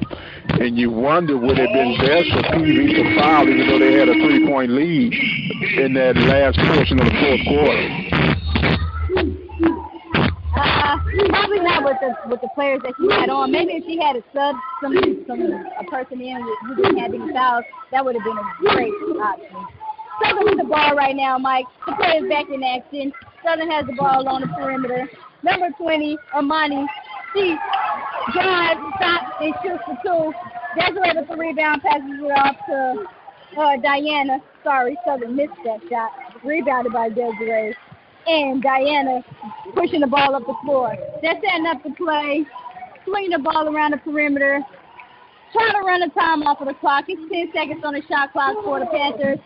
and you wonder would it have been best for PV to foul, even though they had a 3-point lead in that last portion of the fourth quarter. Probably not with the players that she had on. Maybe if she had a sub, a person in who didn't have any fouls, that would have been a great option. Southern with the ball right now, Mike. The players back in action. Southern has the ball on the perimeter. Number 20, Amani. She drives, stops, and shoots for two. Desiree with the rebound, passes it off to Diana. Sorry, Southern missed that shot. Rebounded by Desiree. And Diana pushing the ball up the floor. They're setting up the play, swinging the ball around the perimeter, trying to run the time off of the clock. It's 10 seconds on the shot clock for the Panthers,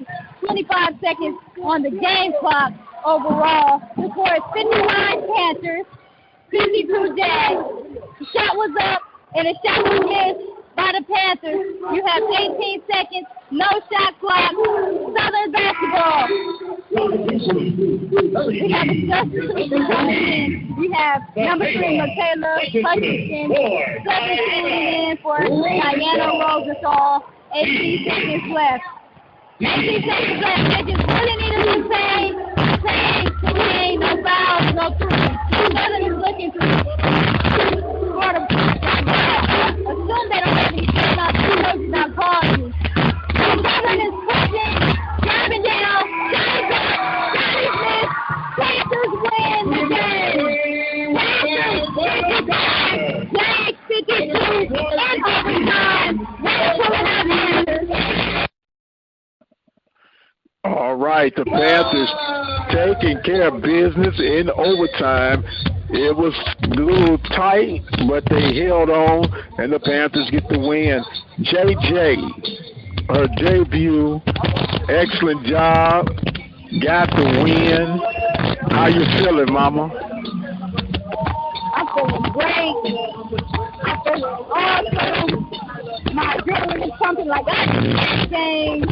25 seconds on the game clock overall. The score is 59 Panthers, 52 Jags. The shot was up, and the shot was missed by the Panthers. You have 18 seconds, no shot clock, Southern basketball. We have the substitution coming in. We have number 3, Michaela Hutchinson, substituting in for Diana Rosenthal. 18 seconds left. 18 seconds left. They just really need to contain, no fouls, no threes. Southern is looking to score the assume they don't have any timeouts. The coach is not calling you. Southern is pushing, driving down, Johnny's missed. Panthers win the game. Panthers 55, Jags 52 in overtime. They're pulling out Panthers. right, the Panthers taking care of business in overtime. It was a little tight, but they held on, and the Panthers get the win. JJ, her debut, excellent job, got the win. How you feeling, Mama? I'm feeling great. I'm feeling awesome. My adrenaline is pumping like I did this game.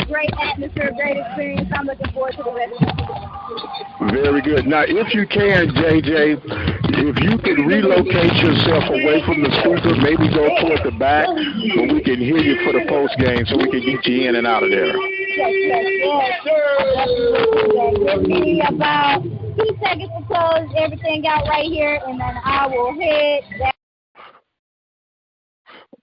Great atmosphere, great experience. I'm looking forward to the rest of the season. Very good. Now, if you can, JJ, if you could relocate yourself away from the speaker, maybe go toward the back, but we can hear you for the post game so we can get you in and out of there. Yes. Give me about 2 seconds to close everything out right here, and then I will hit that.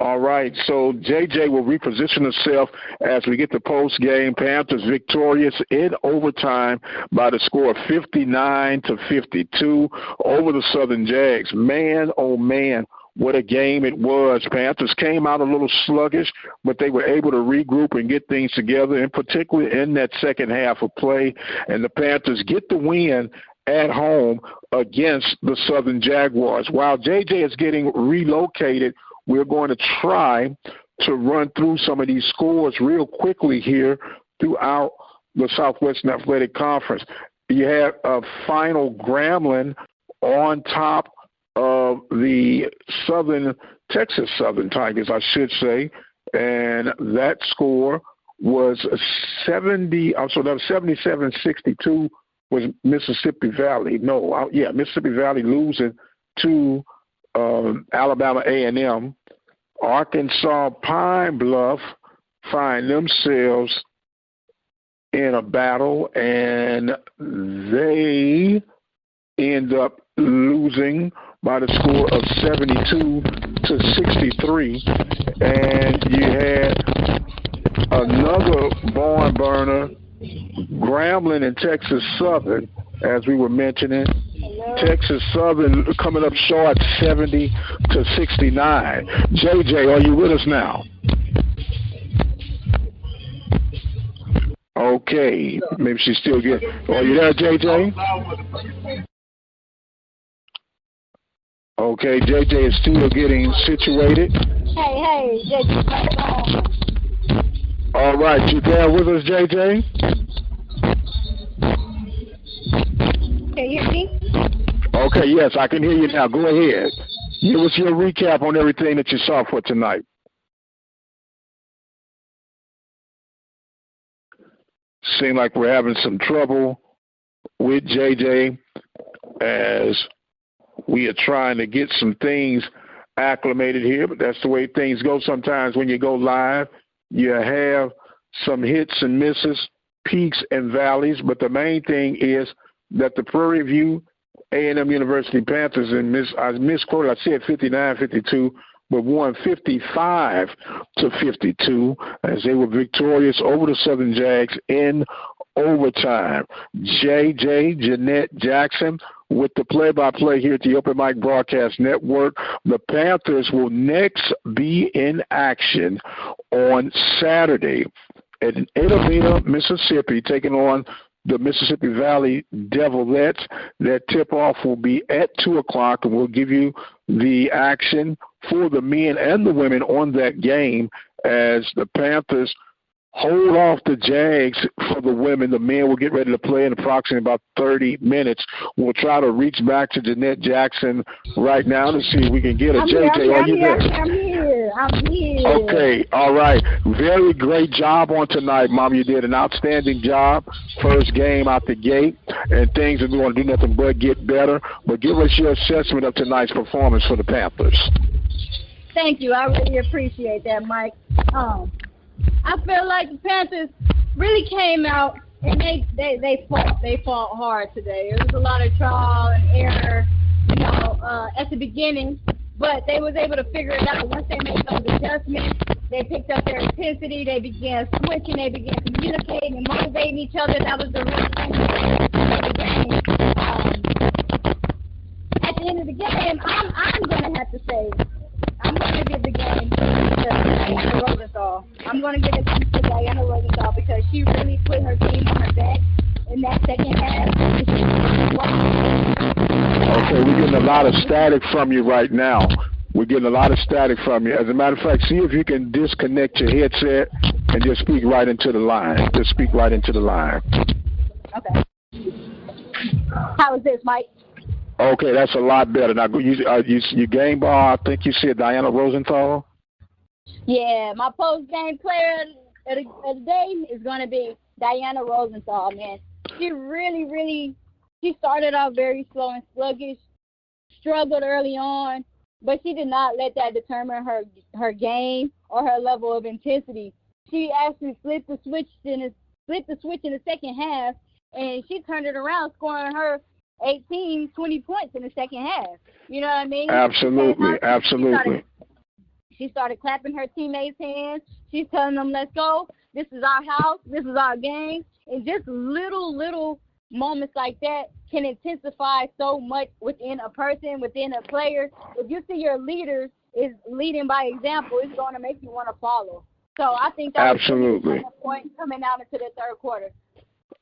All right, so JJ will reposition herself as we get the post-game. Panthers victorious in overtime by the score of 59-52 over the Southern Jags. Man, oh man, what a game it was. Panthers came out a little sluggish, but they were able to regroup and get things together, and particularly in that second half of play. And the Panthers get the win at home against the Southern Jaguars. While JJ is getting relocated, we're going to try to run through some of these scores real quickly here throughout the Southwestern Athletic Conference. You have a final Grambling on top of the Texas Southern Tigers, I should say, and that score was 77-62 was Mississippi Valley. Mississippi Valley losing to Alabama A&M. Arkansas Pine Bluff find themselves in a battle, and they end up losing by the score of 72-63. And you had another barn burner, Grambling and Texas Southern, as we were mentioning. Texas Southern coming up short 70-69. JJ, are you with us now? Okay, maybe she's still getting. Are you there, JJ? Okay, JJ is still getting situated. Hey, JJ. All right, you there with us, JJ? Can you hear me? Okay, yes, I can hear you now. Go ahead. Give us your recap on everything that you saw for tonight. Seem like we're having some trouble with JJ as we are trying to get some things acclimated here, but that's the way things go sometimes when you go live. You have some hits and misses, peaks and valleys, but the main thing is that the Prairie View A&M University Panthers, and I misquoted, I said 59-52, but won 55-52 as they were victorious over the Southern Jags in overtime. JJ Jeanette Jackson with the play-by-play here at the Open Mic Broadcast Network. The Panthers will next be in action on Saturday at Edavita, Mississippi, taking on the Mississippi Valley Devilettes. That tip-off will be at 2 o'clock, and we'll give you the action for the men and the women on that game as the Panthers hold off the Jags for the women. The men will get ready to play in approximately about 30 minutes. We'll try to reach back to Jeanette Jackson right now to see if we can get a JJ. Are you there? I'm here. Okay, all right. Very great job on tonight, Mom. You did an outstanding job. First game out the gate, and things are going to do nothing but get better. But give us your assessment of tonight's performance for the Panthers. Thank you. I really appreciate that, Mike. I feel like the Panthers really came out and they fought. They fought hard today. It was a lot of trial and error, at the beginning, but they was able to figure it out. Once they made those adjustments, they picked up their intensity. They began switching. They began communicating and motivating each other. That was the real thing of the game. At the end of the game, I'm going to have to say, I'm going to give the game to Diana Rosenthal. I'm going to give it to Diana Rosenthal because she really put her team on her back in that second half. Okay, we're getting a lot of static from you right now. We're getting a lot of static from you. As a matter of fact, see if you can disconnect your headset and just speak right into the line. Just speak right into the line. Okay. How is this, Mike? Okay, that's a lot better. Now, you game ball, I think you said Diana Rosenthal? Yeah, my post-game player of the day is going to be Diana Rosenthal, man. She really, she started off very slow and sluggish, struggled early on, but she did not let that determine her game or her level of intensity. She actually flipped the switch in the second half, and she turned it around, scoring her 18, 20 points in the second half. You know what I mean? Absolutely. She started clapping her teammates' hands. She's telling them, let's go. This is our house. This is our game. And just little moments like that can intensify so much within a person, within a player. If you see your leader is leading by example, it's going to make you want to follow. So I think that was a point coming out into the third quarter.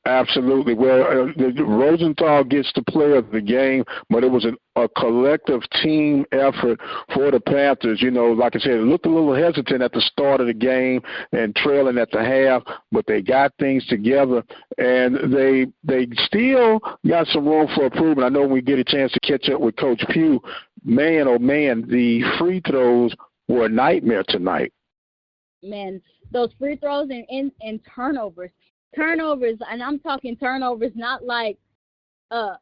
Absolutely. Well, Rosenthal gets the player of the game, but it was a collective team effort for the Panthers. You know, like I said, it looked a little hesitant at the start of the game and trailing at the half, but they got things together, and they still got some room for improvement. I know when we get a chance to catch up with Coach Pugh, man, oh, man, the free throws were a nightmare tonight. Man, those free throws and turnovers. Turnovers, and I'm talking turnovers, not like, going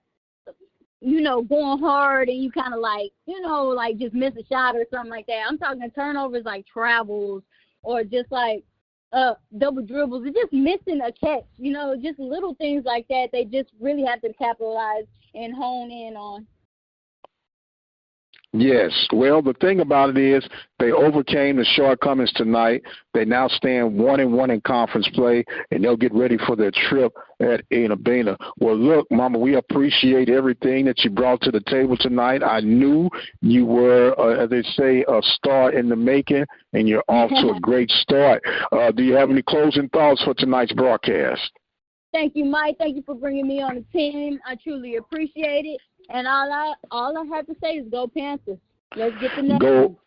hard and you kind of like, like just miss a shot or something like that. I'm talking turnovers like travels or just like double dribbles and just missing a catch, just little things like that. They just really have to capitalize and hone in on. Yes. Well, the thing about it is they overcame the shortcomings tonight. They now stand 1-1 in conference play, and they'll get ready for their trip at Bena. Well, look, Mama, we appreciate everything that you brought to the table tonight. I knew you were, as they say, a star in the making, and you're off to a great start. Do you have any closing thoughts for tonight's broadcast? Thank you, Mike. Thank you for bringing me on the team. I truly appreciate it. And all I have to say is go Panthers. Let's get the next one.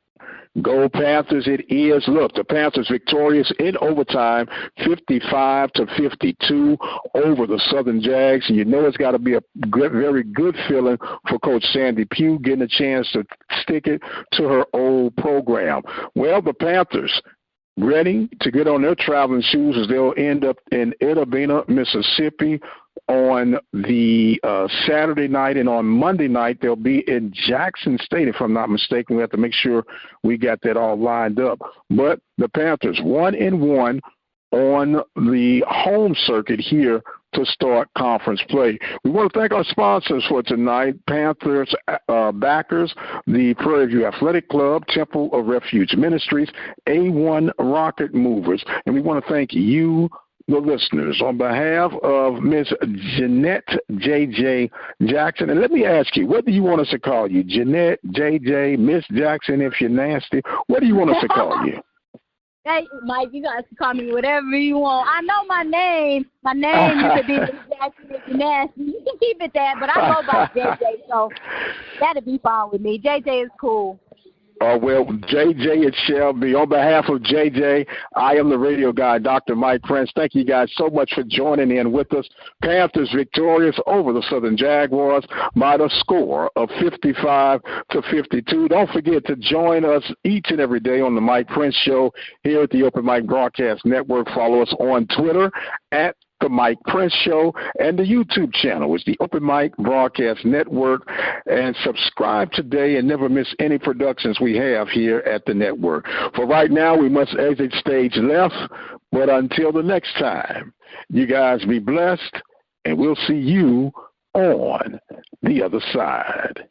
Go Panthers it is. Look, the Panthers victorious in overtime, 55-52 over the Southern Jags. And you know it's got to be a very good feeling for Coach Sandy Pugh getting a chance to stick it to her old program. Well, the Panthers ready to get on their traveling shoes as they'll end up in Bena, Mississippi on the Saturday night, and on Monday night they'll be in Jackson State, if I'm not mistaken. We have to make sure we got that all lined up. But the Panthers 1-1 on the home circuit here to start conference play. We want to thank our sponsors for tonight, Panthers backers, the Prairie View Athletic Club, Temple of Refuge Ministries, A1 Rocket Movers, and we want to thank you, the listeners, on behalf of Miss Jeanette JJ Jackson. And let me ask you, what do you want us to call you? Jeanette JJ, Miss Jackson, if you're nasty. What do you want us to call you? Hey, Mike, you guys can call me whatever you want. I know my name. My name used to be Miss Jackson if you're nasty. You can keep it that, but I go by JJ, so that'll be fine with me. JJ is cool. Well, JJ, it shall be. On behalf of JJ, I am the radio guy, Dr. Mike Prince. Thank you guys so much for joining in with us. Panthers victorious over the Southern Jaguars by the score of 55-52. Don't forget to join us each and every day on the Mike Prince Show here at the Open Mic Broadcast Network. Follow us on Twitter at The Mike Prince Show, and the YouTube channel is the Open Mic Broadcast Network. And subscribe today and never miss any productions we have here at the network. For right now, we must exit stage left, but until the next time, you guys be blessed, and we'll see you on the other side.